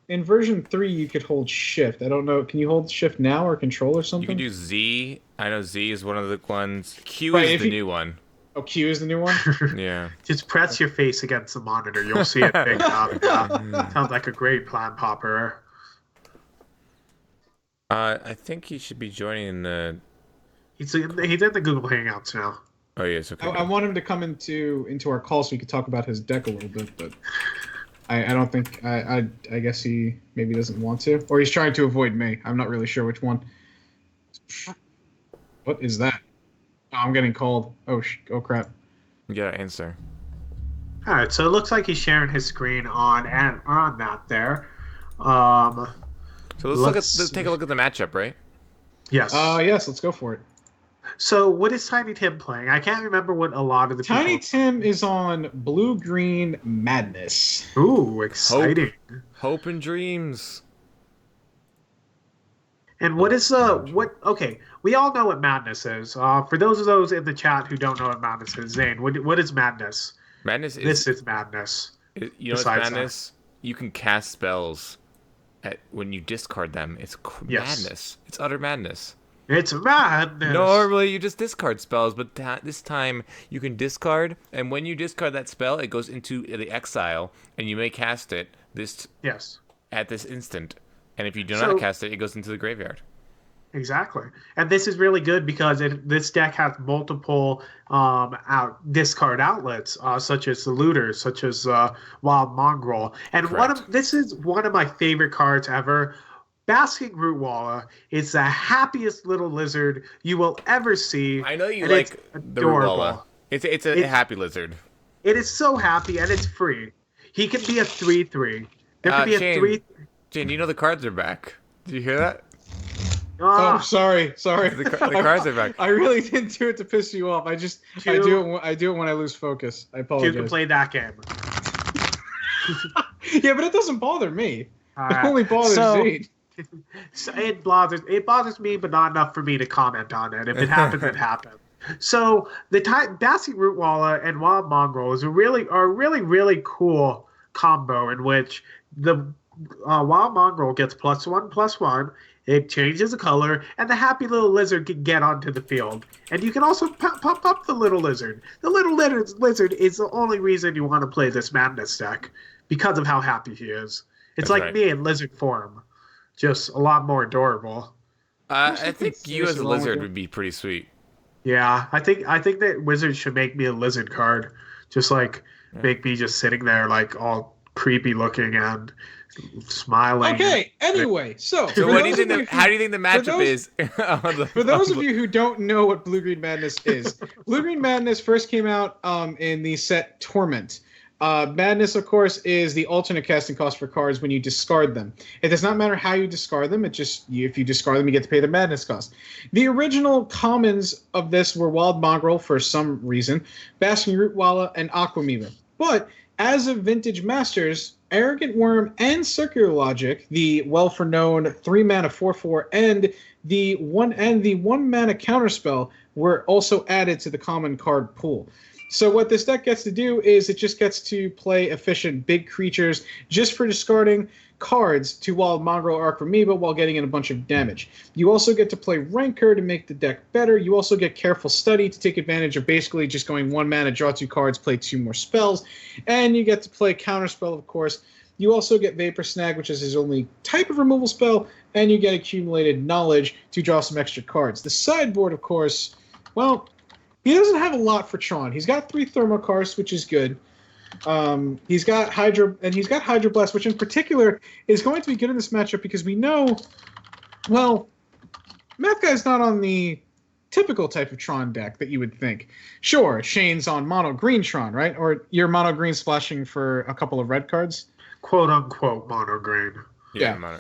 3, you could hold shift. I don't know. Can you hold shift now or control or something? You can do Z. I know Z is one of the ones. Q Right, is if the you- new one. Oh, Q is the new one. Yeah. Just press your face against the monitor. You'll see it big up. Yeah. Sounds like a great plan, Pauper. I think he should be joining the. He's in the Google Hangouts now. Oh yes, okay. I want him to come into our call so we could talk about his deck a little bit, but I don't think I guess he maybe doesn't want to, or he's trying to avoid me. I'm not really sure which one. What is that? Oh, I'm getting called. Oh crap. Yeah, answer. All right, so it looks like he's sharing his screen on that there. So let's take a look at the matchup, right? Yes. Yes, let's go for it. So what is Tiny Tim playing? I can't remember what a lot of the Tiny people... Tim is on Blue Green Madness. Ooh, exciting. Hope and dreams. And what is okay, we all know what madness is. For those in the chat who don't know what madness is, Zane, what is madness? Madness is. This is madness. You know what's Besides madness? You can cast spells when you discard them. It's Yes. madness. It's utter madness. It's madness. Normally you just discard spells, but this time you can discard, and when you discard that spell, it goes into the exile, and you may cast it Yes. at this instant. And if you do So- not cast it, it goes into the graveyard. Exactly, and this is really good because this deck has multiple discard outlets, such as the Looter, such as Wild Mongrel, and Correct. this is one of my favorite cards ever. Basking Rootwalla is the happiest little lizard you will ever see. I know you and like it's the adorable. Rutwalla. It's a happy lizard. It is so happy and it's free. He could be a 3-3. There could be a Shane, 3. Shane, you know the cards are back. Did you hear that? Oh, sorry. The cards are back. I really didn't do it to piss you off. I do it when I lose focus. I apologize. You can play that game. Yeah, but it doesn't bother me. It Alright. only bothers Zane. So it bothers me, but not enough for me to comment on it. If it happens, it happens. So the Bassi Rootwalla and Wild Mongrel is a really cool combo in which the Wild Mongrel gets +1/+1. It changes the color, and the happy little lizard can get onto the field. And you can also pop up the little lizard. The little lizard is the only reason you want to play this Madness deck, because of how happy he is. It's That's like right. me in lizard form, just a lot more adorable. I think you as a wrong with lizard you? would be pretty sweet. Yeah, I think that Wizards should make me a lizard card, just like make me just sitting there like all creepy looking and smiling. Okay. Anyway, so So for what do you those think? of you How do you think the matchup those- is? For those of you who don't know what Blue Green Madness is, Blue Green Madness first came out in the set Torment. Madness, of course, is the alternate casting cost for cards when you discard them. It does not matter how you discard them. If you discard them, you get to pay the Madness cost. The original commons of this were Wild Mongrel for some reason, Basking Rootwalla, and Aquamoeba. But as of Vintage Masters, Arrogant Worm and Circular Logic, the well-known 3-mana 4/4, and the 1-mana counterspell were also added to the common card pool. So what this deck gets to do is it just gets to play efficient big creatures just for discarding cards to Wild Mongrel or Aquamoeba while getting in a bunch of damage. You also get to play Rancor to make the deck better. You also get Careful Study to take advantage of basically just going 1 mana, draw 2 cards, play 2 more spells. And you get to play Counterspell, of course. You also get Vapor Snag, which is his only type of removal spell, and you get Accumulated Knowledge to draw some extra cards. The sideboard, of course, well, he doesn't have a lot for Tron. He's got 3 Thermokarst, which is good. He's got Hydroblast, which in particular is going to be good in this matchup because we know, well, Math Guy's not on the typical type of Tron deck that you would think. Sure, Shane's on mono green Tron, right? Or you're mono green splashing for a couple of red cards? Quote unquote mono green. Yeah.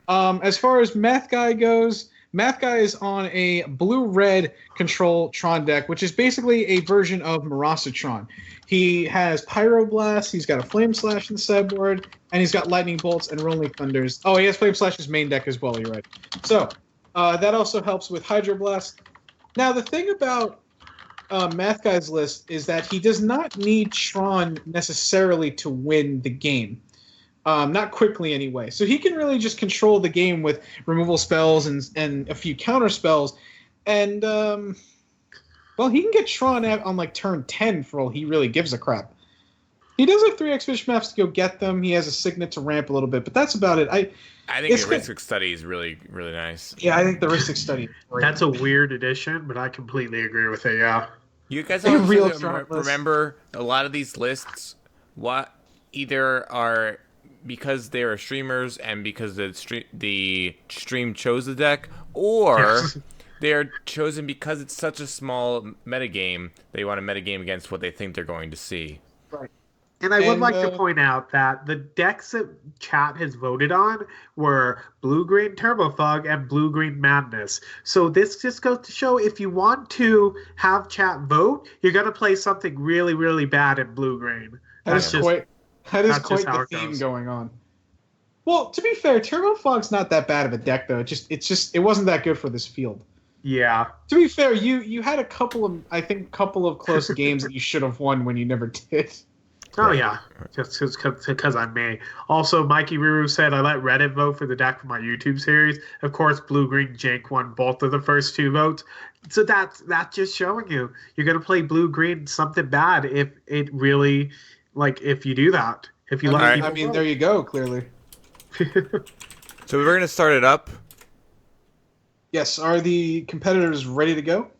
As far as Math Guy goes, Math Guy is on a blue-red control Tron deck, which is basically a version of Marasa Tron. He has Pyroblast, he's got a Flame Slash in the sideboard, and he's got Lightning Bolts and Rolling Thunders. Oh, he has Flame Slash's main deck as well, you're right. So, that also helps with Hydroblast. Now, the thing about Math Guy's list is that he does not need Tron necessarily to win the game. Not quickly, anyway. So he can really just control the game with removal spells and a few counter spells. And, well, he can get Tron out on, like, turn 10 for all he really gives a crap. He does have 3 Expedition Maps to go get them. He has a Signet to ramp a little bit, but that's about it. I think the Risk Study is really, really nice. Yeah, I think the Ristic Study. That's a weird addition, but I completely agree with it, yeah. You guys A all real really Tron list. remember a lot of these lists, either are because they are streamers and because the stream chose the deck, or Yes. they are chosen because it's such a small metagame, they want to metagame against what they think they're going to see. And I would And, like to point out that the decks that chat has voted on were Blue-Green Turbofug and Blue-Green Madness. So this just goes to show if you want to have chat vote, you're going to play something really, really bad in Blue-Green. That is quite how the it theme goes. going on. Well, to be fair, Turbo Fog's not that bad of a deck, though. It wasn't that good for this field. Yeah. To be fair, you had a couple of close games that you should have won when you never did. Oh, yeah. Just because I'm me. Also, Mikey Ruru said, I let Reddit vote for the deck for my YouTube series. Of course, Blue-Green Jake won both of the first 2 votes. So that's just showing you. You're going to play Blue-Green something bad if it really, like, if you do that. If you let people vote. there you go, clearly. So we're going to start it up. Yes, are the competitors ready to go?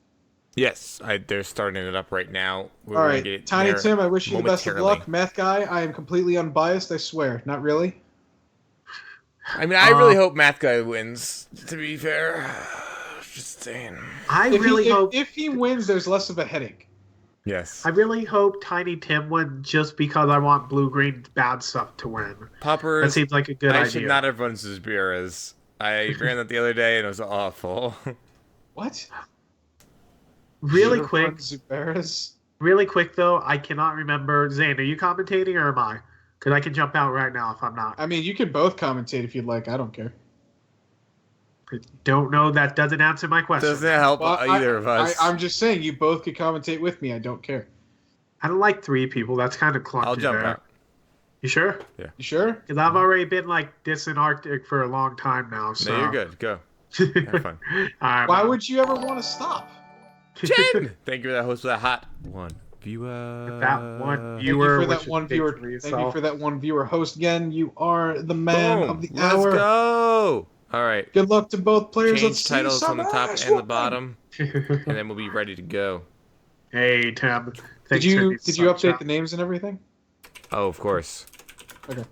Yes, they're starting it up right now. We're All gonna right, get it Tiny there Tim, I wish you the best of momentarily. luck. Math Guy, I am completely unbiased, I swear. Not really. I mean, I really hope Math Guy wins, to be fair. Just saying. I really hope... If he wins, there's less of a headache. Yes. I really hope Tiny Tim wins just because I want Blue Green bad stuff to win. That Poppers, seems like a good I idea. should not have run Suspiras. I ran that the other day and it was awful. What? Really Should've quick, run Zuberas? really quick though, I cannot remember. Zane, are you commentating or am I? Because I can jump out right now if I'm not. I mean, you could both commentate if you'd like. I don't care. I don't know. That doesn't answer my question. Doesn't help Well, either of us. I'm just saying, you both could commentate with me. I don't care. I don't like 3 people. That's kind of clunky. I'll jump there. out. You sure? You sure? Because I've already been like this in Arctic for a long time now. So No, you're good. Go. Have fun. Why would you ever want to stop? Jen! Thank you for that host for that hot one viewer. That one Thank viewer. you for that which one is viewer. basically Thank you yourself. for that one viewer. Host again. You are the man Boom. of the Let's hour. go. All right. Good luck to both players. Change Let's see titles some on the top ass and the whooping. bottom, and then we'll be ready to go. Hey Tim. Did Thanks for you these update sunshine. the names and everything? Oh, of course.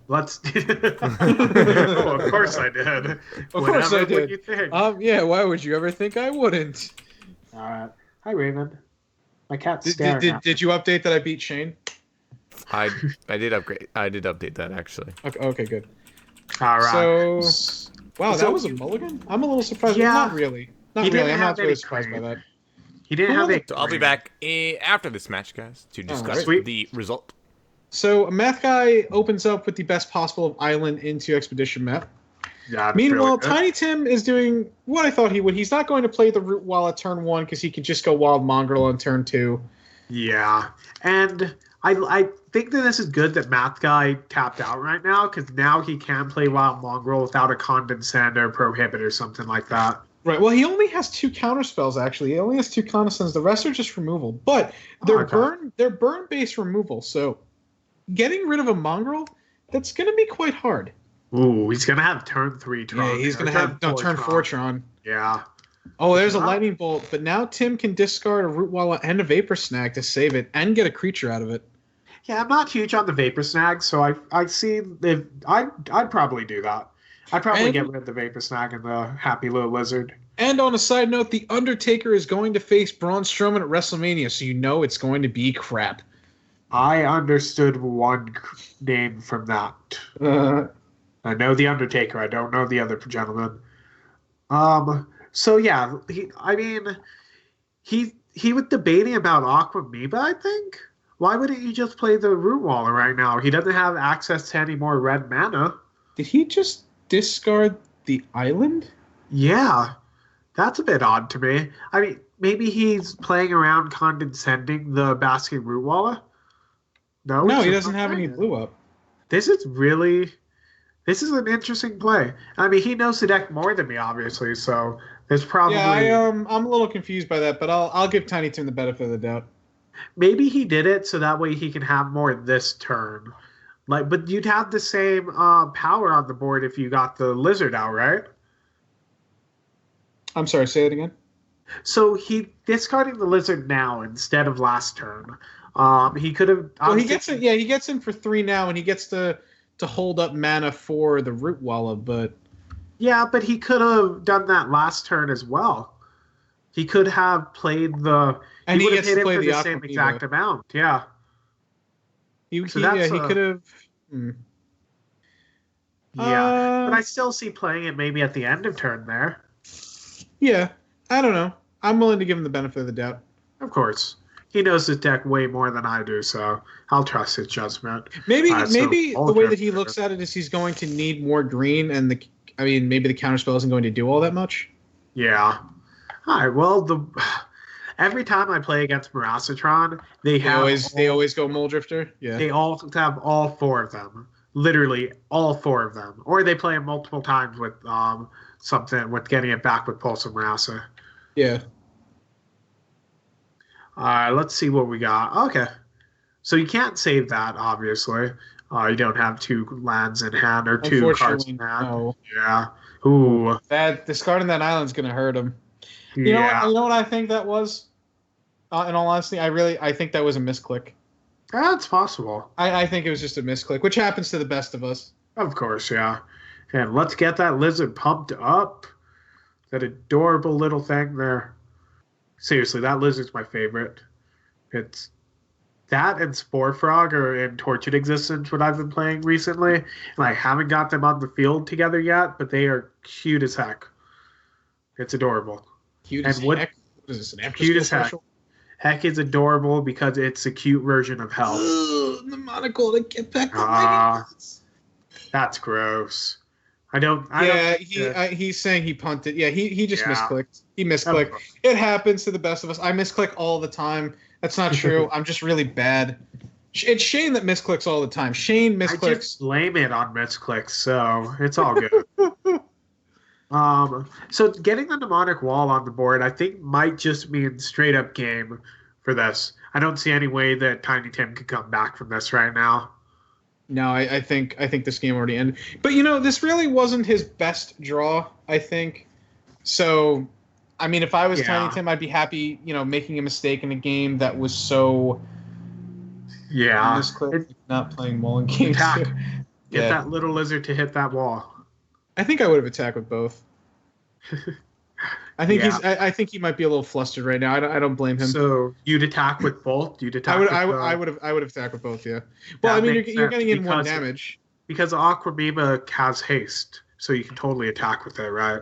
Let's. Oh, of course I did. Of course I Whatever did. You think. Yeah. Why would you ever think I wouldn't? All right. Hi Raven. My cat's Did, staring did, at did you update that I beat Shane? I did upgrade. I did update that actually. Okay, good. me. All right. So, wow, So that was a you- mulligan? I'm a little surprised. Yeah. Not really. Not He didn't really. I'm have not really any surprised by claim. that. He didn't Who have won a. So I'll be back after this match, guys, to discuss right. the result. So, a math guy opens up with the best possible island into Expedition map. Yeah, that's Meanwhile, really good. Tiny Tim is doing what I thought he would. He's not going to play the Root Wall at turn 1 because he can just go Wild Mongrel on turn 2. Yeah, and I think that this is good that Math Guy tapped out right now because now he can play Wild Mongrel without a Condescend or Prohibit or something like that. Right. Well, he only has 2 counter spells. Actually, he only has 2 Condescends. The rest are just removal, but they're Okay. they're burn based removal. So, getting rid of a Mongrel, that's going to be quite hard. Ooh, he's gonna have turn 3 Tron. Yeah, he's or going to have turn 4 Tron. Tron. Yeah. Oh, there's a Wow. lightning bolt, but now Tim can discard a Root Walla and a Vapor Snag to save it and get a creature out of it. Yeah, I'm not huge on the Vapor Snag, so I see if I'd probably do that. I'd probably And- get rid of the Vapor Snag and the Happy Little Lizard. And on a side note, the Undertaker is going to face Braun Strowman at WrestleMania, so you know it's going to be crap. I understood one name from that. I know the Undertaker. I don't know the other gentleman. So yeah, he was debating about Aquamoeba, I think. Why wouldn't you just play the Root Waller right now? He doesn't have access to any more red mana. Did he just discard the island? Yeah, that's a bit odd to me. I mean, maybe he's playing around condescending the Basket Root Waller. No, No, he's he just doesn't not have any playing it. blue up. This is an interesting play. I mean, he knows the deck more than me, obviously, so there's probably Yeah, I'm a little confused by that, but I'll give Tiny Tim the benefit of the doubt. maybe he did it so that way he can have more this turn. Like, but you'd have the same power on the board if you got the lizard out, right? I'm sorry, say it again. So he discarding the lizard now instead of last turn. He could have. Well, he gets in. Yeah, he gets in for 3 now, and he gets to hold up mana for the Root Walla, but Yeah, but he could have done that last turn as well. He could have played the. And he would have gets hit to it play for the the same Aquamoeba. exact amount. Yeah. he So yeah, that's he a- could have. Yeah, but I still see playing it maybe at the end of turn there. Yeah, I don't know. I'm willing to give him the benefit of the doubt. Of course. He knows his deck way more than I do, so I'll trust his judgment. Maybe So maybe the way Ultra- that he looks at it is he's going to need more green, and maybe the counterspell isn't going to do all that much. Yeah. All right, well, every time I play against Marasatron, they always go Mole Drifter. Yeah. they all have all 4 of them. Literally all 4 of them. Or they play them multiple times with something, with getting it back with Pulse of Marasa. Yeah. Let's see what we got. Okay. So you can't save that, obviously. You don't have 2 lands in hand or 2 cards in hand. No. Yeah. Ooh. That discarding that island's gonna hurt him. Yeah. You know what I think that was? In all honesty, I think that was a misclick. That's possible. I think it was just a misclick, which happens to the best of us. Of course, yeah. And let's get that lizard pumped up. That adorable little thing there. Seriously, that lizard's my favorite. that and Spore Frog are in Tortured Existence, what I've been playing recently. And I haven't got them on the field together yet, but they are cute as heck. It's adorable. Cute And as what heck. What is this, an after cute school as heck. special? Heck is adorable because it's a cute version of hell. Ugh, the monocle to get back the Ah. leggings. That's gross. He's saying he punted. Yeah, he just Yeah. misclicked. He misclicked. It happens to the best of us. I misclick all the time. That's not true. I'm just really bad. It's Shane that misclicks all the time. Shane I misclicks. just blame it on misclicks, so it's all good. So getting the demonic wall on the board, I think, might just mean straight up game for this. I don't see any way that Tiny Tim could come back from this right now. No, I think this game already ended. But this really wasn't his best draw, I think. So, I mean, if I was Tiny Tim, I'd be happy, making a mistake in a game that was so misclicked, not playing Mullen games. Attack. Get that little lizard to hit that wall. I think I would have attacked with both. I think I think he might be a little flustered right now. I don't blame him. So you'd attack with both? You'd attack I would have attacked with both, yeah. Well, I mean, you're getting in one damage. Because Aquamima has haste, so you can totally attack with it, right?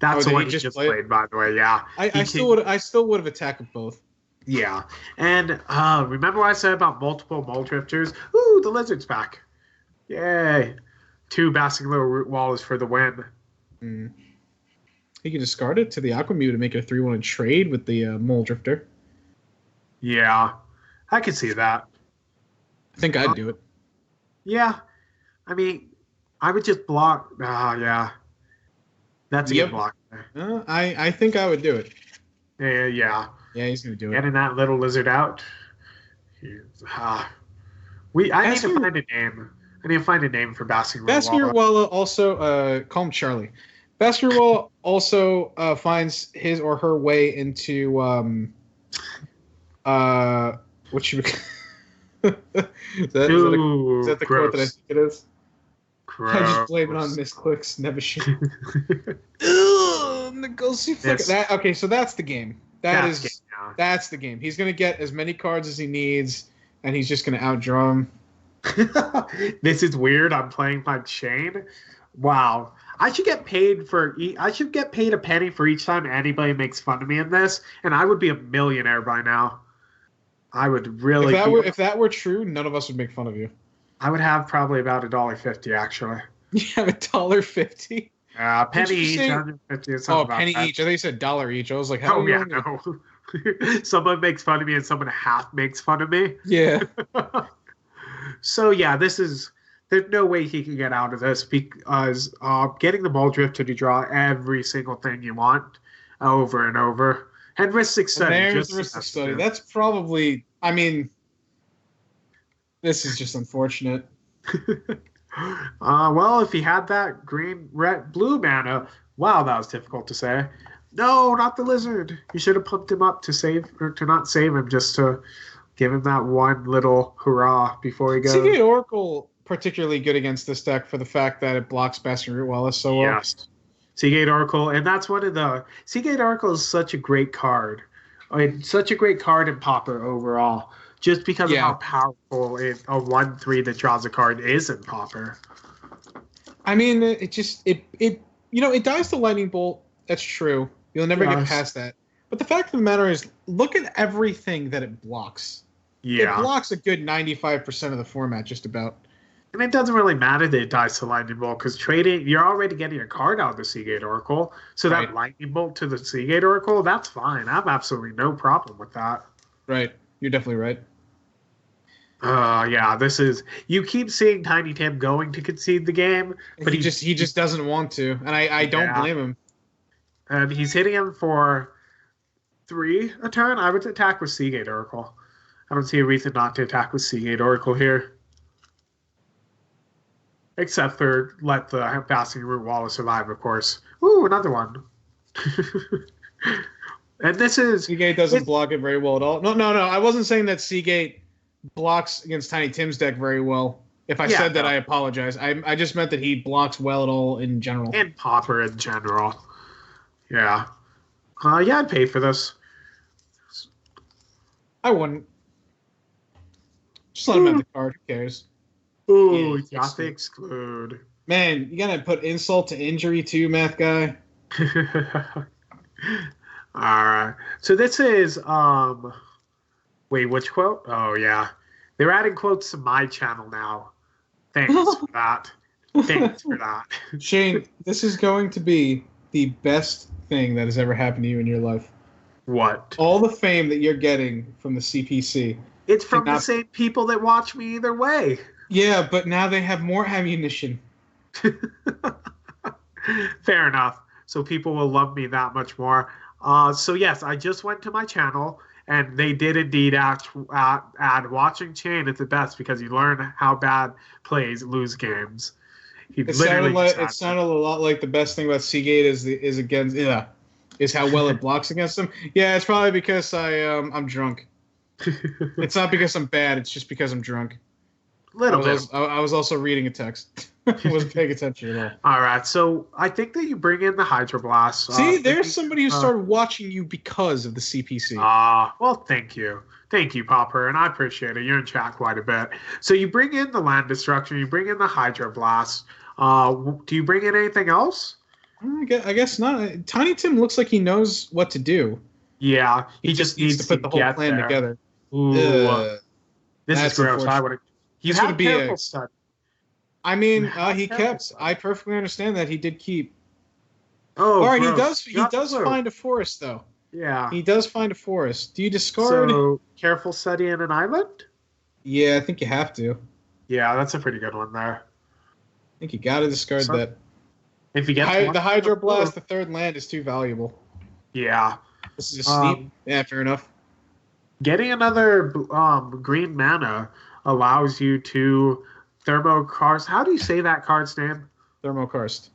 That's what he just played, by the way, yeah. I still would have attacked with both. Yeah. And remember what I said about multiple mole drifters? Ooh, the lizard's back. Yay. 2 Basking Little Root Wallers for the win. He can discard it to the Aquamew to make it a 3-1 trade with the Mole Drifter. Yeah, I could see that. I think I'd do it. Yeah. I mean, I would just block. Yeah. That's a good block. I think I would do it. Yeah. Yeah, he's going to do it. Getting that little lizard out. I need to find a name. I need to find a name for Basking Baskerwalla also, call him Charlie. Baskerwalla also finds his or her way into what should we is that the quote that I think it is? Gross. I just blame it on misclicks, never shit. Okay, so that's the game. That's the game. He's gonna get as many cards as he needs, and he's just gonna outdraw him. This is weird. I'm playing like Shane. Wow. I should get paid a penny for each time anybody makes fun of me in this, and I would be a millionaire by now. I would really. If that were true, none of us would make fun of you. I would have probably about $1.50 actually. You have $1.50? Penny each. $1.50. Oh, penny each. I think you said $1 each. I was like, how? Oh yeah, no. Someone makes fun of me and someone half makes fun of me. Yeah. So yeah, there's no way he can get out of this because getting the Mole Drifter to draw every single thing you want over and over. And Ristic Study. There's Ristic Study. That's probably, I mean, this is just unfortunate. Well, if he had that green, red, blue mana, wow, that was difficult to say. No, not the lizard. You should have pumped him up to not save him, just to give him that one little hurrah before he goes. Seagate Oracle particularly good against this deck for the fact that it blocks Bastion Root Wallace so well. Yes. Seagate Oracle, and that's one of the Seagate Oracle is such a great card. I mean, such a great card in Pauper overall, just because of how powerful a 1/3 that draws a card is in Pauper. I mean, it dies to Lightning Bolt. That's true. You'll never get past that. But the fact of the matter is, look at everything that it blocks. Yeah. It blocks a good 95% of the format, just about. And it doesn't really matter that it dies to Lightning Bolt, because trading, you're already getting a card out of the Seagate Oracle. So that Lightning Bolt to the Seagate Oracle, that's fine. I have absolutely no problem with that. Right. You're definitely right. Yeah, this is... You keep seeing Tiny Tim going to concede the game, but he just doesn't want to, and I don't blame him. And he's hitting him for 3 a turn. I would attack with Seagate Oracle. I don't see a reason not to attack with Seagate Oracle here. Except for let the Basking Root Wallace survive, of course. Ooh, another one. And this is... Seagate doesn't block it very well at all. No. I wasn't saying that Seagate blocks against Tiny Tim's deck very well. If I said that, I apologize. I just meant that he blocks well at all in general. And Pauper in general. Yeah. I'd pay for this. I wouldn't. Just let him have the card. Who cares? Ooh, Yeah, Yacht exclude. Man, you gotta put insult to injury too, math guy. All right. So this is wait, which quote? Oh yeah. They're adding quotes to my channel now. Thanks for that. Thanks for that. Shane, this is going to be the best thing that has ever happened to you in your life. What? All the fame that you're getting from the CPC. It's from the cannot- same people that watch me either way. Yeah, but now they have more ammunition. Fair enough. So people will love me that much more. So yes, I just went to my channel and they did indeed add watching Chain at the best because you learn how bad players lose games. He It literally sounded a lot like the best thing about Seagate is how well it blocks against them. Yeah, it's probably because I'm drunk. It's not because I'm bad. It's just because I'm drunk. I was also reading a text. I wasn't paying attention at all. All right, so I think that you bring in the Hydroblast. See, there's somebody who started watching you because of the CPC. Well, thank you. Thank you, Pauper, and I appreciate it. You're in chat quite a bit. So you bring in the Land Destruction, you bring in the Hydroblast. Do you bring in anything else? I guess not. Tiny Tim looks like he knows what to do. Yeah, He just needs to put the whole plan together. Ooh, this is gross. I would. You have careful study. I mean, I perfectly understand that he did keep. Oh, all right. gross. He does find a forest though. Yeah. He does find a forest. Do you discard? So careful study in an island. Yeah, I think you have to. Yeah, that's a pretty good one there. I think you got to discard that. If you get the Hydroblast, the third land is too valuable. Yeah. This is a steep. Yeah, fair enough. Getting another green mana allows you to Thermokarst. How do you say that card's name? Thermokarst.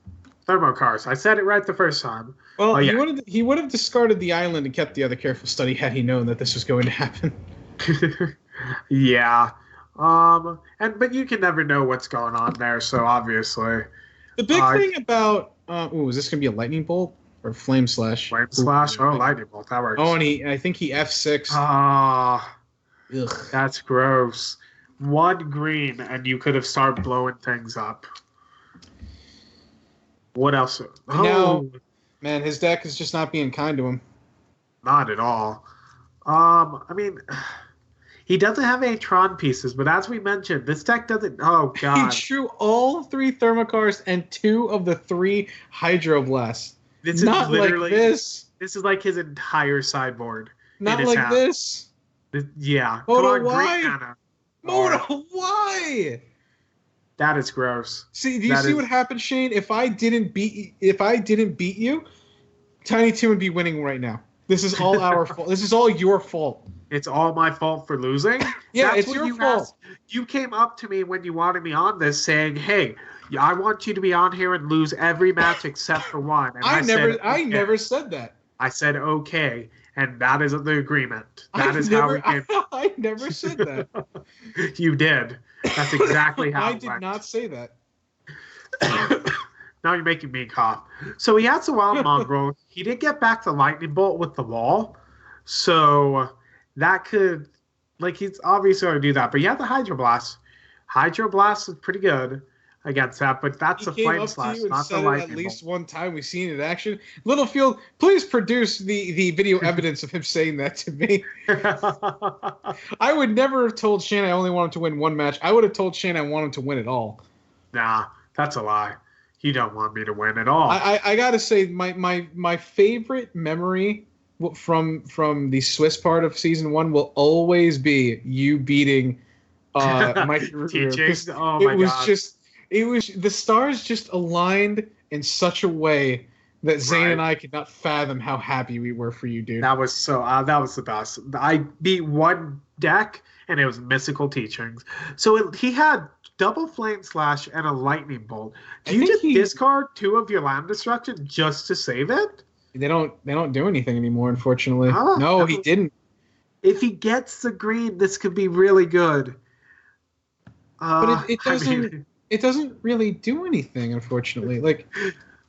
Thermokarst. I said it right the first time. Well, he would have discarded the island and kept the other careful study had he known that this was going to happen. Yeah. But you can never know what's going on there, so obviously. The big thing about is this gonna be a lightning bolt or flame slash? Flame slash. Oh, lightning bolt. That works. Oh, and I think he F6. That's gross. 1 green, and you could have started blowing things up. What else? No, man, his deck is just not being kind to him. Not at all. I mean, he doesn't have any Tron pieces, but as we mentioned, this deck doesn't. Oh god! He drew all 3 Thermokarst and 2 of the 3 Hydroblasts. This is not literally like this. This is like his entire sideboard. Not like house. this. Yeah. Moto, why? Moto, why? That is gross. See, do you see what happened, Shane? If I didn't beat you, Tiny Tim would be winning right now. This is all our fault. This is all your fault. It's all my fault for losing? Yeah, it's your fault. You came up to me when you wanted me on this saying, hey, I want you to be on here and lose every match except for one. And I never said that. I said, okay. And that is the agreement. How we came. I never said that. You did. That's exactly how I did not say that. Now you're making me cough. So he has the Wild Mongrel. He did get back the Lightning Bolt with the wall. So that could, he's obviously going to do that. But you have the Hydroblast. Hydroblast is pretty good against that, but that's a Flame Slash, not the Lightning Bolt. At least one time we've seen it in action. Littlefield, please produce the video evidence of him saying that to me. I would never have told Shane I only wanted to win one match. I would have told Shane I wanted to win it all. Nah, that's a lie. You don't want me to win at all. I gotta say, my favorite memory from the Swiss part of season 1 will always be you beating Mike Teaching? Oh my god. It was the stars just aligned in such a way that Zane and I could not fathom how happy we were for you, dude. That was that was the best. I beat one deck and it was Mystical Teachings. So he had double Flame Slash and a Lightning Bolt. Do you just discard 2 of your Land Destruction just to save it? They don't do anything anymore, unfortunately. No, he didn't. If he gets the green, this could be really good. But it doesn't. It doesn't really do anything, unfortunately.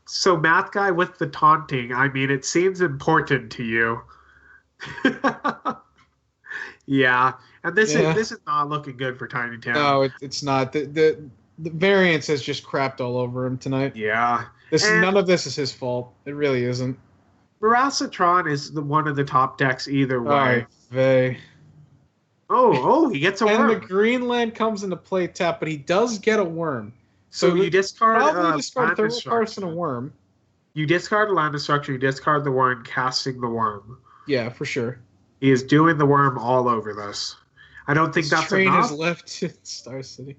So, Math Guy with the taunting, I mean, it seems important to you. Yeah. And this Yeah. is not looking good for Tiny Tim. No, it's not. The variance has just crapped all over him tonight. Yeah. None of this is his fault. It really isn't. Marasatron is one of the top decks either way. Alright, Vey. He gets a And worm. the Greenland comes into play tap, but he does get a worm. So you discard probably discard land Thermal Cards and a destruction. worm. You discard land destruction, you discard the worm, casting the worm. Yeah, for sure. He is doing the worm all over this. I don't think that's train enough. has left to Star City.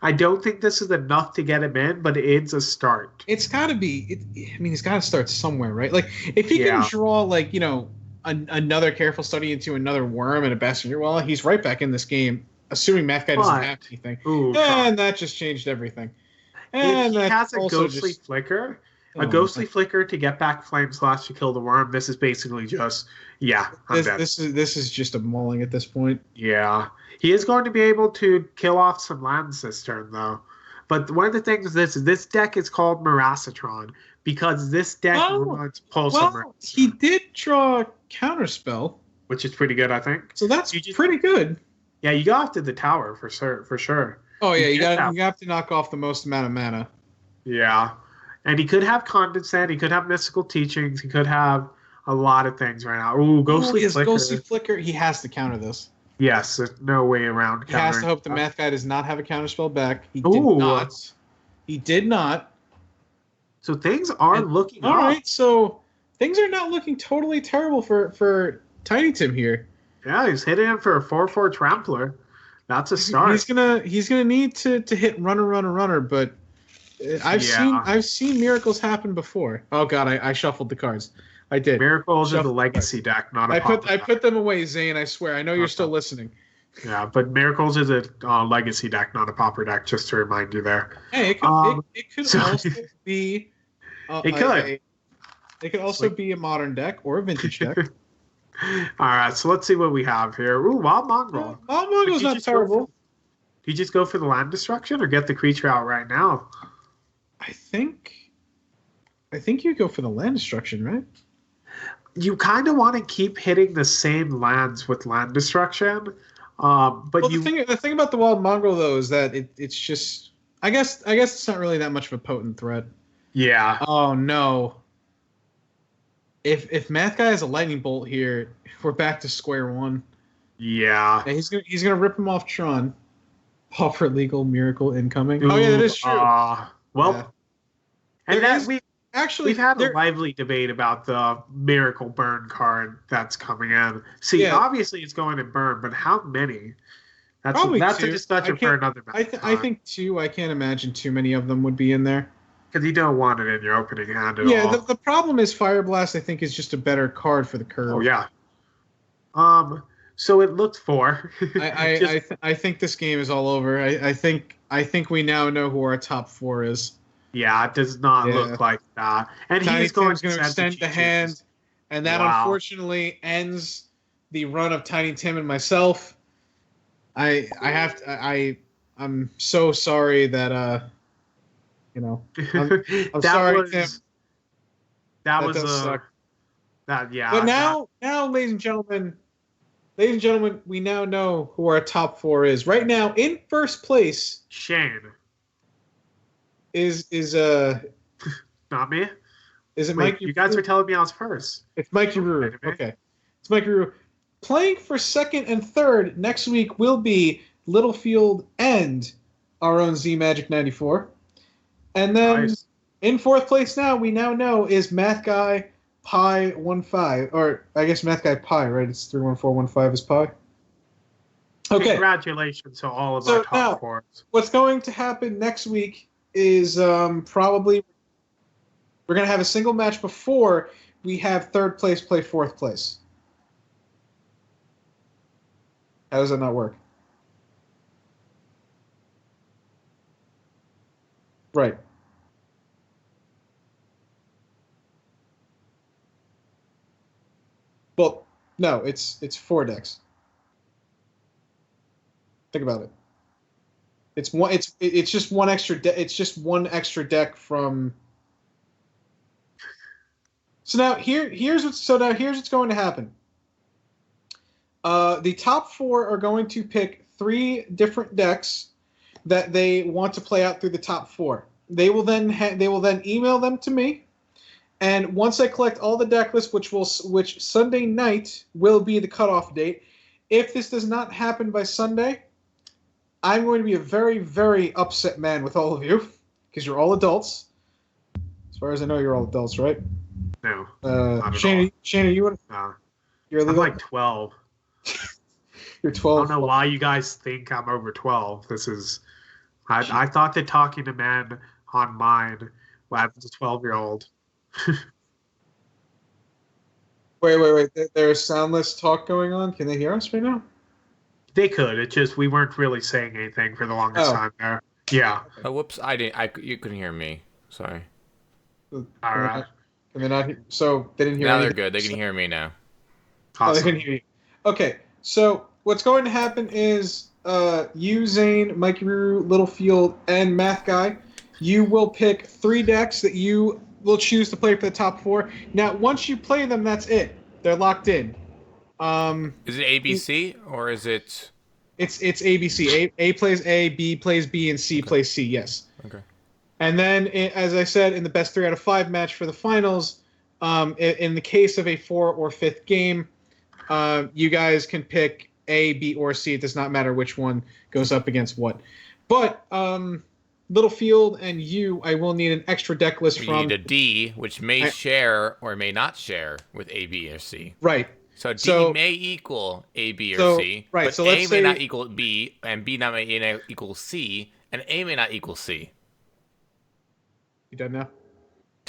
I don't think this is enough to get him in, but it's a start. It's got to be. He's got to start somewhere, right? Like, if he can draw, like, another Careful Study into another worm and a Bastion Wallet, he's right back in this game, assuming Math Guy doesn't have anything. And that just changed everything. And if he has a ghostly flicker, ghostly flicker to get back Flame Slash to kill the worm, this is basically just, I'm dead. This is just a mauling at this point. Yeah. He is going to be able to kill off some lands this turn, though. But one of the things is this deck is called Marasatron because this deck runs Pulse of Marasatron. He did draw Counterspell, which is pretty good, I think. So that's pretty good. Yeah, you got to the tower for sure. Oh yeah, you have to knock off the most amount of mana. Yeah, and he could have Condensate. He could have Mystical Teachings. He could have a lot of things right now. Ghostly Flicker. Ghostly Flicker. He has to counter this. Yes, there's no way around. He has to hope the Math Guy does not have a Counterspell back. He did not. He did not. So things are looking all right. So things are not looking totally terrible for Tiny Tim here. Yeah, he's hitting him for a 4/4 Trampler. That's a start. He's gonna need to hit runner, but I've seen miracles happen before. Oh god, I shuffled the cards. I did. Miracles is a legacy deck, not a I put them away, Zane. I swear. I know you're still listening. Yeah, but Miracles is a legacy deck, not a Pauper deck. Just to remind you there. Hey, it could also be. It could also be a modern deck or a vintage deck. All right, so let's see what we have here. Wild Mongrel. Wild Mongrel's not terrible. Do you just go for the land destruction or get the creature out right now? I think you go for the land destruction, right? You kind of want to keep hitting the same lands with land destruction, but the thing about the Wild Mongrel though is that it's just I guess it's not really that much of a potent threat. Yeah. Oh no. If Math Guy has a lightning bolt here, we're back to square one. Yeah. And he's gonna rip him off Tron. Pauper legal miracle incoming. Oh yeah, that is true. And we've had a lively debate about the miracle burn card that's coming in. See, obviously it's going to burn, but how many? That's a discussion for another match. I think 2. I can't imagine too many of them would be in there. Because you don't want it in your opening hand at all. Yeah, the problem is Fire Blast, I think, is just a better card for the curve. Oh, yeah. So it looked 4. I think this game is all over. I think we now know who our top 4 is. Yeah, it does not look like that. And he's going to extend the hand, and that unfortunately ends the run of Tiny Tim and myself. I'm so sorry that I'm sorry, Tim. That was suck. That yeah. But now, ladies and gentlemen, we now know who our top 4 is. Right now, in first place, Shane is not me. Is it Wait, Mike? You guys are telling me I was first. It's Mikey Ruru. Okay, it's Mikey Ruru. Playing for second and third next week will be Littlefield and our own Z Magic 94. And then in fourth place now, we now know is Math Guy Pi 15, or I guess Math Guy Pi, right? It's 31415 is Pi. Okay. Congratulations to all of our top 4s. What's going to happen next week is probably we're going to have a single match before we have third place play fourth place. How does that not work? Right. Well, no, it's 4 decks. Think about it. It's just one extra it's just one extra deck from. So now here's what's going to happen. The top 4 are going to pick 3 different decks that they want to play out through the top 4. They will then email them to me, and once I collect all the deck lists, which Sunday night will be the cutoff date. If this does not happen by Sunday, I'm going to be a very, very upset man with all of you because you're all adults. As far as I know, you're all adults, right? No. Not at Shane, you want? No. You're I'm illegal? like 12. You're I 12. don't know why you guys think I'm over 12. This is. I thought that talking to men online was a 12-year-old. Wait. There's soundless talk going on. Can they hear us right now? They could. It's just we weren't really saying anything for the longest time there. Yeah. Oh, whoops! You couldn't hear me. Sorry. All right. Can they not? So they didn't hear. Now anything? they're good. They can hear me now. Oh, they Awesome. didn't hear you. Okay. So what's going to happen is you, Zane, Mikey Ruru, Littlefield, and Math Guy, you will pick 3 decks that you will choose to play for the top 4. Now, once you play them, that's it. They're locked in. Is it ABC or is it? It's ABC. A plays A, B plays B, and C plays C. Yes. Okay. And then, as I said, in the best 3 out of 5 match for the finals, in the case of a 4th or 5th game, you guys can pick A, B, or C. It does not matter which one goes up against what. But Littlefield and you, I will need an extra deck list We from. need a D, which may share or may not share with A, B, or C. Right. So D may equal A, B, or C, right, but so A let's may say, not equal B, and B may not equal C, and A may not equal C. You done now?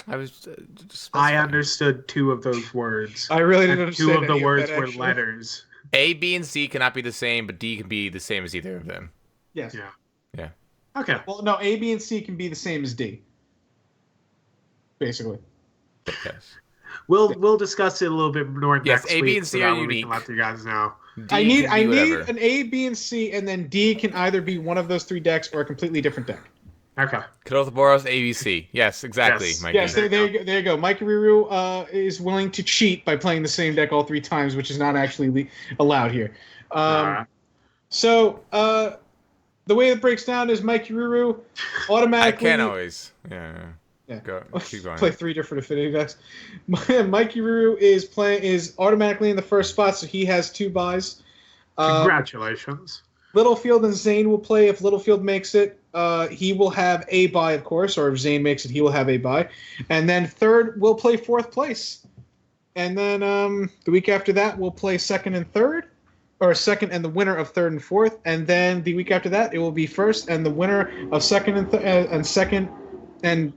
I was just I specifying. understood 2 of those words. I really didn't And understand 2 of the any words that, were actually. letters. A, B, and C cannot be the same, but D can be the same as either of them. Yes. Yeah. Yeah. Okay. Well, no, A, B, and C can be the same as D. Basically. Yes. We'll discuss it a little bit more Yes, next A, B, week and C so are that way we unique. can let you guys know. D I need can be whatever. an A, B, and C, and then D can either be one of those 3 decks or a completely different deck. Okay. Kothoboros ABC. Yes, exactly. Yes. Mikey. Yes, there you go. Mikey Ruru is willing to cheat by playing the same deck all 3 times, which is not actually allowed here. So the way it breaks down is Mikey Ruru I automatically. can't always. Yeah. Go. Keep going. Play 3 different affinity decks. Mikey Ruru is automatically in the first spot, so he has 2 buys. Congratulations. Littlefield and Zane will play. If Littlefield makes it, he will have a bye, of course. Or if Zane makes it, he will have a bye. And then third, we'll play 4th place. And then the week after that, we'll play 2nd and 3rd. Or 2nd and the winner of 3rd and 4th. And then the week after that, it will be 1st and the winner of 2nd and 2nd. And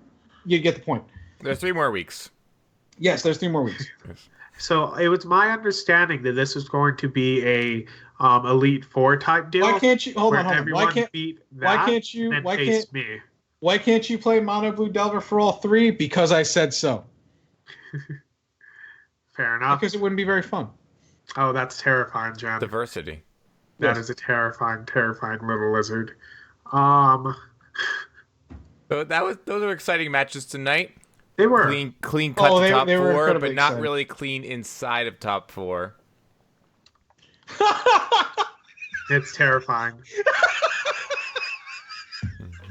you get the point. There's 3 more weeks. Yes, there's 3 more weeks. Yes. So it was my understanding that this was going to be a Elite Four type deal. Why can't you hold on? Everyone Why can't beat that and why face can't me? why can't you play Mono Blue Delver for all 3? Because I said so. Fair enough. Because it wouldn't be very fun. Oh, that's terrifying, Jen. Diversity. That is a terrifying, terrifying little lizard. So those are exciting matches tonight. They were. Clean cut to top they were 4, incredibly but not exciting. really clean inside of top 4. It's terrifying.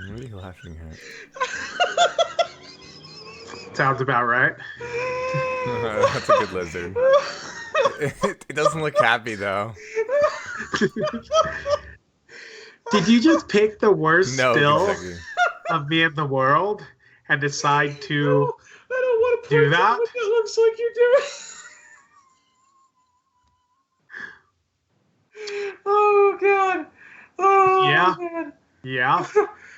What are you laughing at? Sounds about right. That's a good lizard. It doesn't look happy though. Did you just pick the worst No, still exactly. of me in the world and decide to I don't want to do that? what that looks like you're doing. Oh god. Oh Yeah. man. Yeah,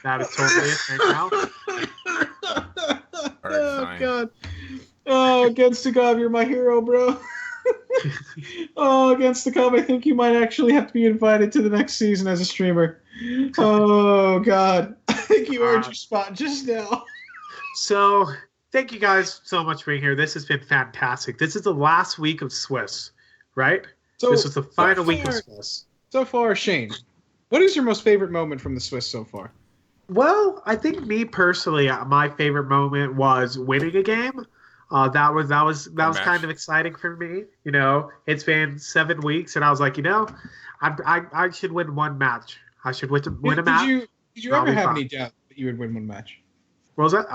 that is totally a thing now. Alright, Oh fine. god. Oh, against the Gob, you're my hero, bro. Oh, against the Gob, I think you might actually have to be invited to the next season as a streamer. Oh god. I think you earned your spot just now. So, thank you guys so much for being here. This has been fantastic. This is the last week of Swiss, right? So This was the final so week of far- Swiss. So far, Shane, what is your most favorite moment from the Swiss so far? Well, I think me personally, my favorite moment was winning a game. That was match. kind of exciting for me. You know, it's been 7 weeks, and I was like, I should win one match. I should win a Did match. you and I'll ever be have fine. any doubt that you would win one match? What was that?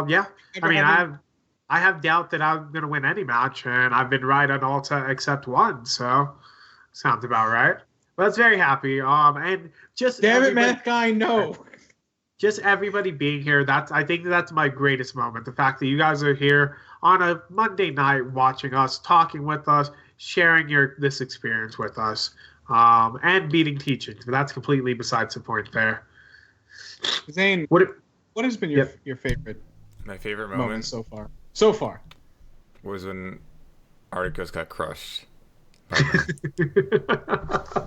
Yeah. I Ever mean, have any? I have doubt that I'm gonna win any match, and I've been right on all except one. So sounds about right. But I was very happy. And just Damn it, everybody, math guy, no. just everybody being here. I think that's my greatest moment. The fact that you guys are here on a Monday night, watching us, talking with us, sharing this experience with us, and beating teaching. But that's completely besides the point there. Zane, What? what has been Yep. your favorite My favorite moment moment so far? So far. was when Articos got crushed.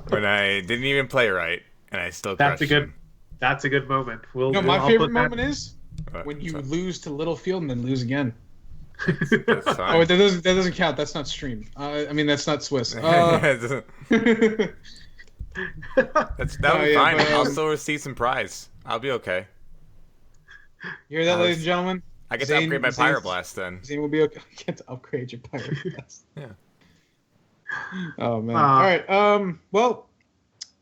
When I didn't even play right, and I still crushed him. That's a good moment. My I'll favorite put that- moment is when you So, lose to Littlefield and then lose again. that's fine. Oh, that doesn't count. That's not stream. I mean, that's not Swiss. That'll be fine. but, I'll still receive some prize. I'll be okay. You hear that, ladies and gentlemen? I get to Zane- upgrade my Zane's- Pyroblast then. Zane will be okay. Get to upgrade your pirate class. Yeah. Oh man. All right. Well.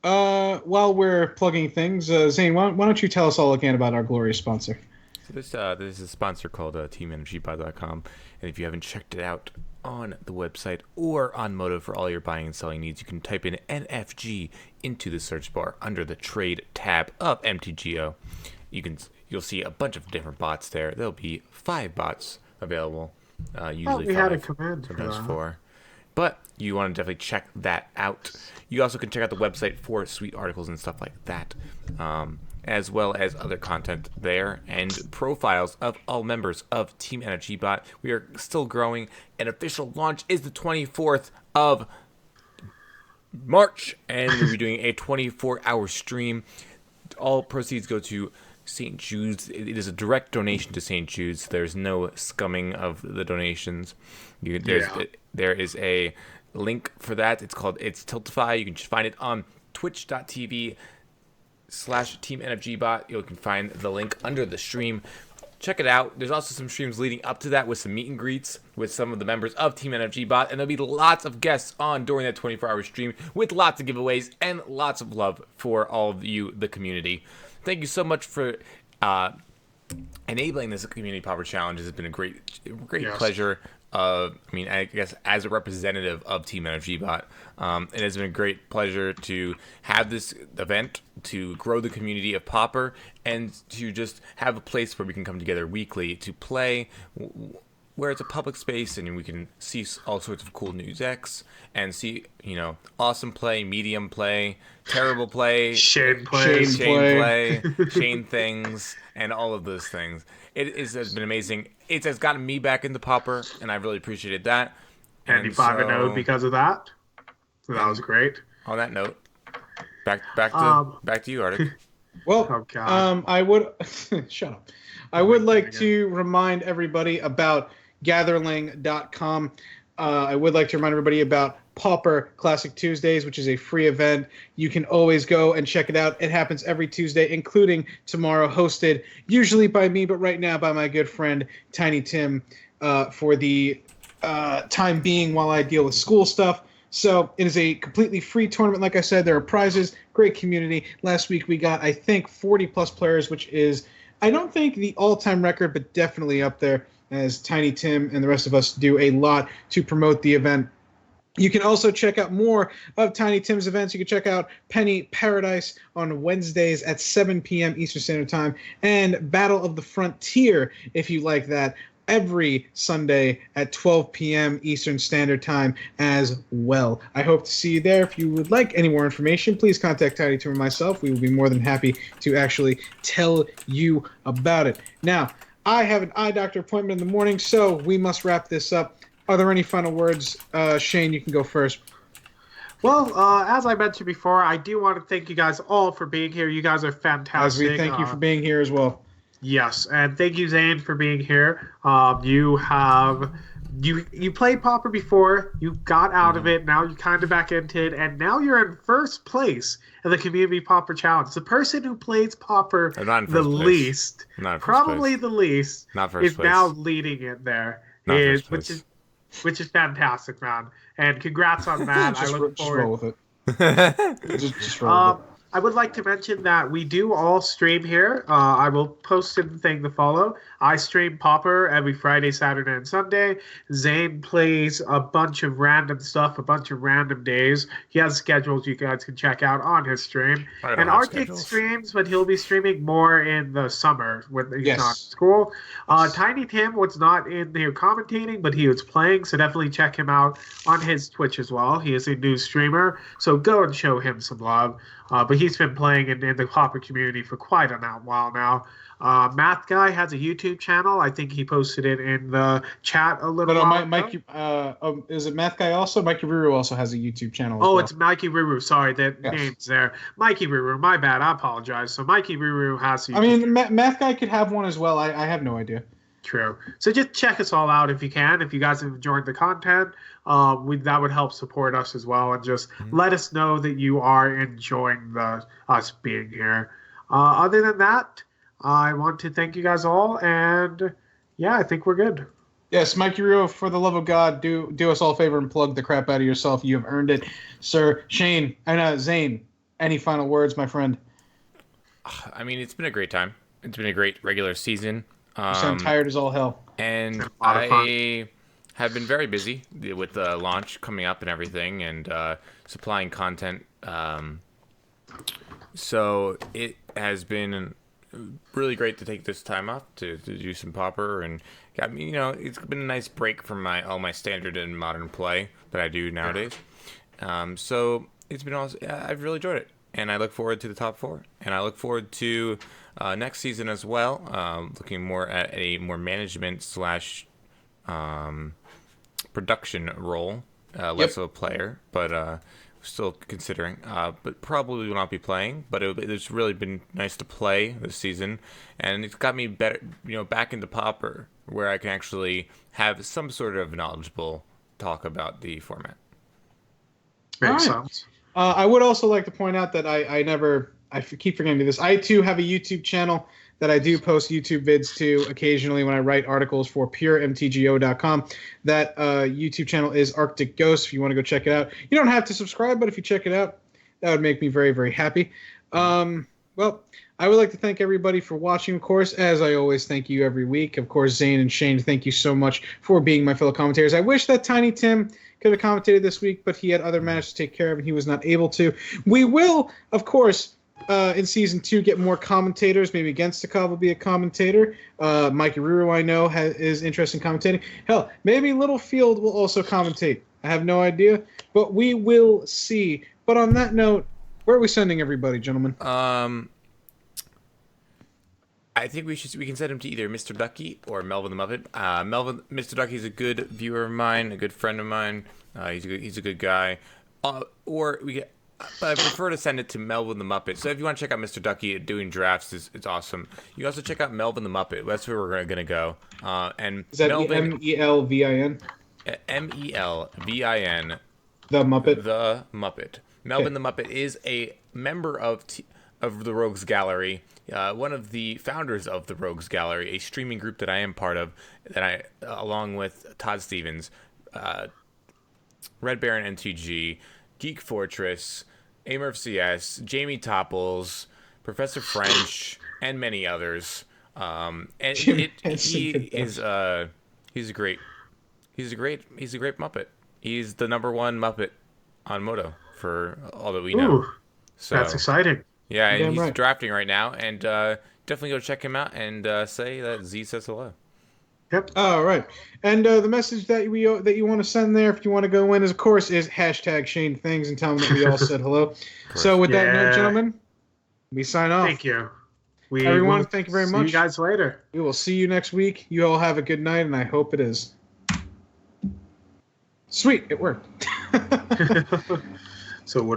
While we're plugging things, Zane, why don't you tell us all again about our glorious sponsor? So this is a sponsor called TeamEnergyBuy.com, and if you haven't checked it out on the website or on Moto for all your buying and selling needs, you can type in NFG into the search bar under the trade tab of MTGO. You'll see a bunch of different bots there. There'll be 5 bots available, usually we 5, had a command for sometimes that. 4. But you want to definitely check that out. You also can check out the website for sweet articles and stuff like that, as well as other content there and profiles of all members of Team Energy Bot. We are still growing. An official launch is the 24th of March, and we'll be doing a 24-hour stream. All proceeds go to St. Jude's. It is a direct donation to St. Jude's. There's no scumming of the donations. There is a link for that. It's Tiltify. You can just find it on twitch.tv/TeamNFGBot. You can find the link under the stream. Check it out. There's also some streams leading up to that with some meet and greets with some of the members of Team NFG Bot, and there'll be lots of guests on during that 24-hour stream with lots of giveaways and lots of love for all of you, the community. Thank you so much for enabling this community Pauper challenge. It's been a great Yes. pleasure. I guess as a representative of Team Energy Bot, it has been a great pleasure to have this event, to grow the community of Pauper, and to just have a place where we can come together weekly to play, where it's a public space and we can see all sorts of cool new decks and see, awesome play, medium play, terrible play, Shane play. Shane things, and all of those things. Has been amazing. It has gotten me back into Pauper, and I really appreciated that. And you 5-0 because of that. So that was great. On that note, back to you, Arctic. Well, Oh, God. I would shut up. I would like to remind everybody about Gatherling.com. I would like to remind everybody about Pauper Classic Tuesdays, which is a free event. You can always go and check it out. It happens every Tuesday, including tomorrow, hosted usually by me, but right now by my good friend Tiny Tim for the time being while I deal with school stuff. So it is a completely free tournament. Like I said, there are prizes, great community. Last week we got, I think, 40-plus players, which is, I don't think the all-time record, but definitely up there, as Tiny Tim and the rest of us do a lot to promote the event. You can also check out more of Tiny Tim's events. You can check out Penny Paradise on Wednesdays at 7 p.m. Eastern Standard Time, and Battle of the Frontier, if you like that, every Sunday at 12 p.m. Eastern Standard Time as well. I hope to see you there. If you would like any more information, please contact Tiny Tim or myself. We will be more than happy to actually tell you about it. Now, I have an eye doctor appointment in the morning, so we must wrap this up. Are there any final words? Shane, you can go first. Well, as I mentioned before, I do want to thank you guys all for being here. You guys are fantastic. As we thank you for being here as well. Yes, and thank you, Zane, for being here. You played Pauper before, you got out of it, now you're kind of back into it, and now you're in first place in the Community Pauper Challenge. The person who plays Pauper the least, probably the least, Not first is place. now leading it there. Not is first place. which is fantastic, man. And congrats on that. I look Just roll forward. with it. Just roll with it. I would like to mention that we do all stream here. I will post in the thing to follow. I stream Pauper every Friday, Saturday, and Sunday. Zane plays a bunch of random stuff, a bunch of random days. He has schedules you guys can check out on his stream. I don't And have Arctic schedules. streams, but he'll be streaming more in the summer when he's Yes. not in school. Tiny Tim was not in here commentating, but he was playing, so definitely check him out on his Twitch as well. He is a new streamer, so go and show him some love. But he's been playing in the Pauper community for quite a while now. Math Guy has a YouTube channel. I think he posted it in the chat a little while ago. Mike, is it Math Guy also? Mikey Ruru also has a YouTube channel. Oh, well. it's Mikey Ruru. Sorry, that name's there. Mikey Ruru. My bad. I apologize. So Mikey Ruru has a YouTube I mean, Math Guy could have one as well. I have no idea. True. So just check us all out if you can. If you guys have enjoyed the content, that would help support us as well, and just let us know that you are enjoying us being here. Other than that, I want to thank you guys all, and yeah, I think we're good. Yes, Mikey Ruru, for the love of God, do us all a favor and plug the crap out of yourself. You have earned it, sir. Shane and Zane, any final words, my friend? I mean, it's been a great time. It's been a great regular season. You sound tired as all hell. And A lot of fun. I have been very busy with the launch coming up and everything, and supplying content. So it has been really great to take this time off to do some Pauper, and got me. It's been a nice break from all my standard and modern play that I do nowadays. So it's been awesome. I've really enjoyed it, and I look forward to the top 4, and I look forward to next season as well. Looking more at a more management / production role, less of a player, but still considering. But probably will not be playing. But it's really been nice to play this season, and it's got me better, back into Pauper, where I can actually have some sort of knowledgeable talk about the format. Makes All right. sense. I would also like to point out that I keep forgetting to do this. I too have a YouTube channel that I do post YouTube vids to occasionally when I write articles for puremtgo.com. That YouTube channel is Arctic Ghost. If you want to go check it out, you don't have to subscribe, but if you check it out, that would make me very, very happy. Well, I would like to thank everybody for watching, of course, as I always thank you every week. Of course, Zane and Shane, thank you so much for being my fellow commentators. I wish that Tiny Tim could have commentated this week, but he had other matters to take care of, and he was not able to. We will, of course, in Season 2, get more commentators. Maybe Genstikov will be a commentator. Mikey Ruru, I know, is interested in commentating. Hell, maybe Littlefield will also commentate. I have no idea, but we will see. But on that note, where are we sending everybody, gentlemen? I think we can send him to either Mr. Ducky or Melvin the Muppet. Mr. Ducky's a good viewer of mine, a good friend of mine. He's a good guy. But I prefer to send it to Melvin the Muppet. So if you want to check out Mr. Ducky doing drafts, it's awesome. You can also check out Melvin the Muppet. That's where we're gonna go. And Is that Melvin, Melvin? Melvin, The Muppet? the Muppet. Melvin the Muppet is a member of the Rogues Gallery, one of the founders of the Rogues Gallery, a streaming group that I am part of, along with Todd Stevens, Red Baron NTG, Geek Fortress, Amurf CS, Jamie Topples, Professor French, and many others. He's a great Muppet. He's the #1 Muppet on Moto for all that we know. Ooh, So that's exciting. yeah, and Damn he's right. drafting right now, and definitely go check him out and say that Z says hello. Yep. All right. And the message that you want to send there, if you want to go in, is, of course, is #ShaneThings and tell them that we all said hello. So with that note, Yeah. gentlemen, we sign off. Thank you. Everyone, will thank you very see much. you guys later. We will see you next week. You all have a good night, and I hope it is. Sweet, it worked. So what?